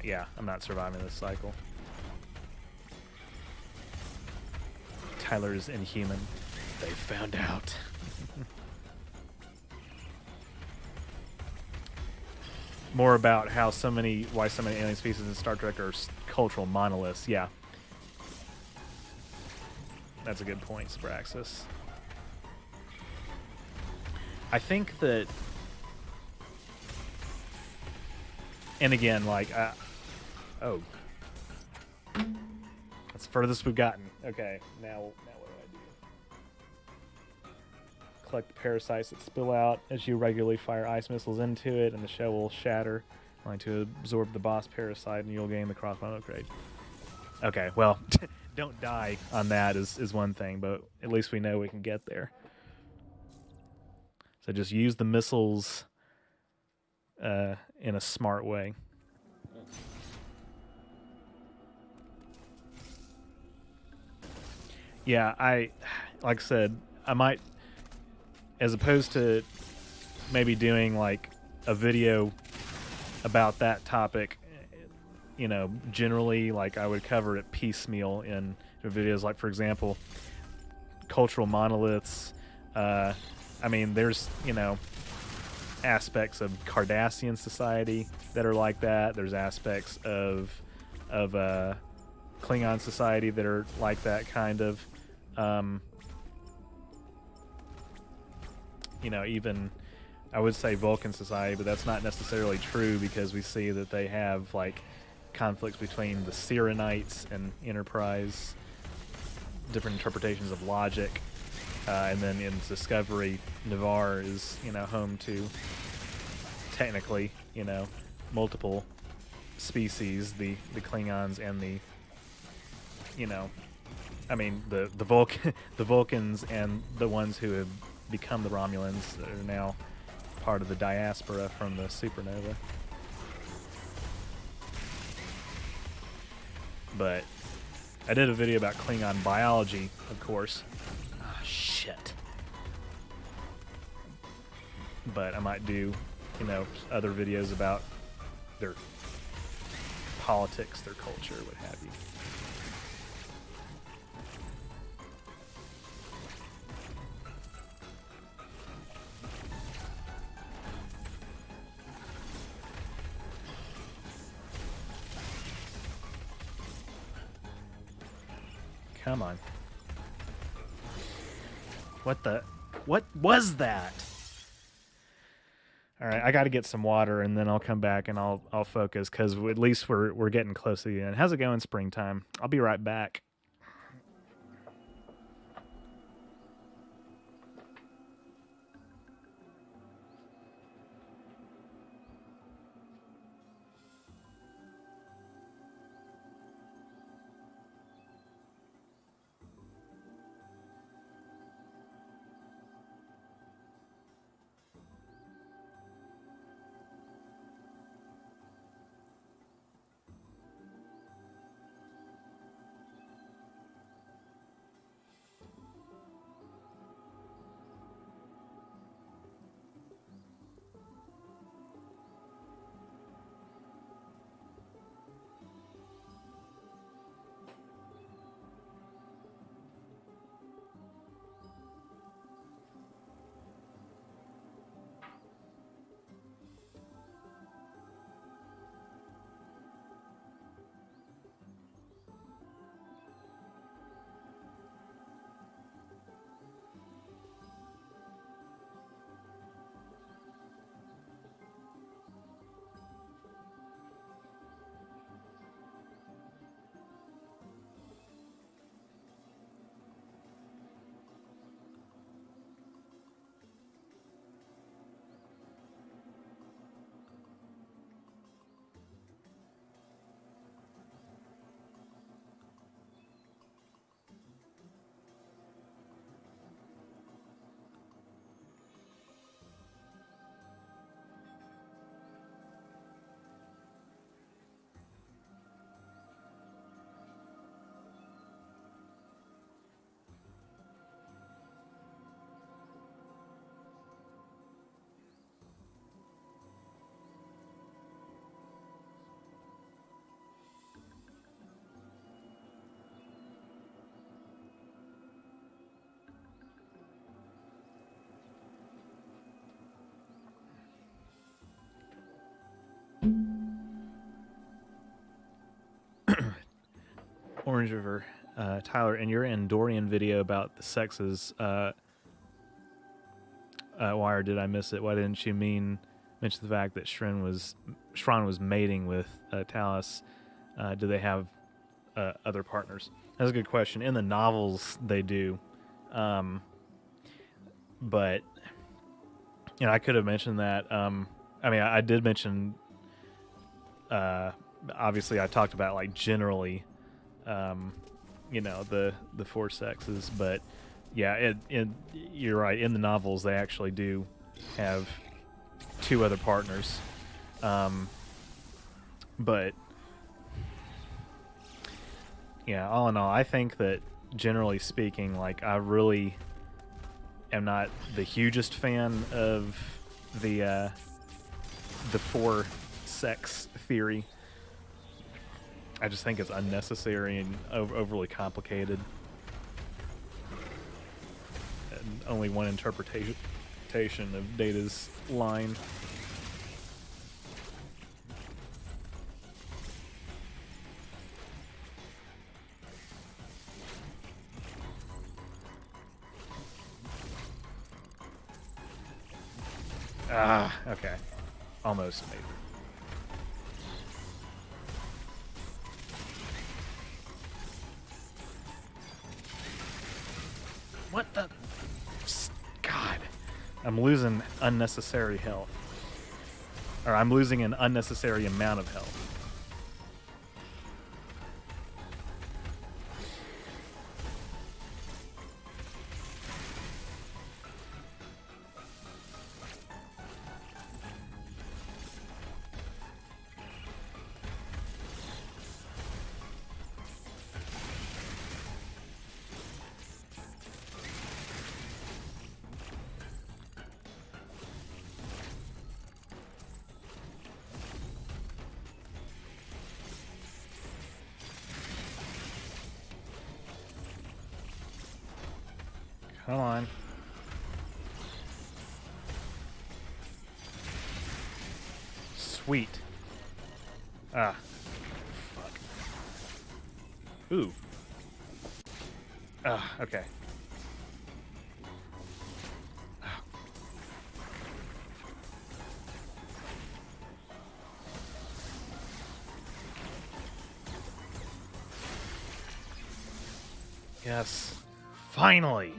[SPEAKER 1] Yeah, I'm not surviving this cycle. Tyler is inhuman. They found out. More about why so many alien species in Star Trek are cultural monoliths. Yeah. That's a good point, Spraxis. I think that, and again, like, oh, that's the furthest we've gotten. Okay, now what do? Collect the parasites that spill out as you regularly fire ice missiles into it, and the shell will shatter, allowing to absorb the boss parasite, and you'll gain the crossbow upgrade. Okay, well, don't die on that is one thing, but at least we know we can get there. So just use the missiles in a smart way. Yeah, like I said, I might, as opposed to maybe doing like a video about that topic, you know, generally, like I would cover it piecemeal in videos. Like, for example, cultural monoliths. I mean, there's, you know, aspects of Cardassian society that are like that. There's aspects of Klingon society that are like that kind of. You know, even I would say Vulcan society, but that's not necessarily true because we see that they have like conflicts between the Sirenites and Enterprise, different interpretations of logic, and then in Discovery, Navarre is, you know, home to technically, you know, multiple species, the Klingons and the, you know, I mean the the Vulcans and the ones who have become the Romulans that are now part of the diaspora from the supernova. But I did a video about Klingon biology, of course. Ah, shit. But I might do, you know, other videos about their politics, their culture, what have you. Come on. What was that? All right, I got to get some water, and then I'll come back and I'll focus because at least we're getting close to the end. How's it going, springtime? I'll be right back. Orange River, Tyler, in your Andorian video about the sexes, why or did I miss it? Why didn't you mention the fact that Shran was mating with Talus? Do they have other partners? That's a good question. In the novels, they do, but I could have mentioned that. I did mention. Obviously, I talked about like generally, the four sexes, but yeah, you're right. In the novels, they actually do have two other partners, but yeah, all in all, I think that generally speaking, like I really am not the hugest fan of the four sex theory. I just think it's unnecessary and overly complicated. And only one interpretation of Data's line. Okay. Almost made it. What the? God. I'm losing unnecessary health. Or I'm losing an unnecessary amount of health. Come on. Sweet. Ah. Fuck. Ooh. Ah, okay. Yes. Finally.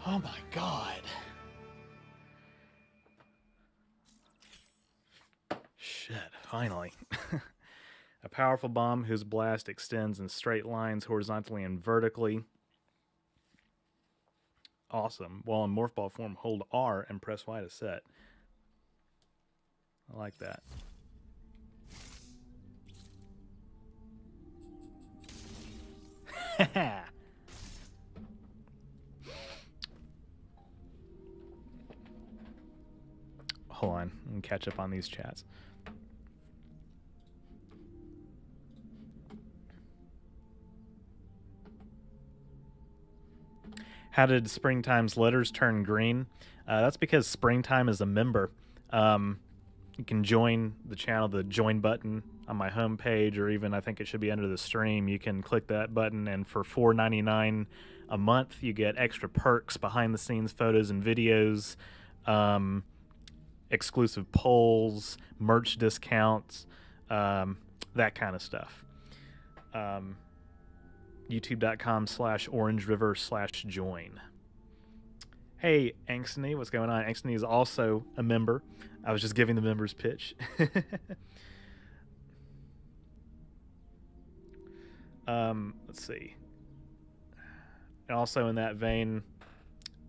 [SPEAKER 1] Oh my god. Shit, finally. A powerful bomb whose blast extends in straight lines horizontally and vertically. Awesome. While in morph ball form, hold R and press Y to set. I like that. Hold on, I'm gonna catch up on these chats. How did Springtime's letters turn green? That's because Springtime is a member. You can join the channel, the join button on my homepage, or even I think it should be under the stream. You can click that button, and for $4.99 a month, you get extra perks, behind the scenes photos and videos, exclusive polls, merch discounts, that kind of stuff. YouTube.com/OrangeRiver/join. Hey, Angstony, what's going on? Angstony is also a member. I was just giving the members pitch. Let's see. Also in that vein,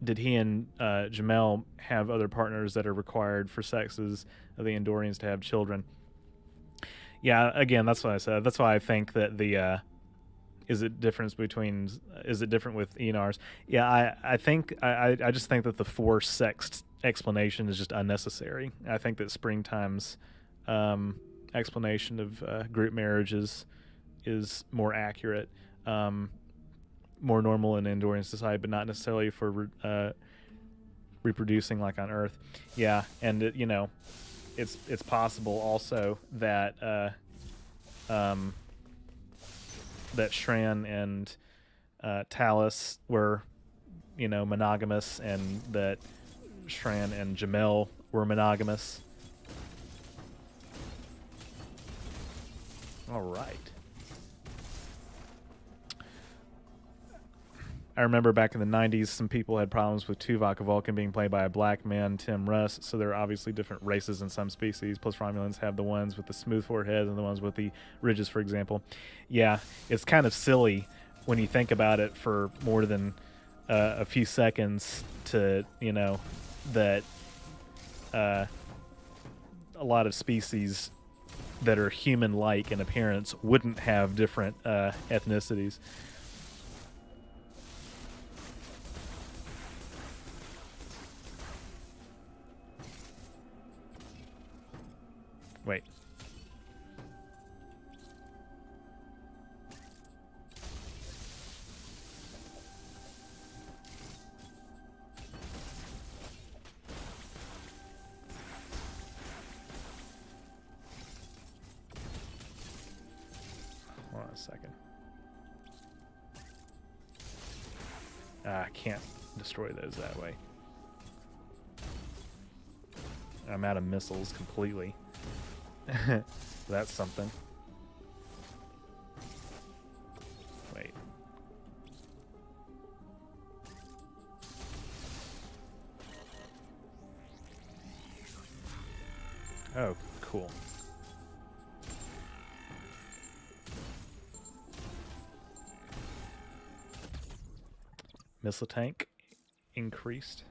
[SPEAKER 1] did he and Jamel have other partners that are required for sexes of the Andorians to have children? Yeah, again, that's what I said. That's why I think that the is it different with ENRs? Yeah, I just think that the four sexed explanation is just unnecessary. I think that Springtime's explanation of group marriages is more accurate, more normal in Andorian society, but not necessarily for reproducing like on Earth. Yeah, and it's possible also that that Shran and Talus were, monogamous, and that Shran and Jamel were monogamous. All right. I remember back in the 90s, some people had problems with Tuvok of Vulcan being played by a black man, Tim Russ, so there are obviously different races in some species, plus Romulans have the ones with the smooth foreheads and the ones with the ridges, for example. Yeah, it's kind of silly when you think about it for more than a few seconds to, that a lot of species that are human-like in appearance wouldn't have different ethnicities. Wait. Hold on a second. I can't destroy those that way. I'm out of missiles completely. That's something. Wait. Oh, cool. Missile tank increased.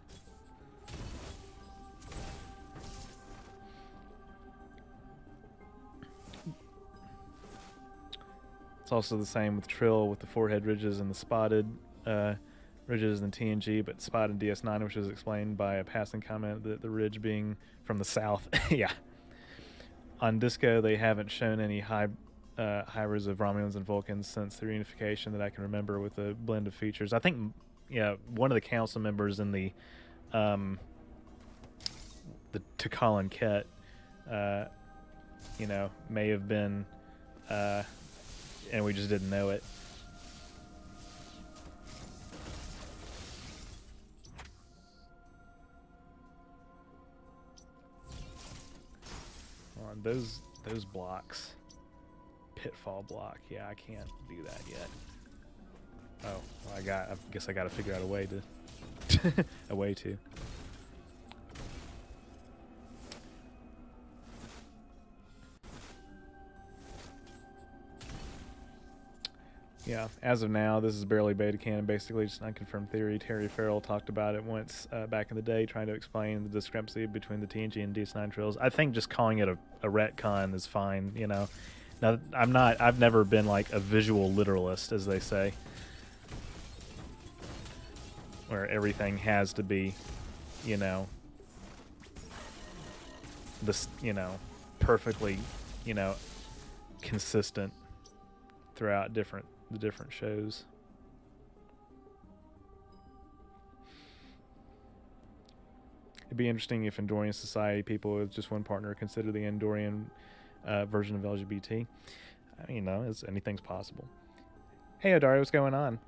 [SPEAKER 1] It's also the same with Trill with the forehead ridges and the spotted ridges in TNG, but spotted DS9, which is explained by a passing comment that the ridge being from the south. Yeah. On Disco, they haven't shown any hybrids of Romulans and Vulcans since the reunification that I can remember, with a blend of features. I think, one of the council members in the T'Kal Ket, may have been, and we just didn't know it. On those blocks, pitfall block. Yeah, I can't do that yet. Oh, well, I guess I got to figure out a way to. Yeah, as of now, this is barely beta canon, basically just an unconfirmed theory. Terry Farrell talked about it once back in the day, trying to explain the discrepancy between the TNG and DS9 trills. I think just calling it a retcon is fine, Now, I've never been like a visual literalist, as they say, where everything has to be, this, perfectly, consistent throughout the different shows. It'd be interesting if Andorian society people with just one partner consider the Andorian version of LGBT. I mean, anything's possible. Hey, Odari, what's going on?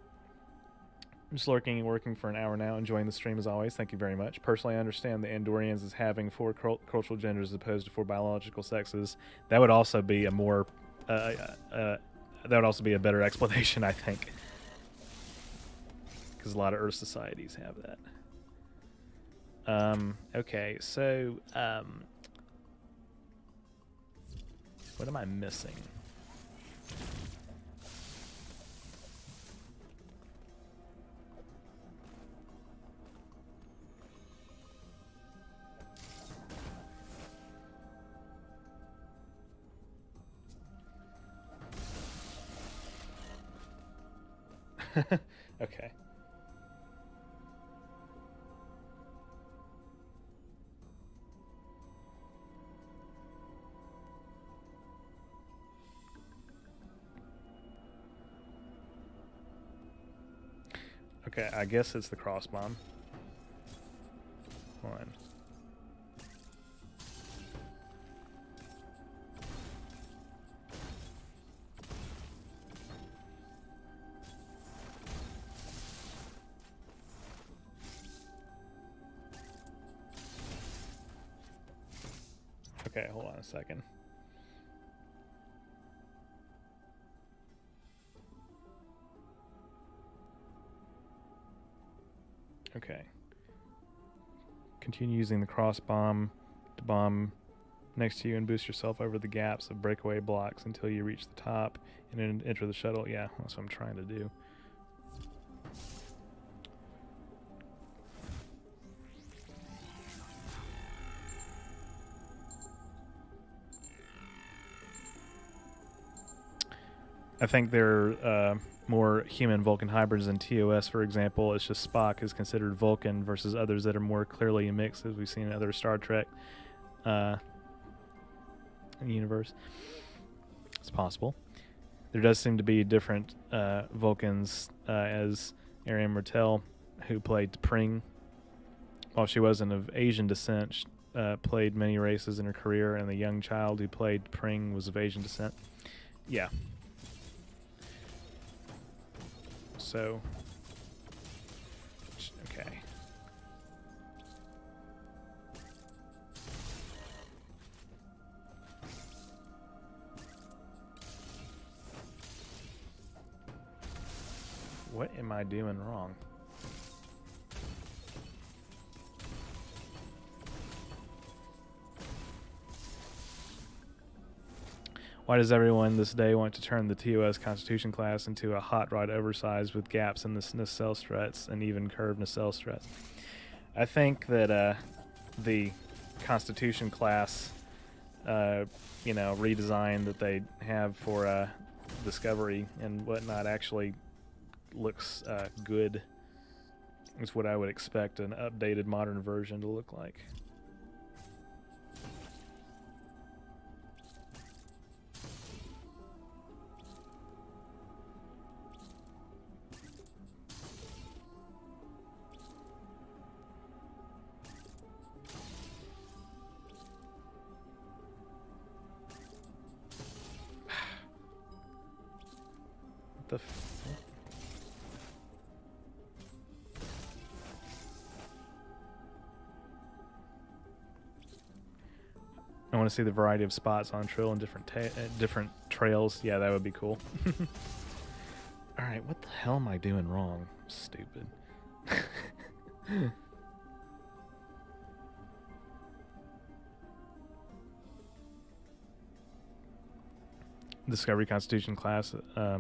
[SPEAKER 1] I'm just lurking and working for an hour now, enjoying the stream as always. Thank you very much. Personally, I understand the Andorians as having 4 cultural genders as opposed to 4 biological sexes. That would also be a more that would also be a better explanation, I think, because a lot of Earth societies have that. Okay, so what am I missing? Okay. Okay, I guess it's the cross bomb. One. Okay, hold on a second. Okay. Continue using the cross bomb to bomb next to you and boost yourself over the gaps of breakaway blocks until you reach the top and then enter the shuttle. Yeah, that's what I'm trying to do. I think they're more human Vulcan hybrids than TOS, for example. It's just Spock is considered Vulcan versus others that are more clearly a mix, as we've seen in other Star Trek universe. It's possible. There does seem to be different Vulcans, as Ariane Martel, who played T'Pring, while she wasn't of Asian descent, played many races in her career, and the young child who played T'Pring was of Asian descent. Yeah. So, okay. What am I doing wrong? Why does everyone this day want to turn the TOS Constitution class into a hot rod oversized with gaps in the nacelle struts and even curved nacelle struts? I think that the Constitution class, redesign that they have for Discovery and whatnot actually looks good. It's what I would expect an updated modern version to look like. The I want to see the variety of spots on trail and different trails. Yeah, that would be cool. All right, what the hell am I doing wrong? Stupid. Discovery Constitution class. I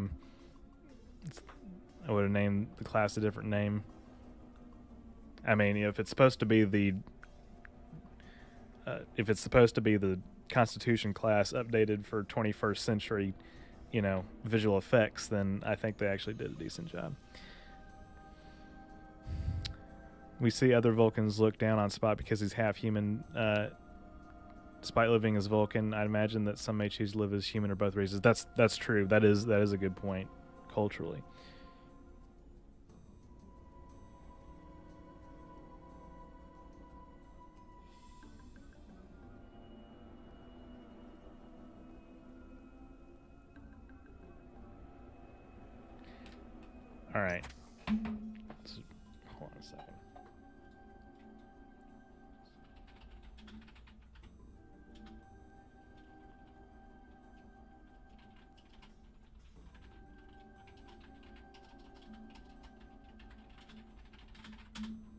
[SPEAKER 1] would have named the class a different name. I mean, if it's supposed to be the Constitution class updated for 21st century, visual effects, then I think they actually did a decent job. We see other Vulcans look down on Spock because he's half human. Despite living as Vulcan, I'd imagine that some may choose to live as human or both races. That's true. That is a good point culturally. All right. Hold on a second.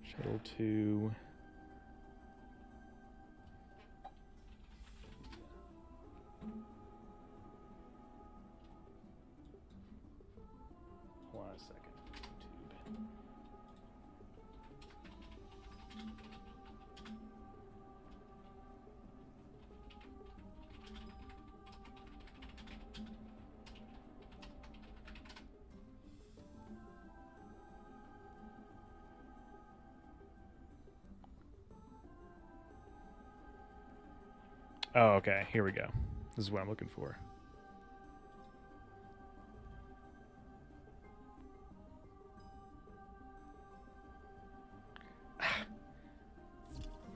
[SPEAKER 1] Shuttle to hold on a second. YouTube. Oh, okay. Here we go. This is what I'm looking for.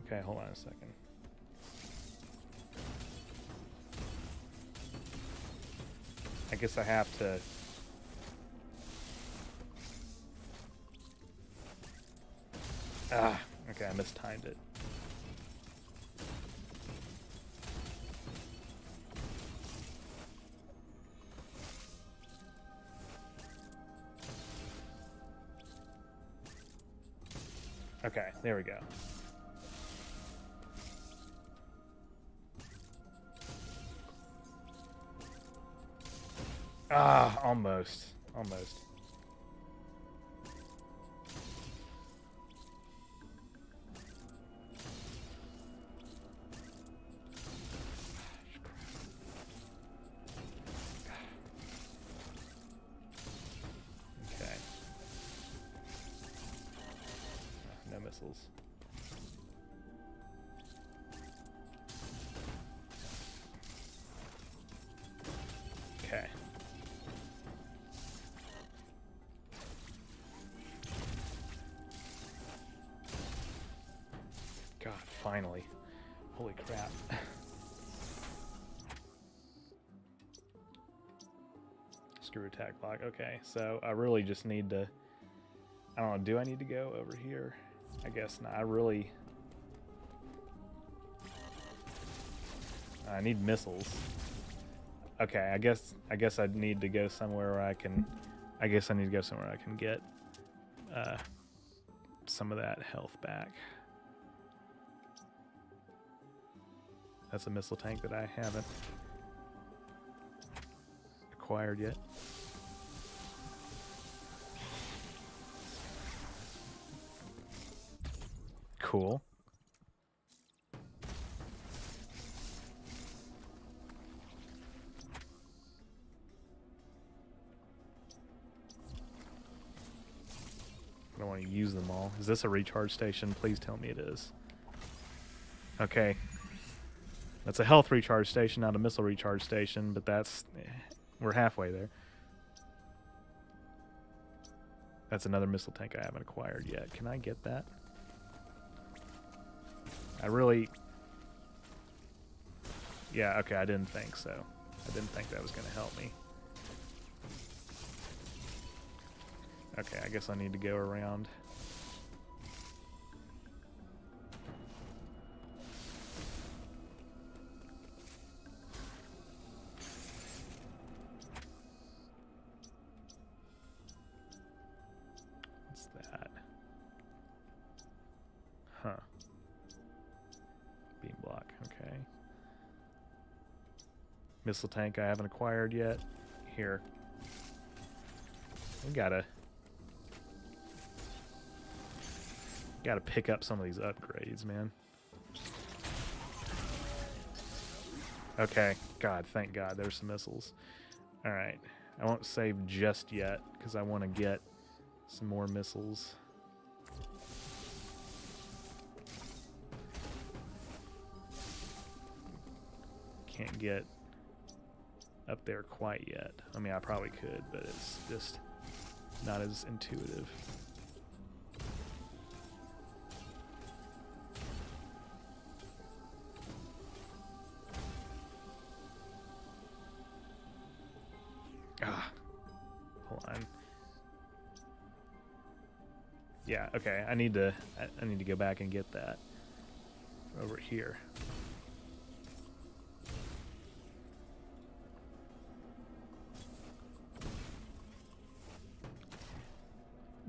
[SPEAKER 1] Okay, hold on a second. I guess I have to. Okay, I mistimed it. Okay, there we go. Ah, almost. Almost. Okay. No missiles. Okay. God, finally. Holy crap. Screw attack block. Okay, so I really just need to... I don't know, do I need to go over here? I guess not. I need missiles. Okay, I guess I'd need to go somewhere where I can... I guess I need to go somewhere I can get some of that health back. That's a missile tank that I haven't acquired yet. Cool. I don't want to use them all. Is this a recharge station? Please tell me it is. Okay. That's a health recharge station, not a missile recharge station, but that's... we're halfway there. That's another missile tank I haven't acquired yet. Can I get that? I really... Yeah, okay, I didn't think so. I didn't think that was going to help me. Okay, I guess I need to go around. What's that? Huh. Beam block, okay. Missile tank I haven't acquired yet. Here. We gotta pick up some of these upgrades, man. Okay. God, thank God there's some missiles. Alright. I won't save just yet, because I want to get some more missiles. Can't get up there quite yet. I mean, I probably could, but it's just not as intuitive. Ah, hold on. Yeah, okay. I need to go back and get that over here.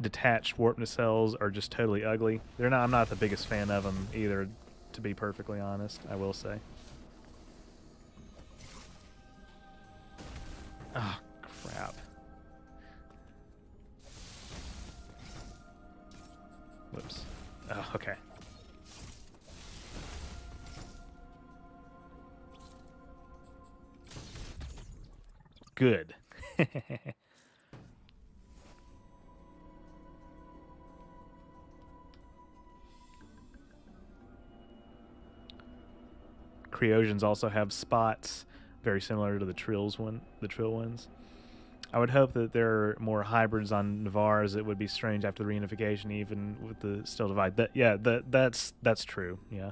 [SPEAKER 1] Detached warp nacelles are just totally ugly. They're not. I'm not the biggest fan of them either, to be perfectly honest. I will say. Oh crap! Whoops. Oh, okay. Good. Creosians also have spots very similar to the Trill ones. I would hope that there are more hybrids on Navars. It would be strange after the reunification, even with the still divide. That's true. Yeah.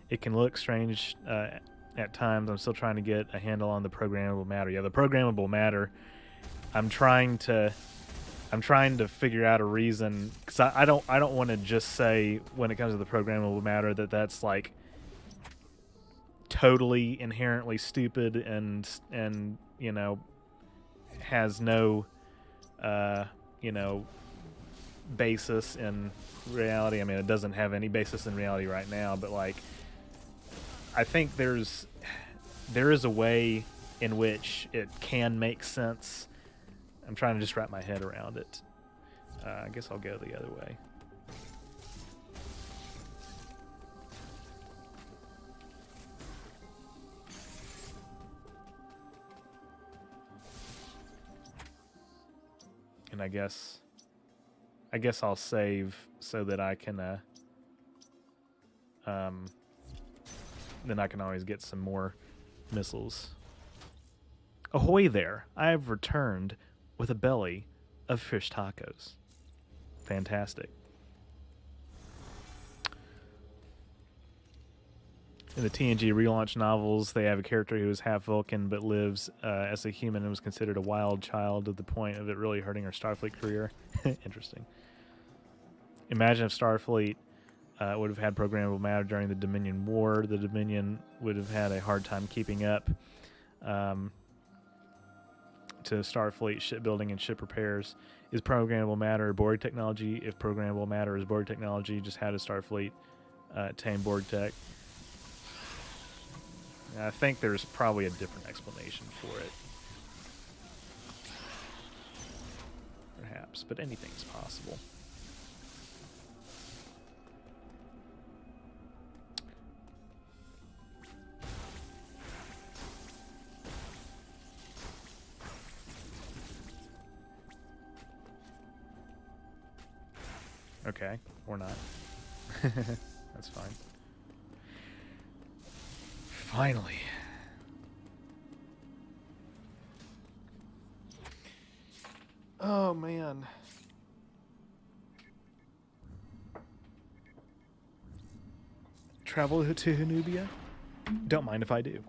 [SPEAKER 1] It can look strange at times. I'm still trying to get a handle on the programmable matter. Yeah, the programmable matter. I'm trying to figure out a reason, because I don't want to just say when it comes to the programmable matter that's like totally inherently stupid and you know has no you know, basis in reality. I mean, it doesn't have any basis in reality right now, but like, I think there is a way in which it can make sense. I'm trying to just wrap my head around it. I guess I'll go the other way. And I guess I'll save so that I can then I can always get some more missiles. Ahoy there! I have returned with a belly of fish tacos. Fantastic. In the TNG relaunch novels, they have a character who is half Vulcan but lives as a human and was considered a wild child to the point of it really hurting her Starfleet career. Interesting. Imagine if Starfleet would have had programmable matter during the Dominion War. The Dominion would have had a hard time keeping up to Starfleet shipbuilding and ship repairs. Is programmable matter Borg technology? If programmable matter is Borg technology, just how does Starfleet attain Borg tech? I think there's probably a different explanation for it. Perhaps, but anything is possible. Okay, or not. That's fine. Finally. Oh, man. Travel to Hanubia? Don't mind if I do.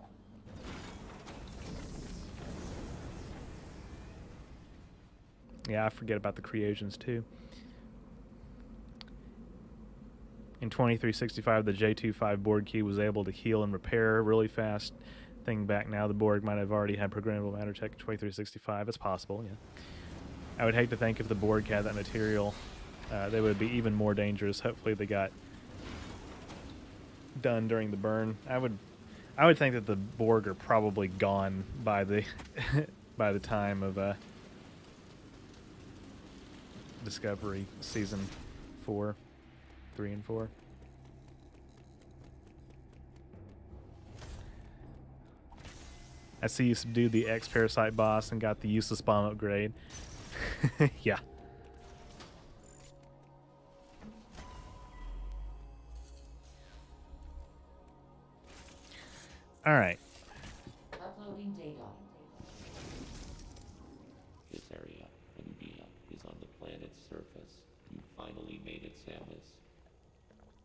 [SPEAKER 1] Yeah, I forget about the Creations too. In 2365, the J25 Borg key was able to heal and repair really fast. Thinking back now, the Borg might have already had programmable matter tech in 2365. It's possible, yeah. I would hate to think if the Borg had that material, they would be even more dangerous. Hopefully they got done during the burn. I would think that the Borg are probably gone by the by the time of Discovery season 4. 3 and 4. I see you subdued the X-Parasite boss and got the useless bomb upgrade. Yeah. Alright.
[SPEAKER 2] Uploading data. This area, Nubia, is on the planet's surface. You finally made it, Samus.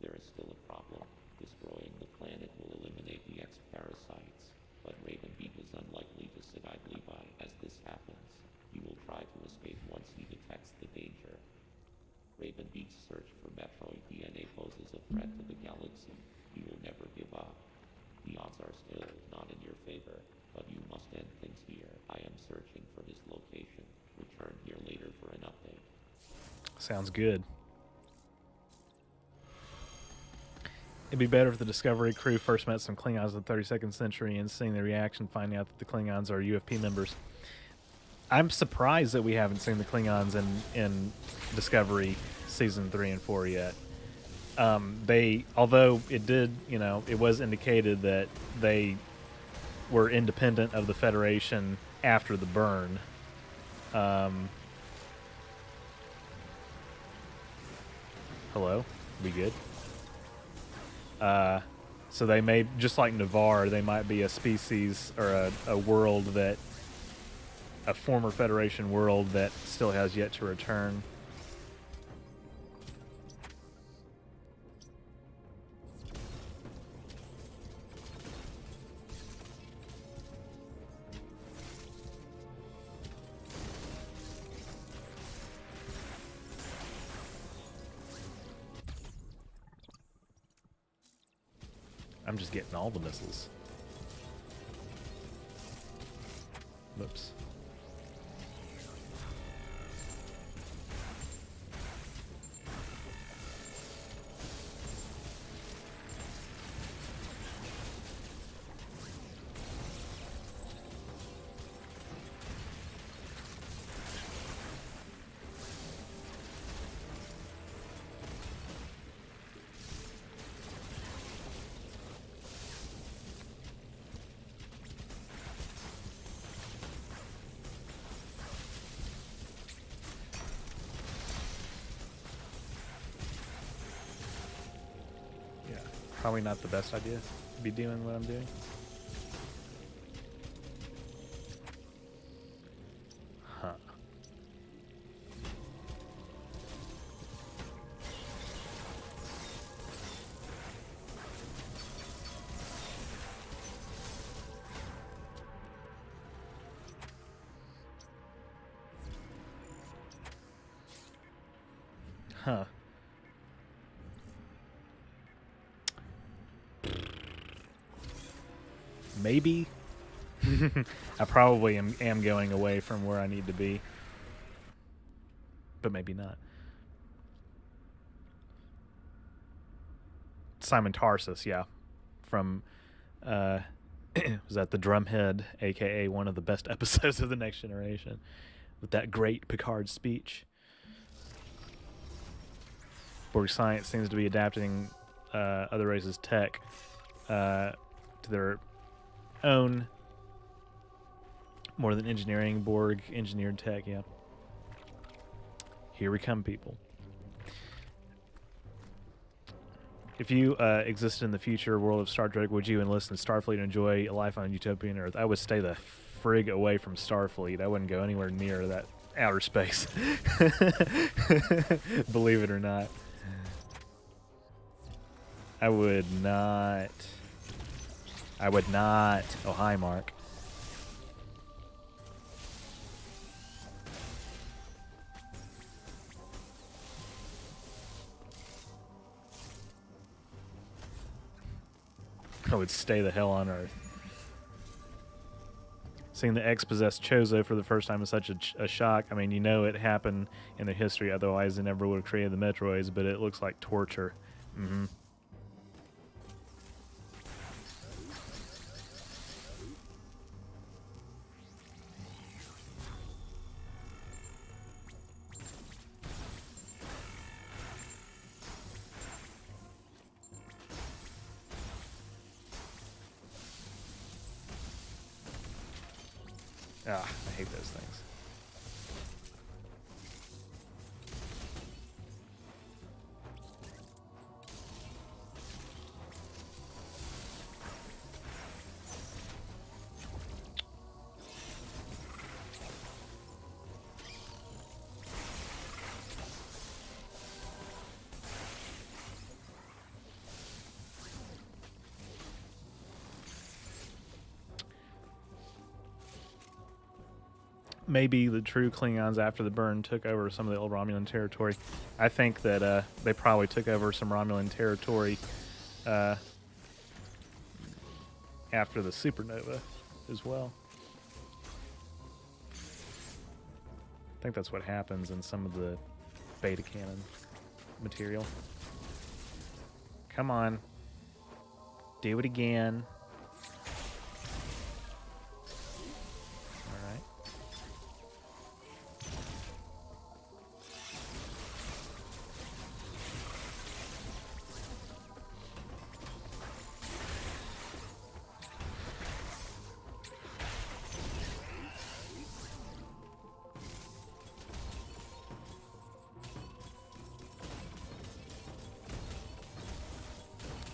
[SPEAKER 2] There is still a problem. Destroying the planet will eliminate the X-Parasites, but Ravenbeak is unlikely to sit idly by as this happens. He will try to escape once he detects the danger. Ravenbeak's search for Metroid DNA poses a threat to the galaxy. He will never give up. The odds are still not in your favor, but you must end things here. I am searching for his location. Return here later for an update.
[SPEAKER 1] Sounds good. It'd be better if the Discovery crew first met some Klingons in the 32nd century and seeing their reaction, finding out that the Klingons are UFP members. I'm surprised that we haven't seen the Klingons in Discovery season 3 and 4 yet. Although it did, it was indicated that they were independent of the Federation after the burn. Hello? We good? So they may, just like Navarre, they might be a species or a world that, a former Federation world that still has yet to return. I'm just getting all the missiles. Whoops. Probably not the best idea to be doing what I'm doing. Huh. Huh. Maybe. I probably am going away from where I need to be. But maybe not. Simon Tarsus, yeah. From, was that the Drumhead, a.k.a. one of the best episodes of The Next Generation, with that great Picard speech. Borg science seems to be adapting other races' tech to their own, more than engineering. Borg engineered tech, yeah. Here we come, people. If you existed in the future world of Star Trek, would you enlist in Starfleet and enjoy a life on utopian Earth? I would stay the frig away from Starfleet. I wouldn't go anywhere near that outer space. Believe it or not. I would not. I would not. Oh, hi, Mark. I would stay the hell on Earth. Seeing the X-possessed Chozo for the first time is such a shock. I mean, you know it happened in the history, otherwise they never would have created the Metroids, but it looks like torture. Mm-hmm. Ah, I hate those things. Maybe the true Klingons after the burn took over some of the old Romulan territory. I think that they probably took over some Romulan territory after the supernova as well. I think that's what happens in some of the beta canon material. Come on. Do it again.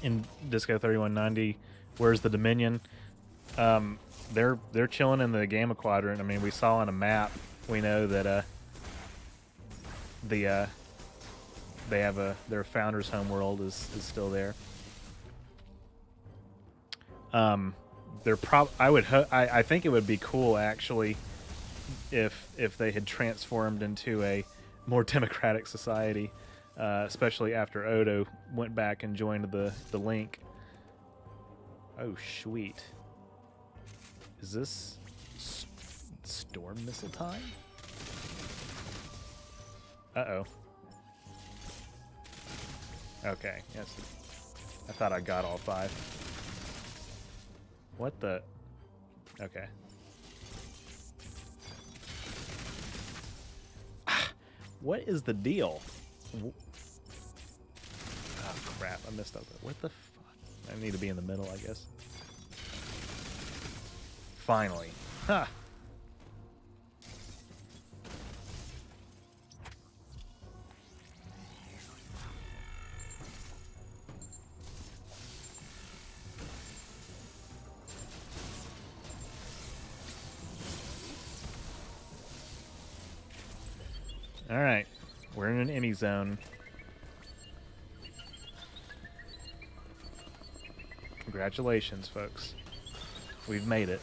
[SPEAKER 1] In Disco 3190, where's the Dominion? They're chilling in the Gamma Quadrant. I mean, we saw on a map. We know that they have their founder's homeworld is still there. I think it would be cool actually if they had transformed into a more democratic society. Especially after Odo went back and joined the Link. Oh, sweet. Is this storm missile time? Uh-oh. Okay, yes. I thought I got all 5. What the? Okay. What is the deal? Oh, crap. I messed up. What the fuck? I need to be in the middle, I guess. Finally. Ha! Alright. We're in an any zone. Congratulations, folks. We've made it.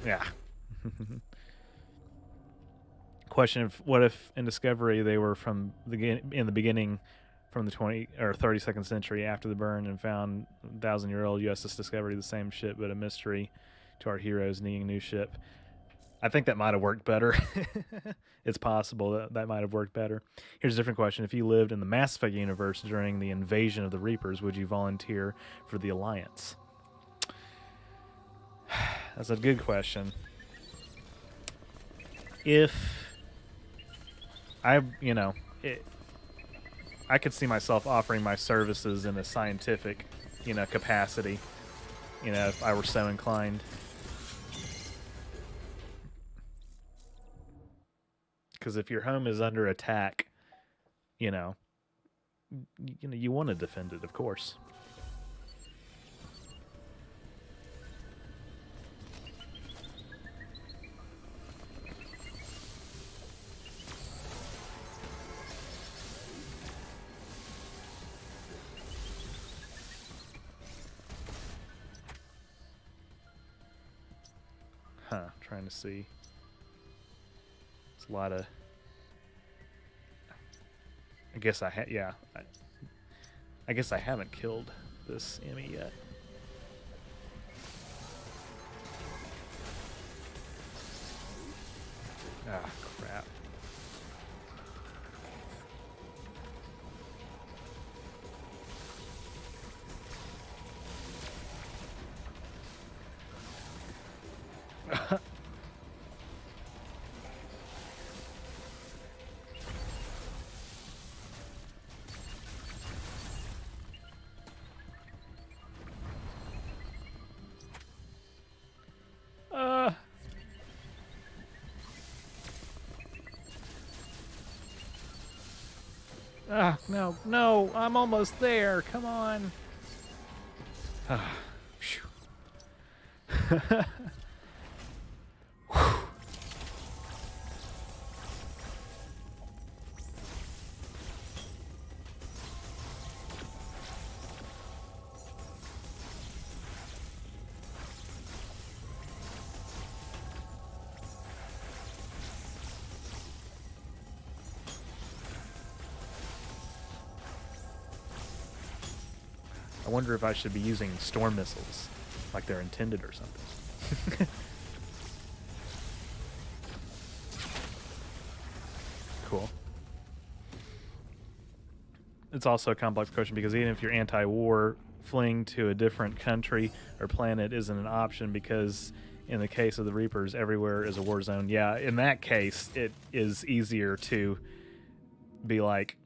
[SPEAKER 1] Yeah. Question of what if in Discovery they were in the beginning from the 20 or 32nd century after the burn and found 1,000-year-old USS Discovery, the same ship but a mystery to our heroes needing a new ship. I think that might have worked better. It's possible that might have worked better. Here's a different question. If you lived in the Mass Effect universe during the invasion of the Reapers, would you volunteer for the Alliance? That's a good question. If I could see myself offering my services in a scientific, capacity, if I were so inclined. Because if your home is under attack, you want to defend it, of course. Trying to see. It's a lot of. I guess I guess I haven't killed this Emmy yet. Ah, crap. No, I'm almost there. Come on. I wonder if I should be using storm missiles, like they're intended or something. Cool. It's also a complex question because even if you're anti-war, fleeing to a different country or planet isn't an option because in the case of the Reapers, everywhere is a war zone. Yeah, in that case, it is easier to be like,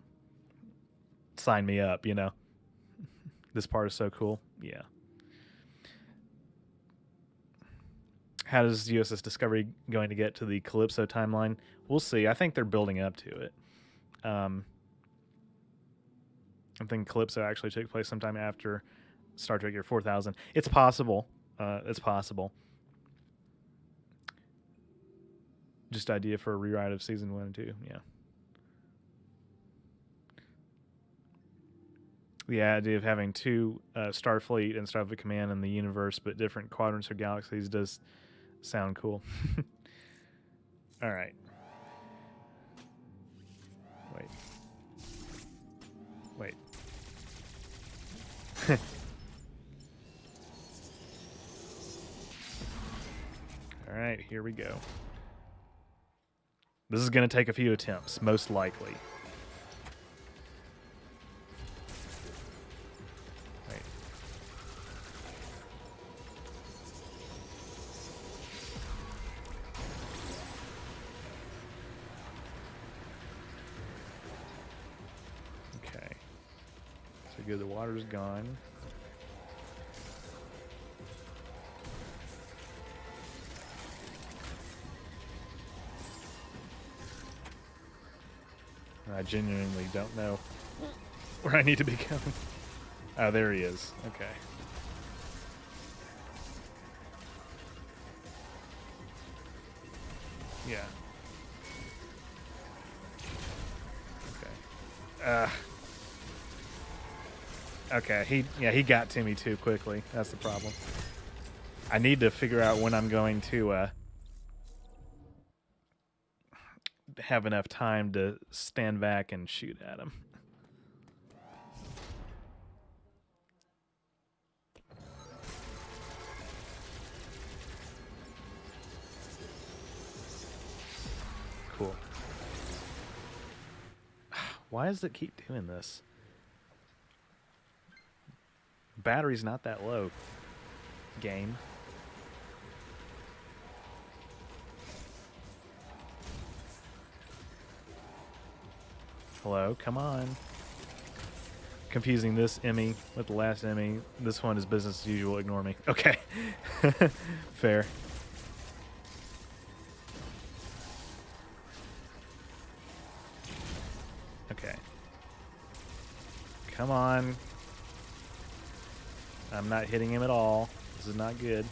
[SPEAKER 1] sign me up, This part is so cool. Yeah. How does USS Discovery going to get to the Calypso timeline? We'll see. I think they're building up to it. I think Calypso actually took place sometime after Star Trek Year 4000. It's possible. It's possible. Just idea for a rewrite of season 1 and 2. Yeah. The idea of having two Starfleet and Starfleet Command in the universe, but different quadrants or galaxies does sound cool. All right. Wait. All right, here we go. This is going to take a few attempts, most likely. Good, the water's gone. I genuinely don't know where I need to be going. Oh, there he is. Okay. Yeah. Okay. Okay, he got to me too quickly. That's the problem. I need to figure out when I'm going to have enough time to stand back and shoot at him. Cool. Why does it keep doing this? Battery's not that low. Game. Hello, come on. Confusing this Emmy with the last Emmy. This one is business as usual. Ignore me. Okay. Fair. Okay. Come on. I'm not hitting him at all. This is not good.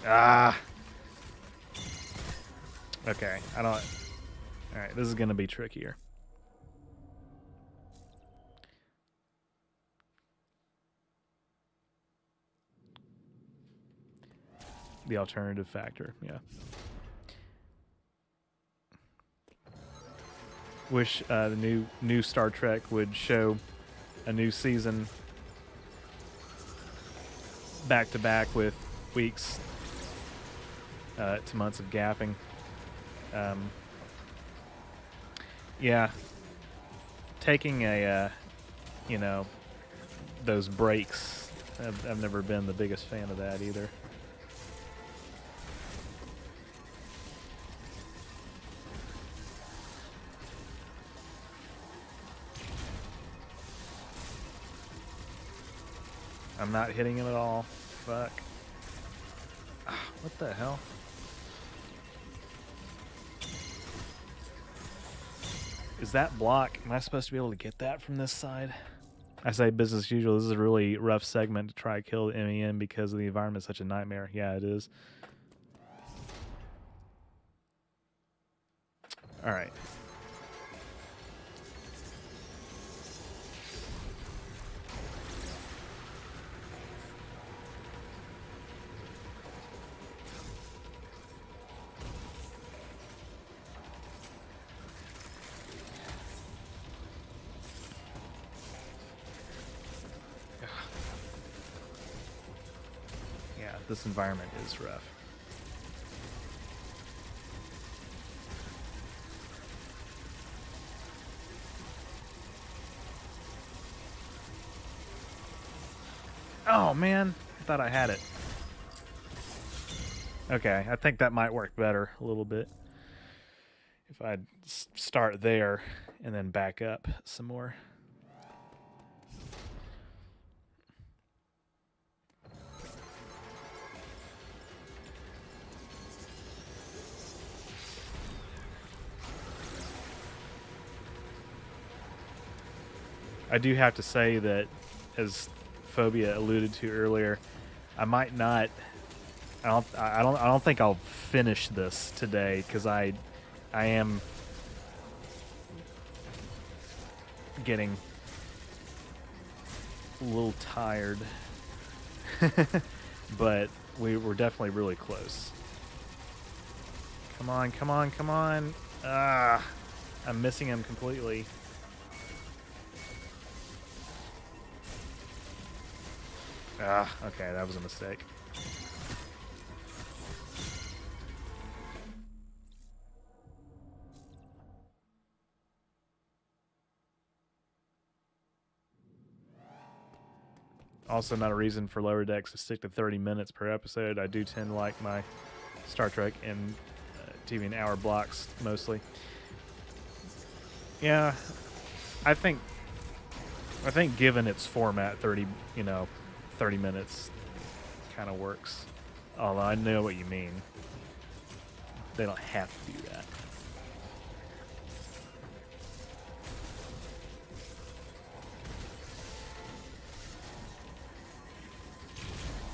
[SPEAKER 1] Ah. Okay. I don't... Alright, this is going to be trickier. The alternative factor, yeah. Wish the new Star Trek would show a new season back to back with weeks to months of gapping. Yeah, taking a you know, those breaks. I've never been the biggest fan of that either. I'm not hitting him at all. Fuck. What the hell? Is that block? Am I supposed to be able to get that from this side? I say business as usual. This is a really rough segment to try to kill MEN because the environment is such a nightmare. Yeah, it is. All right. Yeah, this environment is rough. Oh, man. I thought I had it. Okay, I think that might work better a little bit. If I start there and then back up some more. I do have to say that, as Phobia alluded to earlier, I might not. I don't think I'll finish this today because I am getting a little tired, but we were definitely really close. Come on, come on, come on! Ah, I'm missing him completely. Ah, okay, that was a mistake. Also, not a reason for Lower Decks to stick to 30 minutes per episode. I do tend to like my Star Trek in TV and hour blocks mostly. Yeah, I think given its format, 30 minutes kind of works. Although I know what you mean. They don't have to do that.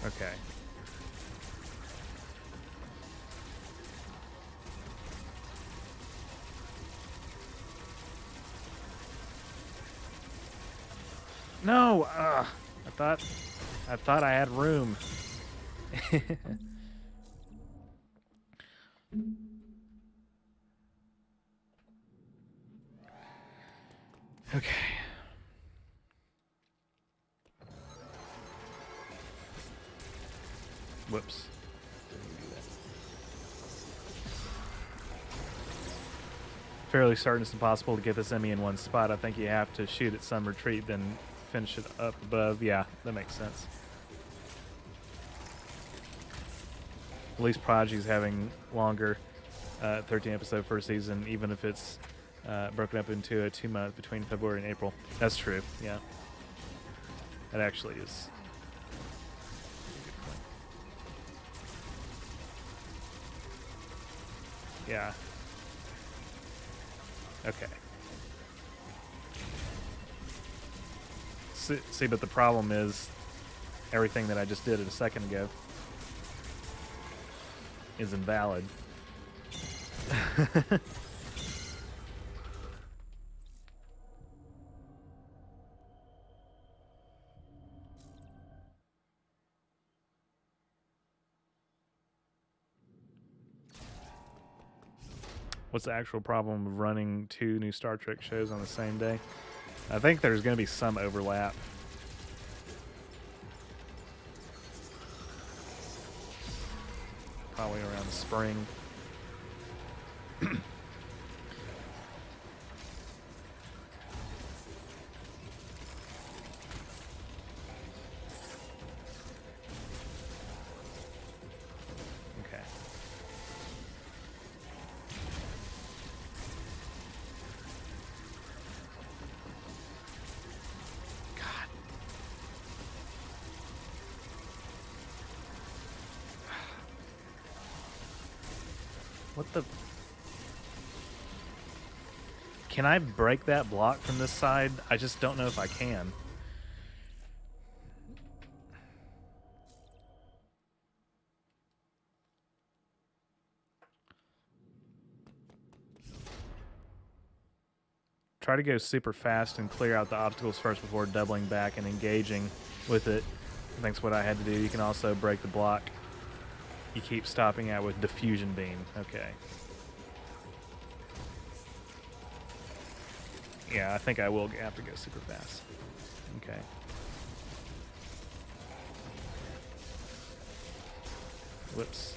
[SPEAKER 1] Okay. No! I thought I had room. Okay. Whoops. Fairly certain it's impossible to get this Emmy in one spot. I think you have to shoot at some retreat, then finish it up above. Yeah, that makes sense. At least Prodigy's having longer 13 episode first season, even if it's broken up into a 2 month between February and April. That's true, yeah. That actually is a good point. Yeah. Okay. See, but the problem is everything that I just did a second ago is invalid. What's the actual problem of running 2 new Star Trek shows on the same day? I think there's going to be some overlap. Probably around the spring. Okay. God. What the? Can I break that block from this side? I just don't know if I can. Try to go super fast and clear out the obstacles first before doubling back and engaging with it. I think's what I had to do. You can also break the block you keep stopping at with diffusion beam. Okay. Yeah, I think I will have to go super fast. Okay. Whoops.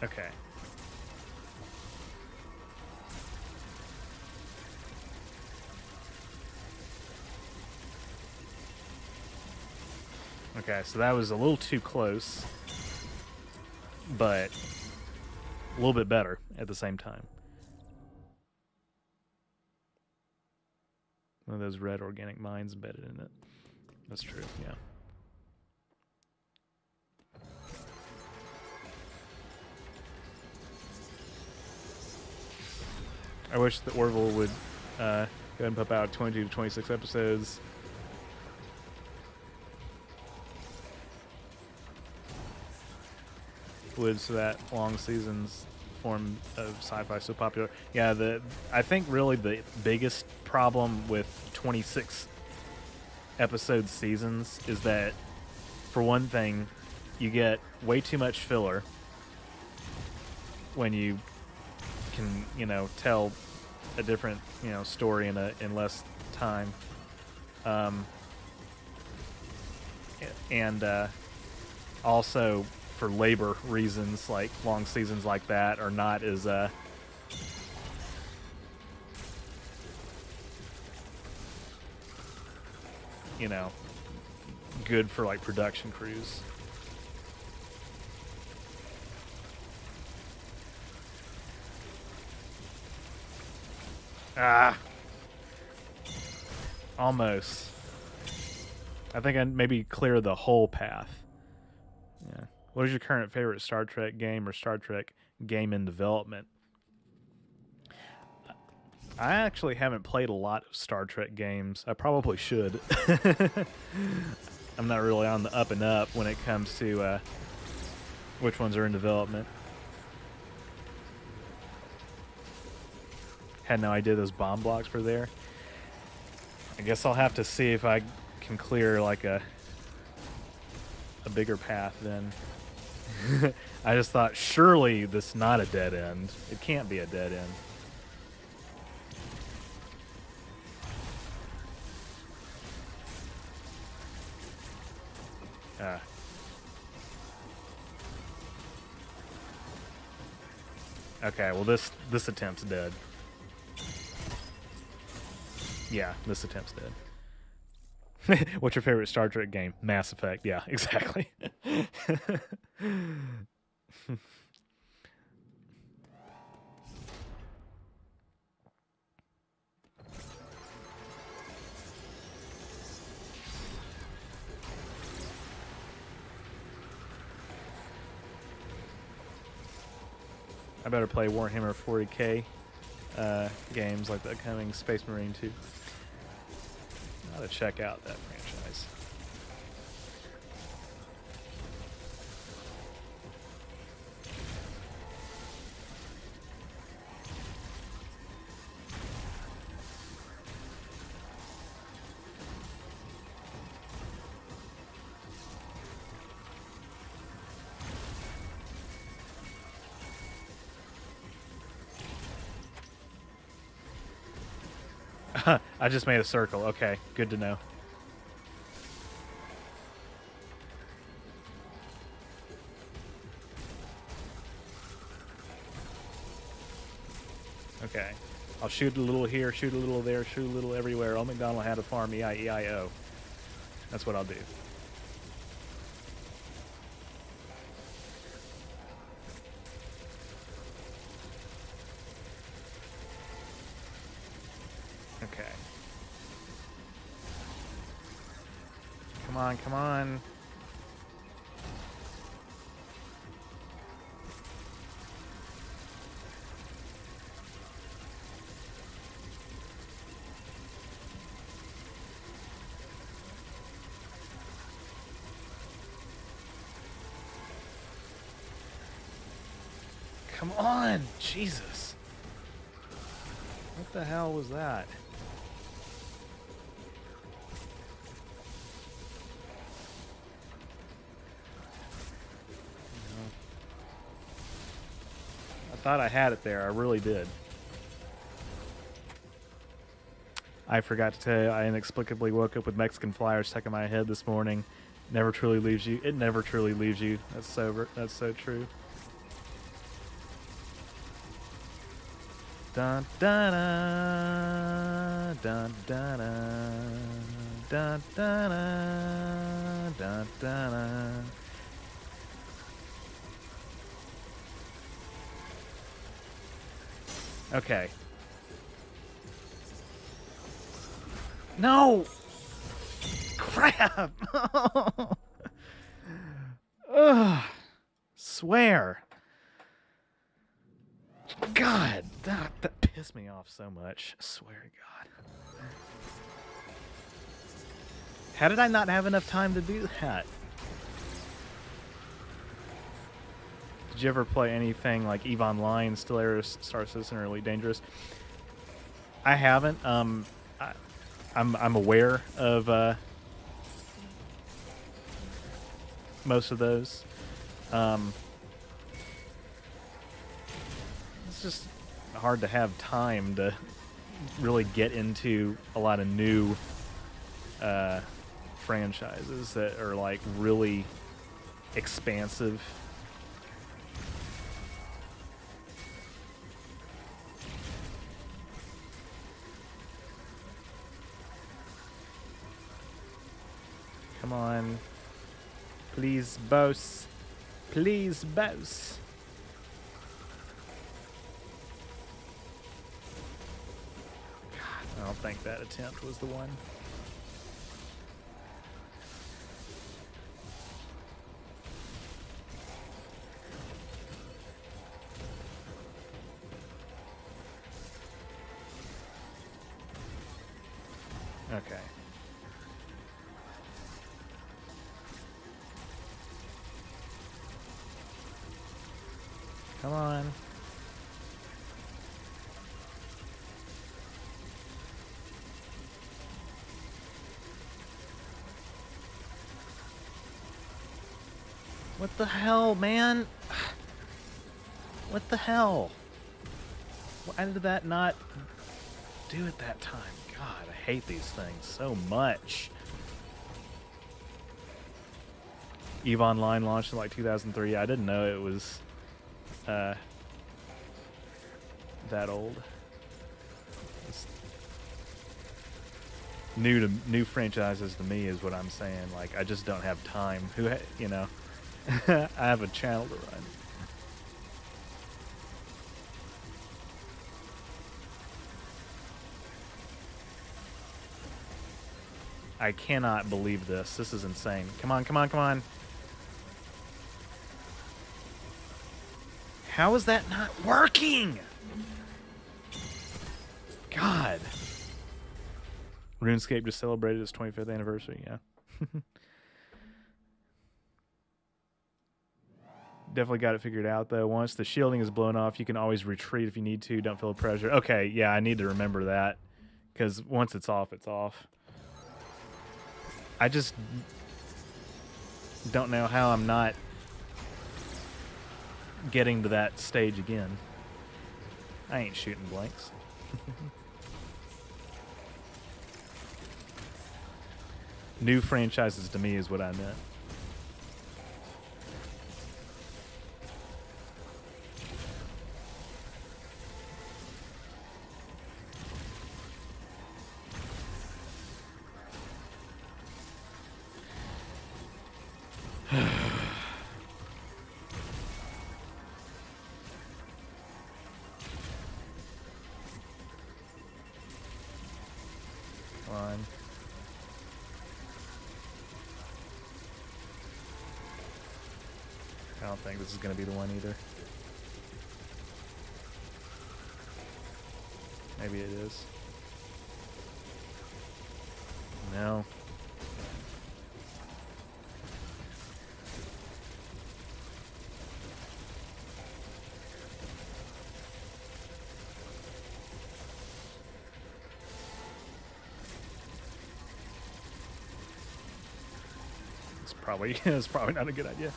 [SPEAKER 1] Okay. Okay, so that was a little too close, but a little bit better at the same time. One of those red organic mines embedded in it. That's true, yeah. I wish that Orville would go ahead and pump out 22 to 26 episodes. Would so that long seasons form of sci-fi so popular. Yeah, I think really the biggest problem with 26 episode seasons is that, for one thing, you get way too much filler when you can, tell a different, story in less time. And also for labor reasons, like long seasons like that are not as good for like production crews. Almost. I think I maybe clear the whole path. Yeah. What is your current favorite Star Trek game or Star Trek game in development? I actually haven't played a lot of Star Trek games. I probably should. I'm not really on the up and up when it comes to Which ones are in development? Had no idea those bomb blocks were there. I guess I'll have to see if I can clear like a bigger path then. I just thought, surely this is not a dead end. It can't be a dead end. Ah. Okay, well this attempt's dead. Yeah, this attempt's dead. What's your favorite Star Trek game? Mass Effect. Yeah, exactly. I better play Warhammer 40k games like the upcoming Space Marine 2. I gotta check out that franchise. I just made a circle. Okay, good to know. Okay. I'll shoot a little here, shoot a little there, shoot a little everywhere. Old McDonald had a farm, E-I-E-I-O. That's what I'll do. Okay. Come on, come on. Come on! Jesus. What the hell was that? I thought I had it there. I really did. I forgot to tell you, I inexplicably woke up with Mexican flyers stuck in my head this morning. Never truly leaves you. It never truly leaves you. That's so true. Dun dun dun dun dun dun dun dun dun. Okay. No! Crap! Ugh. Swear. God, that pissed me off so much. I swear to God. How did I not have enough time to do that? Did you ever play anything like EVE Online, Stellaris, Star Citizen, or Elite Dangerous? I haven't. I'm aware of most of those. It's just hard to have time to really get into a lot of new franchises that are like really expansive. Come on. Please, boss. Please, boss. God, I don't think that attempt was the one. Okay. Come on. What the hell, man? What the hell? Why did that not do it that time? God, I hate these things so much. EVE Online launched in like 2003. I didn't know it was that old. It's new franchises to me is what I'm saying. Like, I just don't have time. You know, I have a channel to run. I cannot believe this. This is insane. Come on, come on, come on. How is that not working? God. RuneScape just celebrated its 25th anniversary, yeah. Definitely got it figured out, though. Once the shielding is blown off, you can always retreat if you need to. Don't feel the pressure. Okay, yeah, I need to remember that. Because once it's off, it's off. I just don't know how I'm not getting to that stage again. I ain't shooting blanks. New franchises to me is what I meant. Come on. I don't think this is going to be the one either. Maybe it is. No. It's probably not a good idea.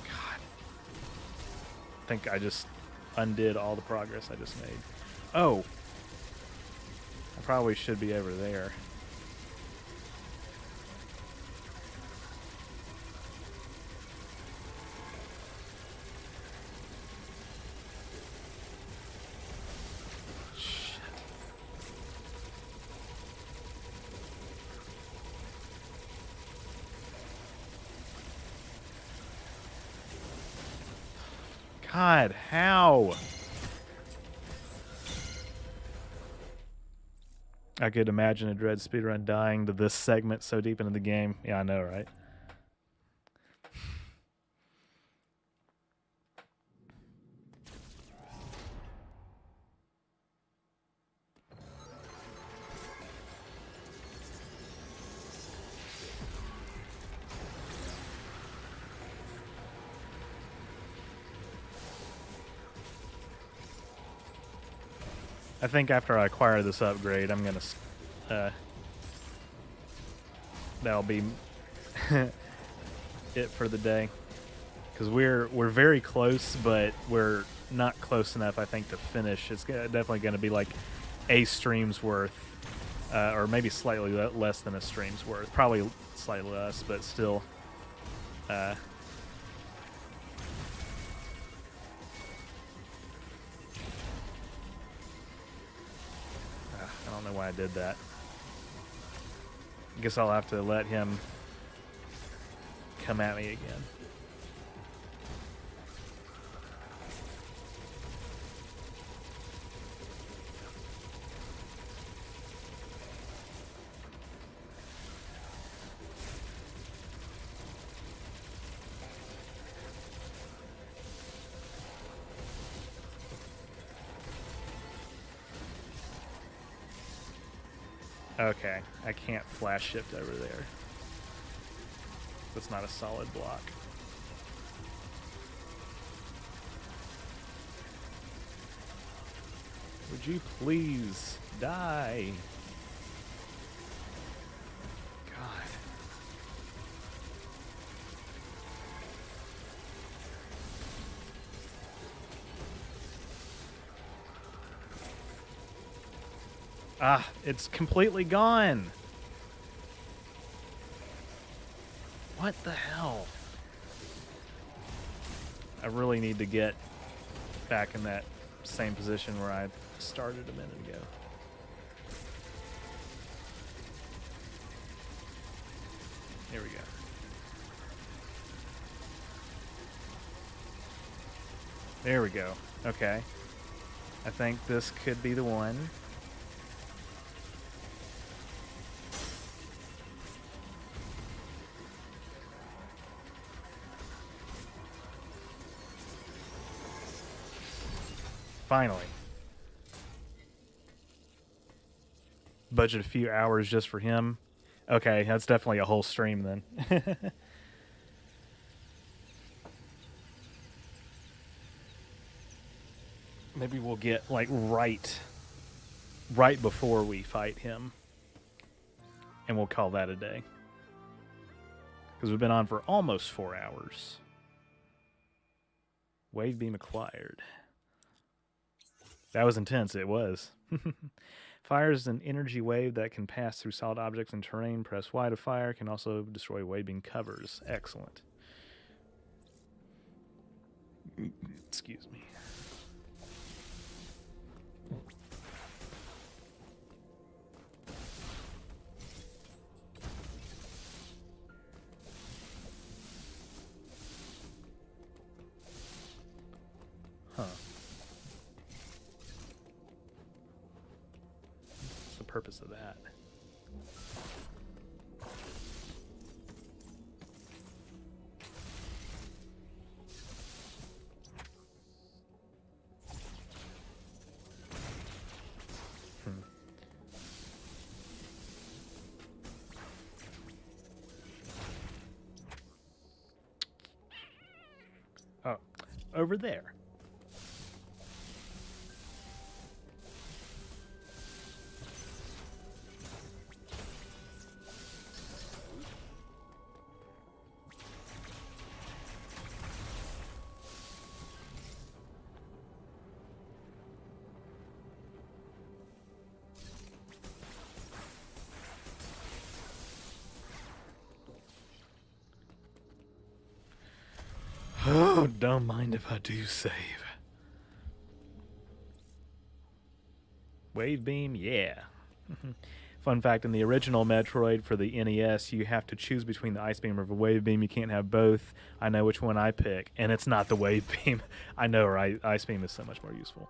[SPEAKER 1] God. I think I just undid all the progress I just made. Oh. I probably should be over there. God, how? I could imagine a Dread speedrun dying to this segment so deep into the game. Yeah, I know, right? I think after I acquire this upgrade, I'm gonna that'll be it for the day. Because we're very close, but we're not close enough, I think, to finish. It's definitely going to be like a stream's worth, or maybe slightly less than a stream's worth. Probably slightly less, but still. I don't know why I did that. I guess I'll have to let him come at me again. Okay, I can't flash shift over there. That's not a solid block. Would you please die? God. Ah, it's completely gone. What the hell? I really need to get back in that same position where I started a minute ago. Here we go. There we go. Okay. I think this could be the one. Finally. Budget a few hours just for him. Okay, that's definitely a whole stream then. Maybe we'll get like right before we fight him. And we'll call that a day. Because we've been on for almost 4 hours. Wave beam acquired. That was intense, it was. Fires an energy wave that can pass through solid objects and terrain. Press Y to fire. Can also destroy wave beam covers. Excellent. Excuse me. Huh. What's the purpose of that? Oh, over there. Oh, don't mind if I do save. Wave beam, yeah. Fun fact, in the original Metroid for the NES, you have to choose between the ice beam or the wave beam. You can't have both. I know which one I pick, and it's not the wave beam. I know, right? Ice beam is so much more useful.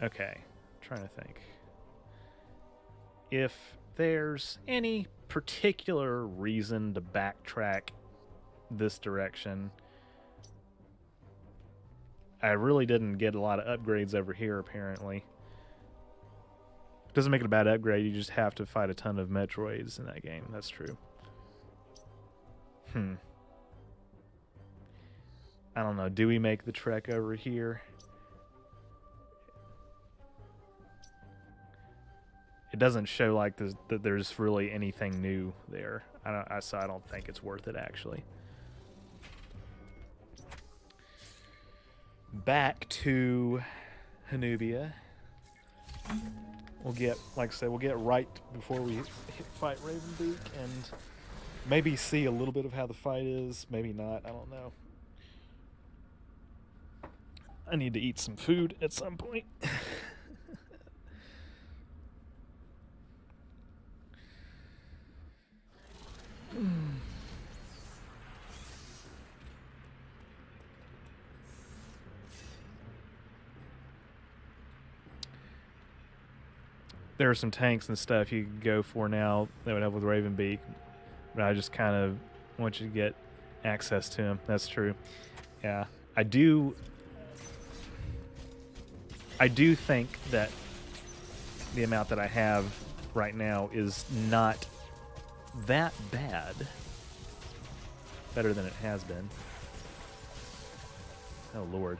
[SPEAKER 1] Okay, trying to think. If there's any particular reason to backtrack this direction, I really didn't get a lot of upgrades over here, apparently. Doesn't make it a bad upgrade, you just have to fight a ton of Metroids in that game, that's true. I don't know, do we make the trek over here? It doesn't show like that there's really anything new there. So I don't think it's worth it, actually. Back to Hanubia. We'll get, like I said, we'll get right before we fight Ravenbeak and maybe see a little bit of how the fight is. Maybe not. I don't know. I need to eat some food at some point. There are some tanks and stuff you could go for now that would help with Ravenbeak, but I just kind of want you to get access to him. That's true. Yeah, I do think that the amount that I have right now is not that bad. Better than it has been. Oh, Lord.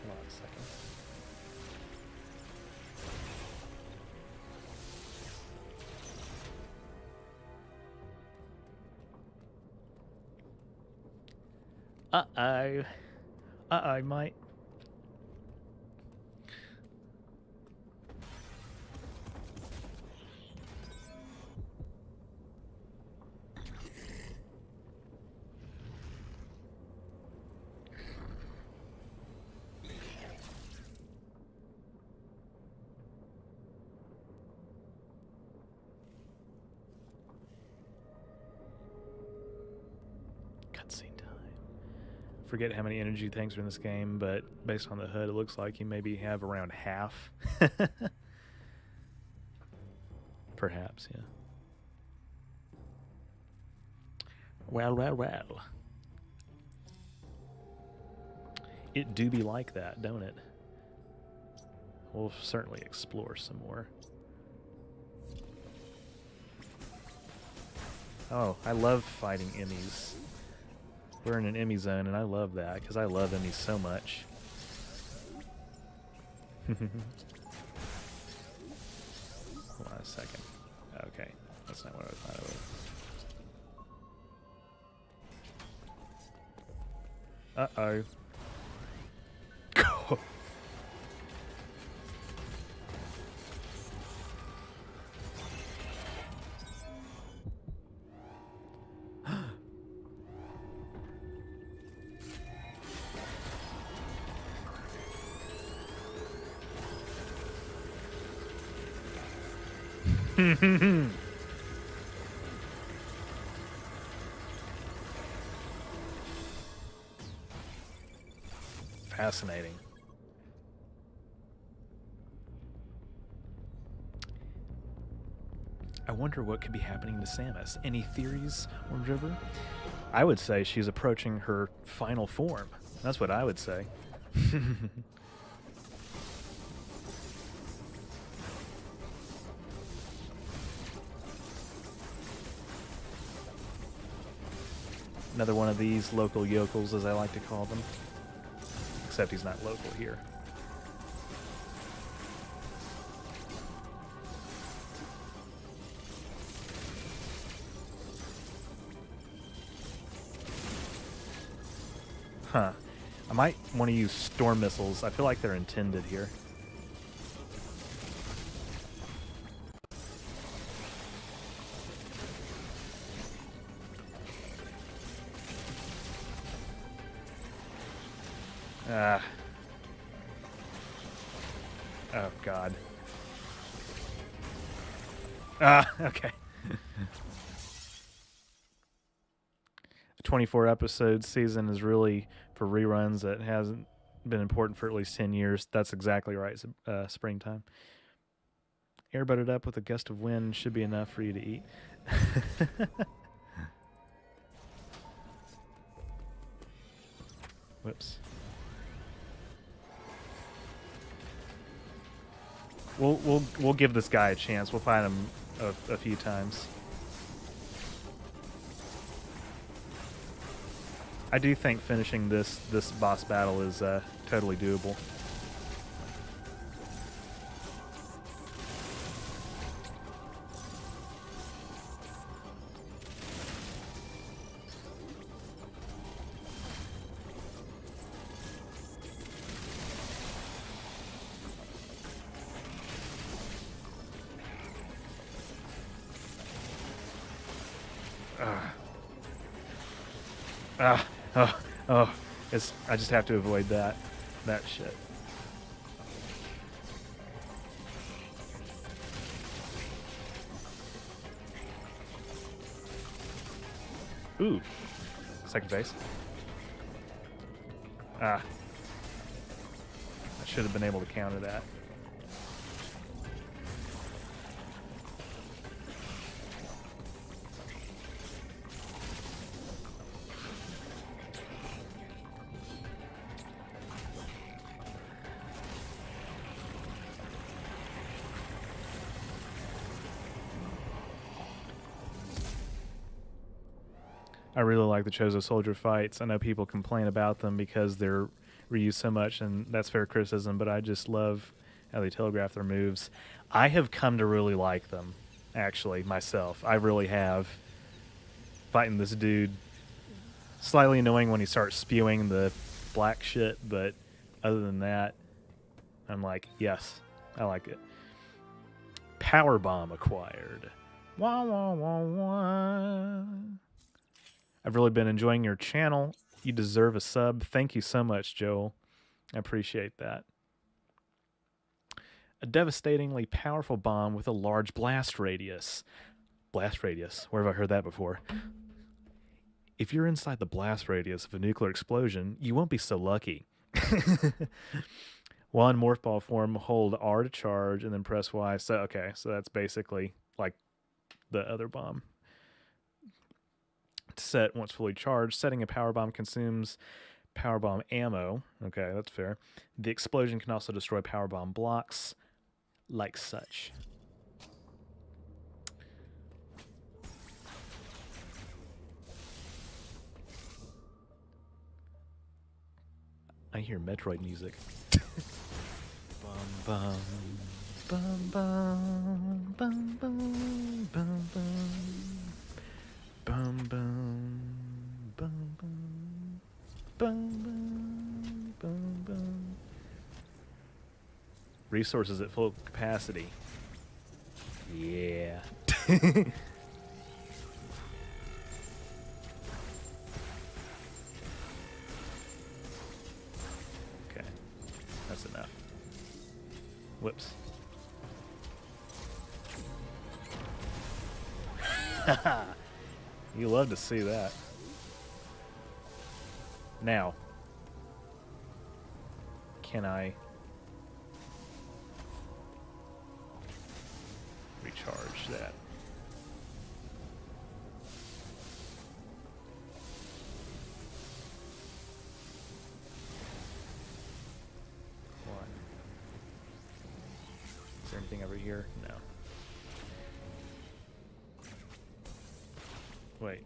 [SPEAKER 1] Hold on a second. Uh-oh. Uh-oh, mate. Cutscene time. Forget how many energy tanks are in this game, but based on the HUD, it looks like you maybe have around half. Perhaps, yeah. Well, well, well. It do be like that, don't it? We'll certainly explore some more. Oh, I love fighting enemies. We're in an Emmy zone, and I love that, because I love Emmys so much. Hold on a second. Okay, that's not what I thought it was. Uh-oh. Fascinating. I wonder what could be happening to Samus. Any theories, Orange River? I would say she's approaching her final form. That's what I would say. Another one of these local yokels, as I like to call them. Except he's not local here. Huh. I might want to use storm missiles. I feel like they're intended here. Oh, God. Okay. A 24 episode season is really for reruns that hasn't been important for at least 10 years. That's exactly right. Springtime. Air butted up with a gust of wind should be enough for you to eat. Whoops. We'll give this guy a chance. We'll find him a few times. I do think finishing this boss battle is totally doable. I just have to avoid that shit. Ooh, second phase. Should have been able to counter that. I really like the Chozo Soldier fights. I know people complain about them because they're reused so much, and that's fair criticism, but I just love how they telegraph their moves. I have come to really like them, actually, myself. I really have. Fighting this dude, slightly annoying when he starts spewing the black shit, but other than that, I'm like, yes, I like it. Power Bomb acquired. Wah, wah, wah, wah. I've really been enjoying your channel. You deserve a sub. Thank you so much, Joel. I appreciate that. A devastatingly powerful bomb with a large blast radius. Blast radius? Where have I heard that before? If you're inside the blast radius of a nuclear explosion, you won't be so lucky. While in morph ball form, hold R to charge and then press Y. So, okay, so that's basically like the other bomb. Set once fully charged. Setting a power bomb consumes power bomb ammo. Okay, that's fair. The explosion can also destroy power bomb blocks, like such. I hear Metroid music. Bum bum bum bum bum bum bum bum bum bum bum bum bum bum. Resources at full capacity. Yeah. Okay, that's enough. Whoops. You love to see that. Now, can I recharge that? What? Is there anything over here? No. Wait.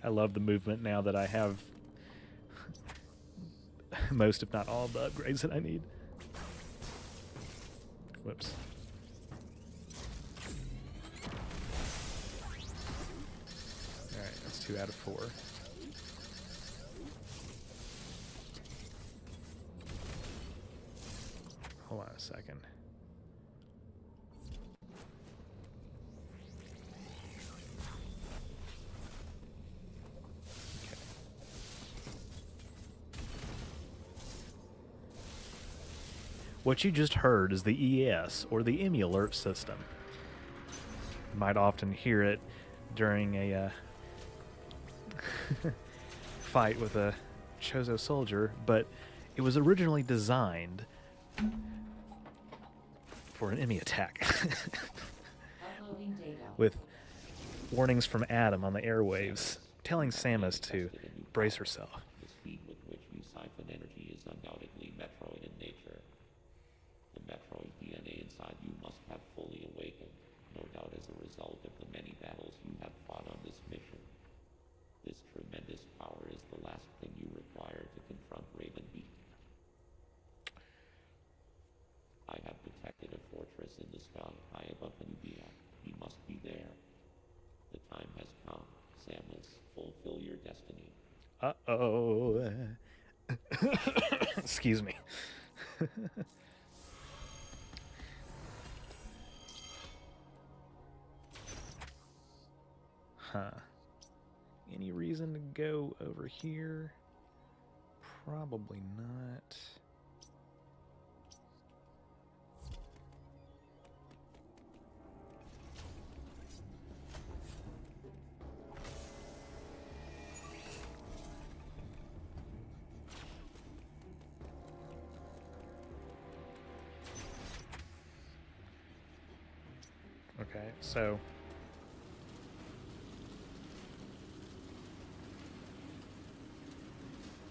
[SPEAKER 1] I love the movement now that I have most, if not all, of the upgrades that I need. Whoops. Alright, that's 2 out of 4. Hold on a second. What you just heard is the ES, or the EMI alert system. You might often hear it during a fight with a Chozo soldier, but it was originally designed for an EMI attack. With warnings from Adam on the airwaves, telling Samus to brace herself.
[SPEAKER 2] The speed with which you siphon energy is undoubtedly Metroid in nature. The Metroid DNA inside you must have fully awakened, no doubt as a result of the many battles you have fought on this mission. This tremendous power is the last thing you require to confront Raven Beak. I have detected a fortress in the sky high above Nubia. You must be there. The time has come. Samus, fulfill your destiny.
[SPEAKER 1] Uh-oh. Excuse me. Huh. Any reason to go over here? Probably not. Okay, so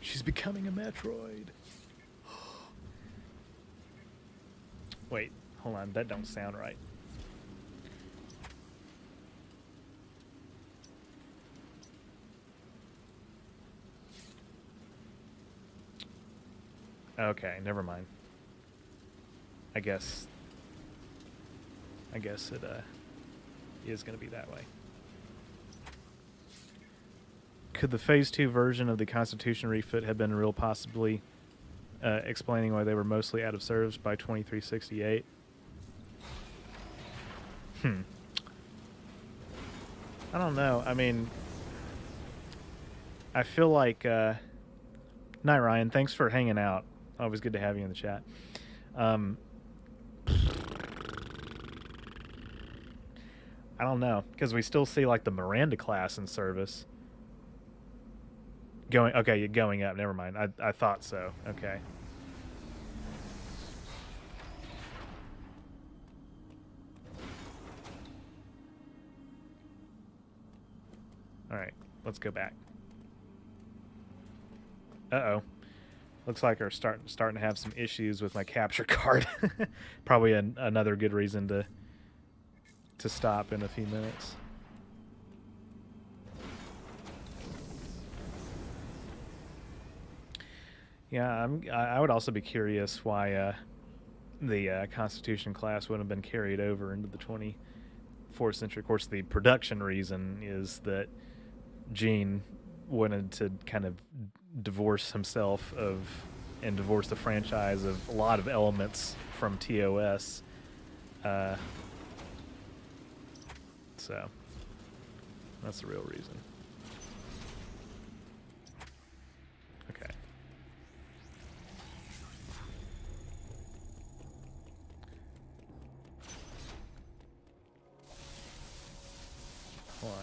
[SPEAKER 1] she's becoming a Metroid. Wait, hold on, that don't sound right. Okay, never mind. I guess it is going to be that way. Could the Phase 2 version of the Constitution refit have been real possibly explaining why they were mostly out of service by 2368? I don't know. I mean, I feel like... Night, Ryan. Thanks for hanging out. Always good to have you in the chat. I don't know, because we still see like the Miranda class in service. Going up. Never mind. I thought so. Okay. All right. Let's go back. Uh-oh. Looks like we're starting to have some issues with my capture card. Probably another good reason to stop in a few minutes. Yeah, I would also be curious why the Constitution class wouldn't have been carried over into the 24th century. Of course, the production reason is that Gene wanted to kind of divorce himself and divorce the franchise of a lot of elements from TOS. So that's the real reason. Okay. Hold on.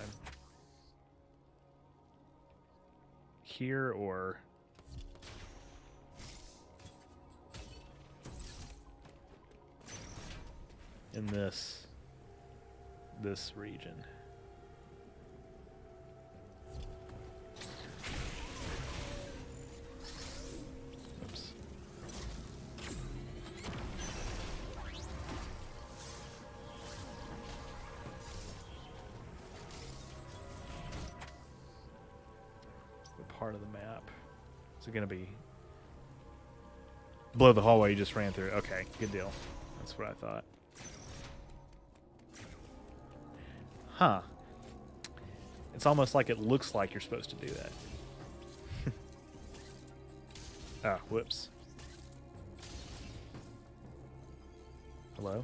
[SPEAKER 1] Here or in this region? Oops. What part of the map? Is it going to be below the hallway you just ran through? Okay, good deal. That's what I thought. Huh. It's almost like it looks like you're supposed to do that. Ah, whoops. Hello?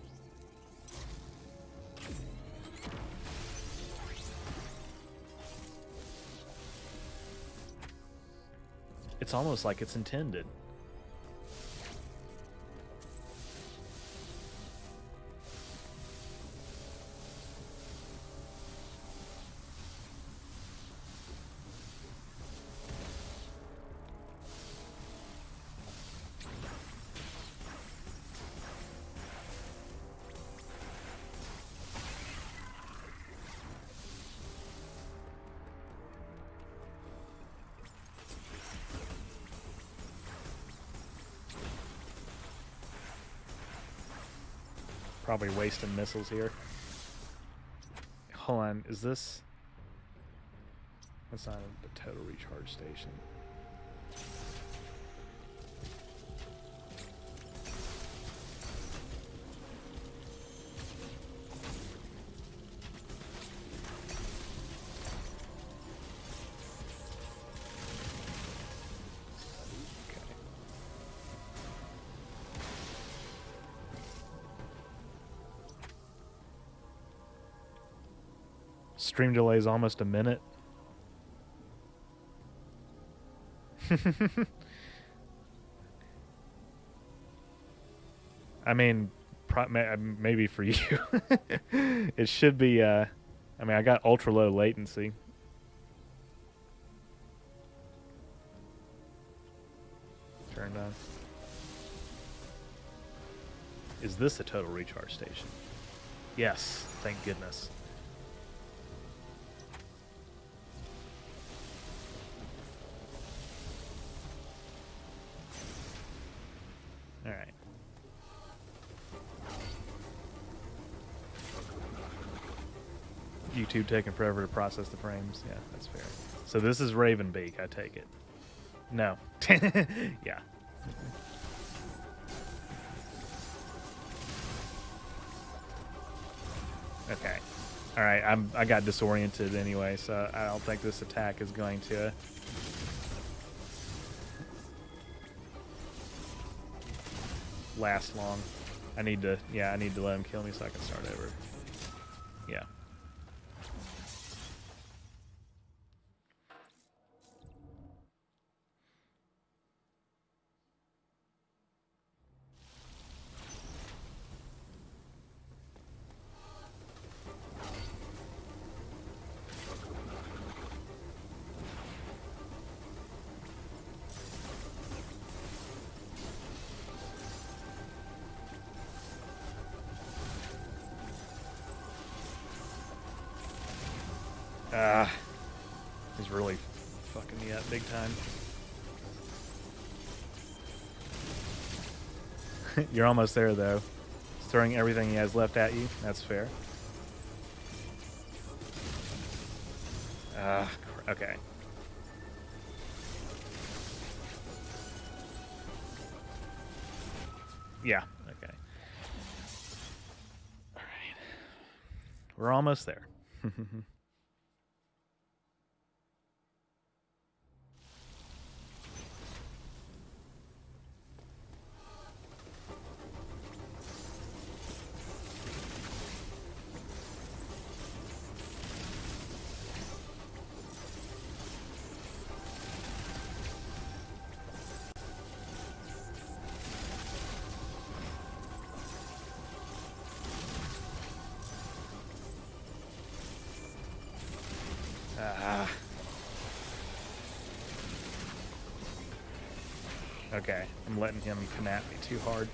[SPEAKER 1] It's almost like it's intended. Probably wasting missiles here. Hold on, is this... That's not the total recharge station. Stream delay is almost a minute. I mean, maybe for you. It should be, I mean, I got ultra low latency. Turned on. Is this a total recharge station? Yes, thank goodness. All right. YouTube taking forever to process the frames. Yeah, that's fair. So this is Ravenbeak, I take it. No. Yeah. Okay. All right. I got disoriented anyway, so I don't think this attack is going to last long. I need to let him kill me so I can start over. Yeah. He's really fucking me up big time. You're almost there, though. He's throwing everything he has left at you. That's fair. Okay. Yeah, okay. All right. We're almost there. Okay, I'm letting him come at me too hard.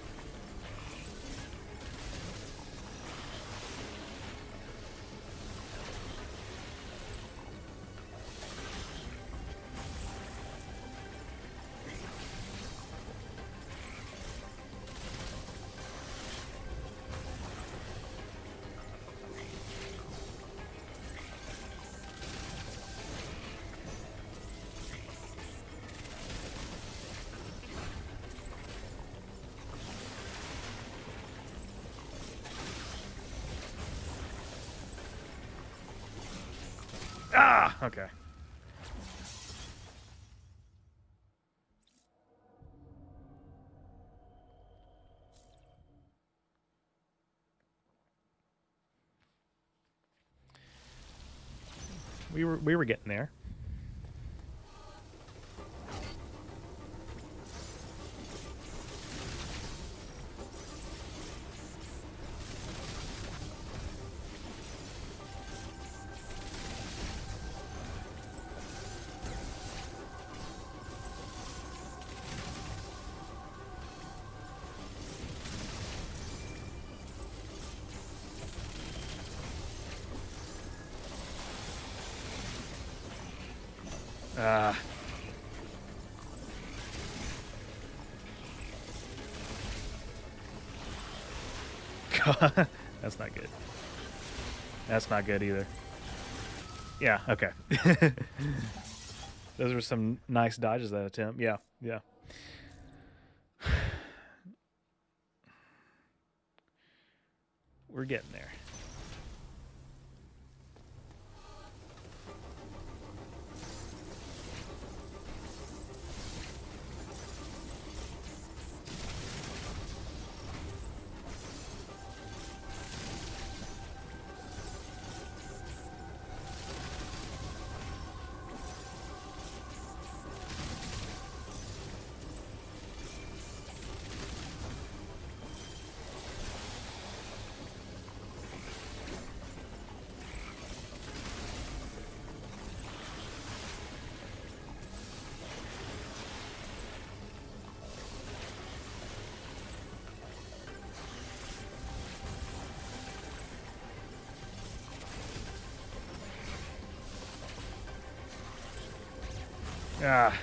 [SPEAKER 1] Okay. We were getting there. God, that's not good. That's not good either. Yeah, okay. Those were some nice dodges that attempt. Yeah, yeah. We're getting there. Ah,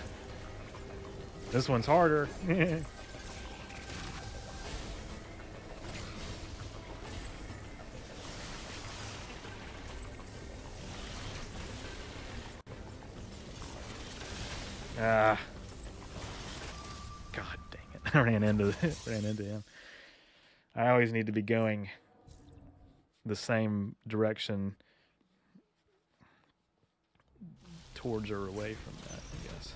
[SPEAKER 1] this one's harder. Ah, God dang it! I ran into him. I always need to be going the same direction towards or away from that, I guess.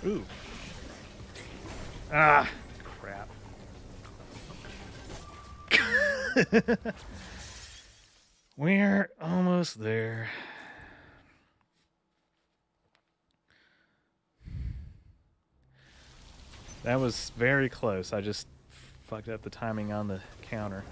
[SPEAKER 1] Ooh. Ah, crap. We're almost there. That was very close. I just fucked up the timing on the counter.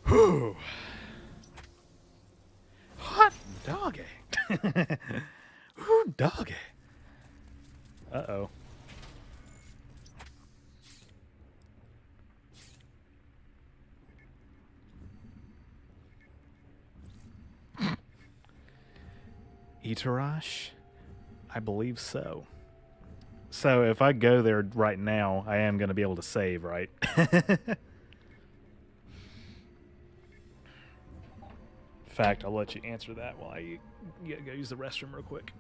[SPEAKER 1] Whew. Hot doggy. Ooh, doggy. Uh-oh. Itarash? I believe so. So if I go there right now, I am going to be able to save, right? In fact, I'll let you answer that while I go use the restroom real quick.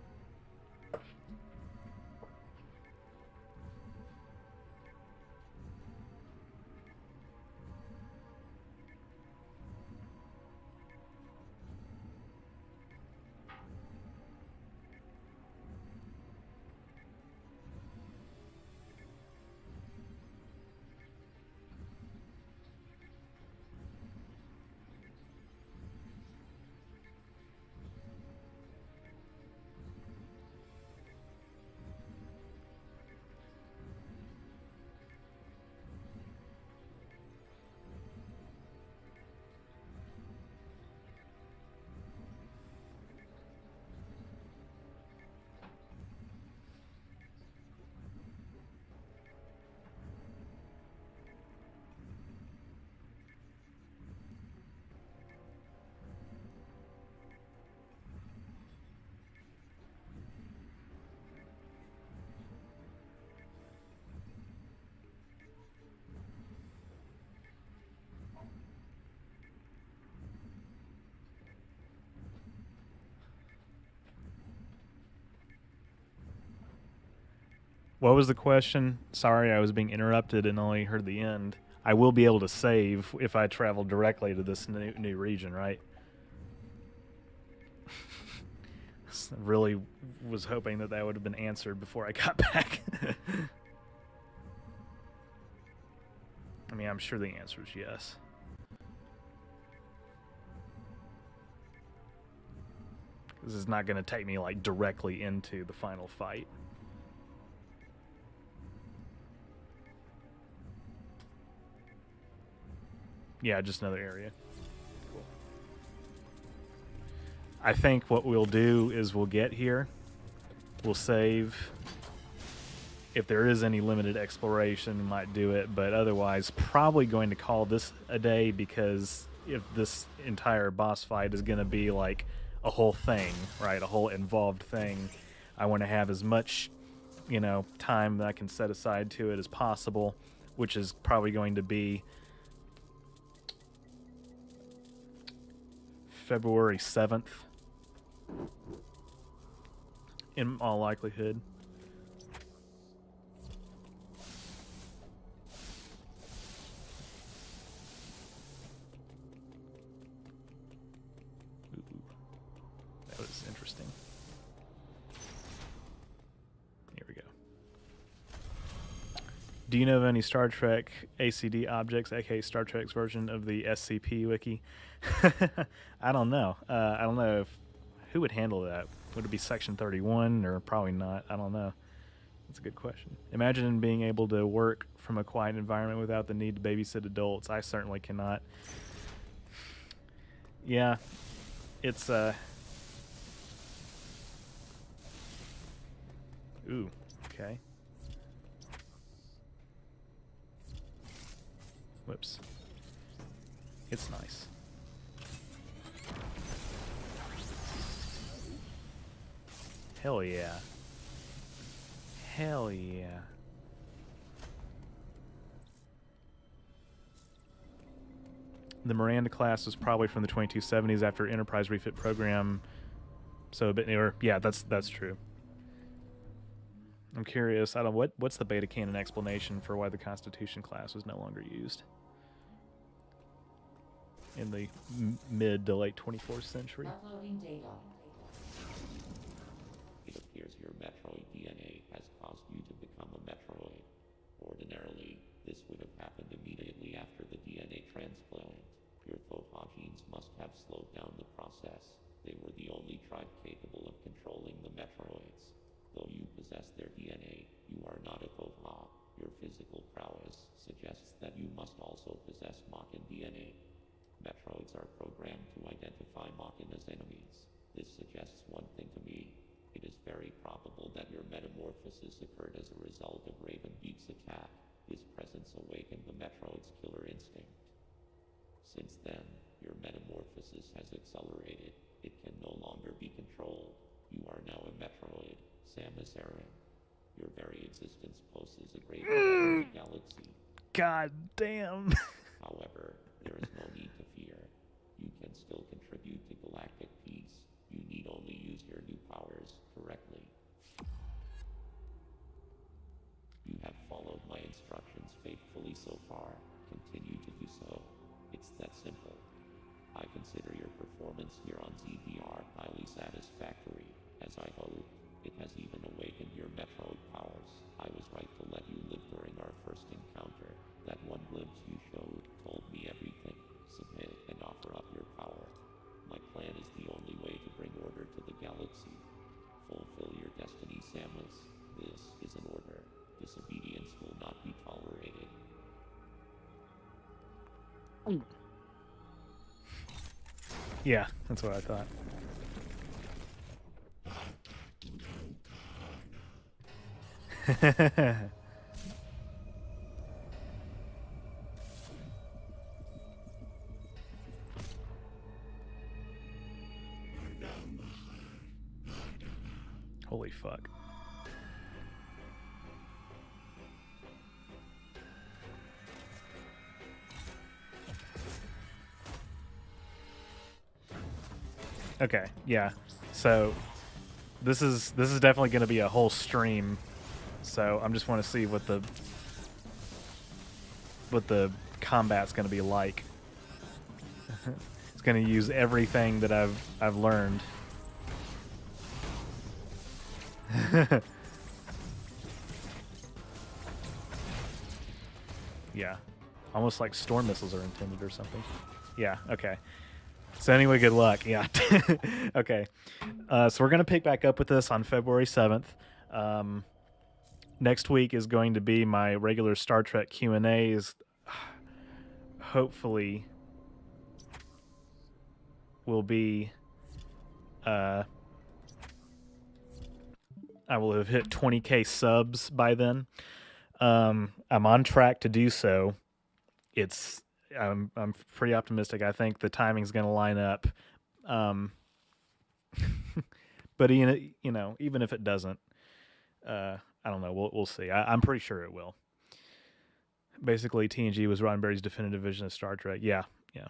[SPEAKER 1] What was the question? Sorry, I was being interrupted and only heard the end. I will be able to save if I travel directly to this new region, right? Really was hoping that that would have been answered before I got back. I mean, I'm sure the answer is yes. This is not going to take me like directly into the final fight. Yeah, just another area. Cool. I think what we'll do is we'll get here, we'll save. If there is any limited exploration, we might do it, but otherwise probably going to call this a day, because if this entire boss fight is going to be like a whole thing, right, a whole involved thing, I want to have as much, you know, time that I can set aside to it as possible, which is probably going to be February 7th in all likelihood. Ooh, that was interesting. Here we go. Do you know of any Star Trek ACD objects, aka Star Trek's version of the SCP wiki? I don't know. I don't know if who would handle that. Would it be Section 31 or probably not? I don't know. That's a good question. Imagine being able to work from a quiet environment without the need to babysit adults. I certainly cannot. Yeah, it's ooh, okay. Whoops. It's nice. Hell yeah. Hell yeah. The Miranda class was probably from the 2270s after Enterprise refit program, so a bit newer. Yeah, that's true. I'm curious. I don't what's the beta canon explanation for why the Constitution class was no longer used in the mid to late 24th century.
[SPEAKER 3] Uploading data.
[SPEAKER 2] It appears your Metroid DNA has caused you to become a Metroid. Ordinarily, this would have happened immediately after the DNA transplant. Your Thoha genes must have slowed down the process. They were the only tribe capable of controlling the Metroids. Though you possess their DNA, you are not a Thoha. Your physical prowess suggests that you must also possess Mochan DNA. Metroids are programmed to identify Mochan as enemies. This suggests one thing to me. It is very probable that your metamorphosis occurred as a result of Ravenbeak's attack. His presence awakened the Metroid's killer instinct. Since then, your metamorphosis has accelerated. It can no longer be controlled. You are now a Metroid, Samus Aran. Your very existence poses a grave threat to the galaxy.
[SPEAKER 1] God damn.
[SPEAKER 2] However, there is no need to fear. You can still contribute to galactic peace. You need only use your new powers correctly. You have followed my instructions faithfully so far. Continue to do so. It's that simple. I consider your performance here on ZDR highly satisfactory. As I hoped, it has even awakened your Metroid powers. I was right to let you live during our first encounter. That one glimpse you showed told me everything. Submit and offer up your power. My plan is the only way to bring order to the galaxy. Fulfill your destiny, Samus. This is an order. Disobedience will not be tolerated.
[SPEAKER 1] Yeah, that's what I thought. Holy fuck. Okay, yeah. So this is definitely going to be a whole stream So I'm just want to see what the combat's going to be like. It's going to use everything that I've learned. Yeah. Almost like storm missiles are intended or something. Yeah, okay. So anyway, good luck. Yeah. Okay. So we're going to pick back up with this on February 7th. Next week is going to be my regular Star Trek Q&As. Hopefully will be I will have hit 20k subs by then. I'm on track to do so. I'm pretty optimistic. I think the timing's going to line up. Um, but even if it doesn't, I don't know. We'll see. I'm pretty sure it will. Basically, TNG was Roddenberry's definitive vision of Star Trek. Yeah, yeah.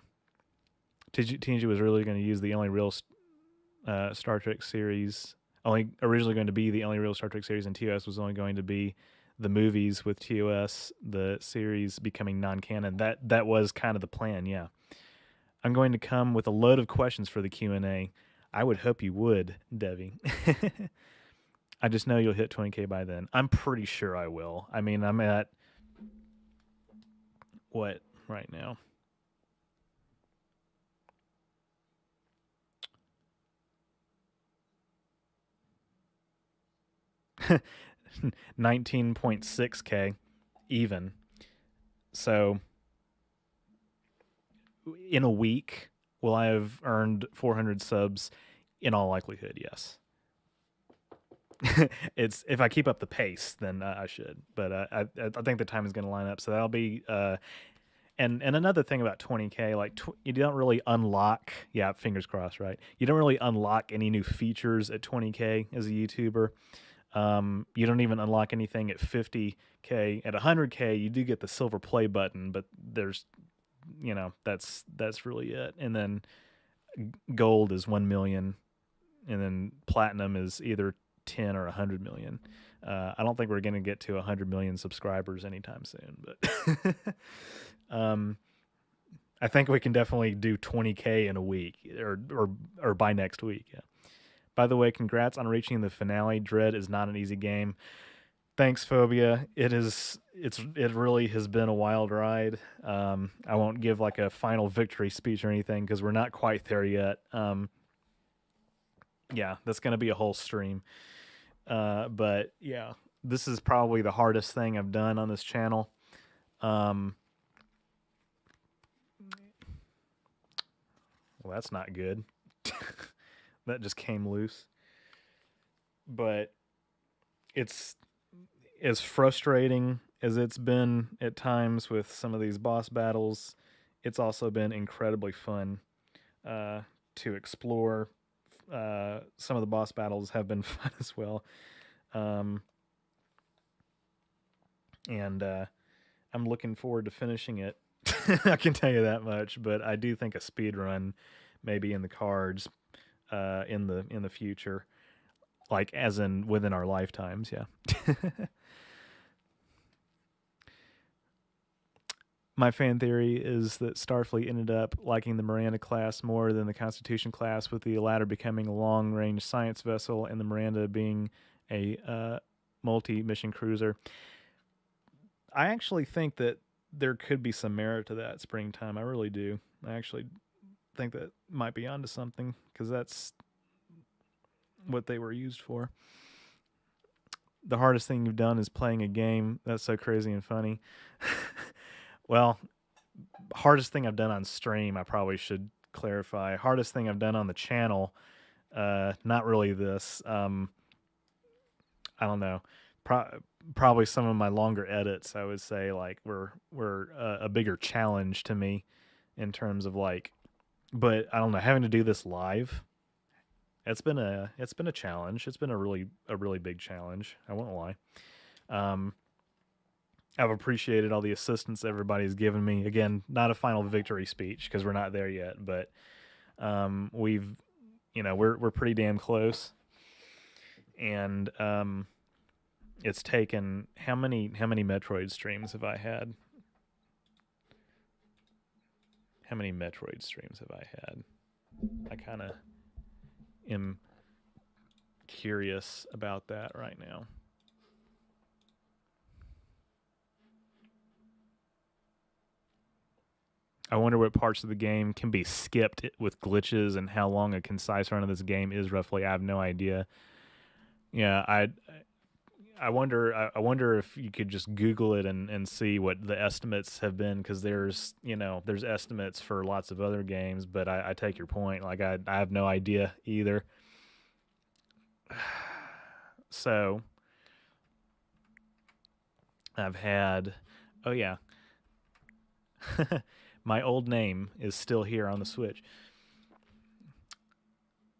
[SPEAKER 1] TNG was really going to use the only real Star Trek series. Originally going to be the only real Star Trek series, and TOS was only going to be the movies with TOS, the series becoming non-canon. That was kind of the plan. Yeah. I'm going to come with a load of questions for the Q&A. I would hope you would, Devi. I just know you'll hit 20k by then. I'm pretty sure I will. I mean, I'm at what right now? 19.6k even. So in a week, will I have earned 400 subs? In all likelihood, yes. It's if I keep up the pace, then I should. But I think the time is going to line up. So that'll be. And another thing about 20k, like you don't really unlock. Yeah, fingers crossed, right? You don't really unlock any new features at 20k as a YouTuber. You don't even unlock anything at 50k. At 100k, you do get the silver play button, but there's, that's really it. And then gold is 1 million, and then platinum is either 10 or 100 million. I don't think we're going to get to 100 million subscribers anytime soon, but I think we can definitely do 20k in a week or by next week. Yeah. By the way, congrats on reaching the finale. Dread is not an easy game. Thanks, Phobia. It really has been a wild ride. I won't give like a final victory speech or anything because we're not quite there yet. Yeah, that's gonna be a whole stream. But yeah, this is probably the hardest thing I've done on this channel. Well, that's not good. That just came loose. But it's as frustrating as it's been at times with some of these boss battles. It's also been incredibly fun to explore. Some of the boss battles have been fun as well. And I'm looking forward to finishing it. I can tell you that much, but I do think a speed run may be in the cards in the future, like as in within our lifetimes. Yeah. My fan theory is that Starfleet ended up liking the Miranda class more than the Constitution class, with the latter becoming a long-range science vessel and the Miranda being a multi-mission cruiser. I actually think that there could be some merit to that, Springtime. I really do. I actually think that might be onto something because that's what they were used for. The hardest thing you've done is playing a game. That's so crazy and funny. Well, hardest thing I've done on stream, I probably should clarify. Hardest thing I've done on the channel, not really this. I don't know. Probably some of my longer edits, I would say, like were a bigger challenge to me in terms of like. But I don't know, having to do this live. It's been a challenge. It's been a really big challenge. I won't lie. I've appreciated all the assistance everybody's given me. Again, not a final victory speech because we're not there yet, but we've, we're pretty damn close. And it's taken how many Metroid streams have I had? How many Metroid streams have I had? I kind of am curious about that right now. I wonder what parts of the game can be skipped with glitches and how long a concise run of this game is roughly. I have no idea. Yeah, I wonder I wonder if you could just Google it and see what the estimates have been, because there's estimates for lots of other games, but I take your point. Like I have no idea either. So I've had, oh yeah, my old name is still here on the Switch.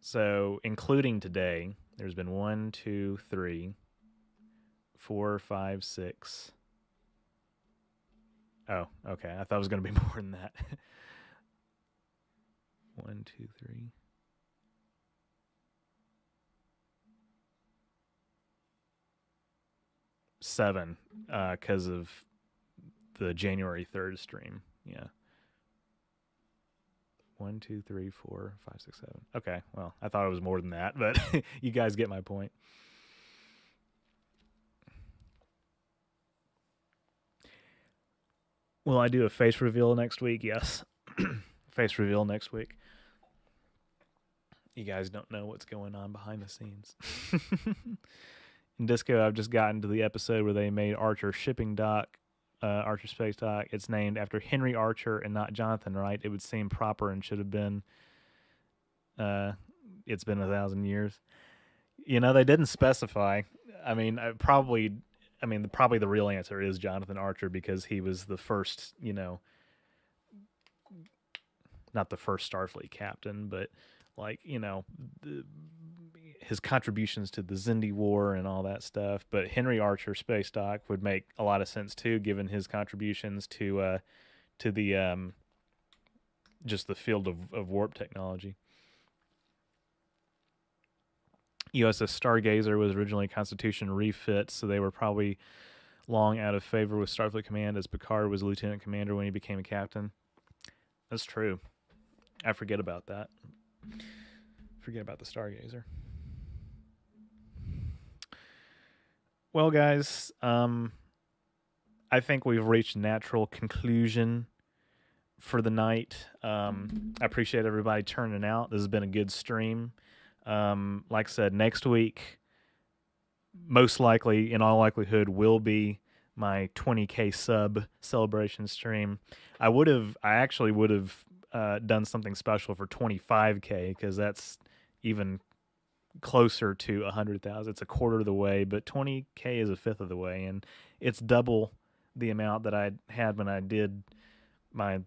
[SPEAKER 1] So including today, there's been 1, 2, 3, 4, 5, 6. Oh, okay. I thought it was going to be more than that. 1, 2, 3. 7, because of the January 3rd stream. Yeah. 1, 2, 3, 4, 5, 6, 7. Okay, well, I thought it was more than that, but you guys get my point. Will I do a face reveal next week? Yes. Face reveal next week. You guys don't know what's going on behind the scenes. In Disco, I've just gotten to the episode where they made Archer shipping dock, Archer space dock. It's named after Henry Archer and not Jonathan Wright. It would seem proper and should have been. It's been 1,000 years. They didn't specify. I mean, probably the real answer is Jonathan Archer, because he was the first, not the first Starfleet captain, but like, his contributions to the Zindi War and all that stuff. But Henry Archer space dock would make a lot of sense too, given his contributions to the just the field of warp technology. USS Stargazer was originally a Constitution refit, so they were probably long out of favor with Starfleet Command, as Picard was lieutenant commander when he became a captain. That's true. I forget about that. Forget about the Stargazer. Well, guys, I think we've reached a natural conclusion for the night. I appreciate everybody turning out. This has been a good stream. Like I said, next week, most likely, in all likelihood, will be my 20K sub celebration stream. I actually would have done something special for 25K, because that's even closer to 100,000. It's a quarter of the way, but 20K is a fifth of the way, and it's double the amount that I had when I did my,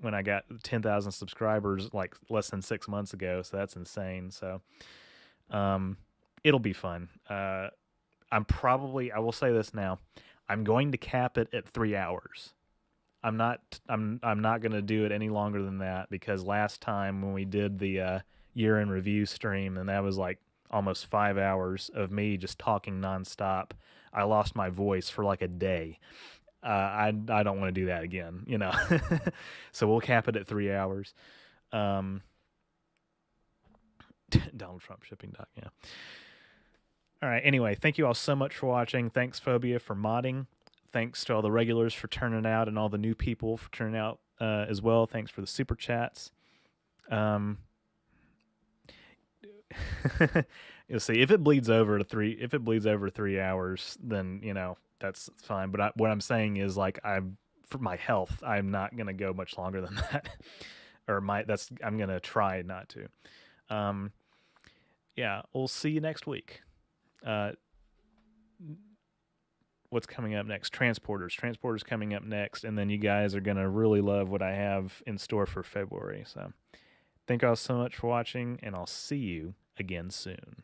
[SPEAKER 1] when I got 10,000 subscribers like less than 6 months ago. So that's insane. So it'll be fun. I will say this now, I'm going to cap it at 3 hours. I'm not going to do it any longer than that, because last time when we did the year in review stream, and that was like almost 5 hours of me just talking nonstop, I lost my voice for like a day. I don't want to do that again, So we'll cap it at 3 hours. Donald Trump shipping doc, yeah. All right. Anyway, thank you all so much for watching. Thanks, Phobia, for modding. Thanks to all the regulars for turning out, and all the new people for turning out as well. Thanks for the super chats. You'll see if it bleeds over 3 hours, then that's fine. But what I'm saying is, like, for my health, I'm not gonna go much longer than that, I'm gonna try not to. Yeah, we'll see you next week. What's coming up next? Transporters coming up next, and then you guys are gonna really love what I have in store for February. So thank you all so much for watching, and I'll see you again soon.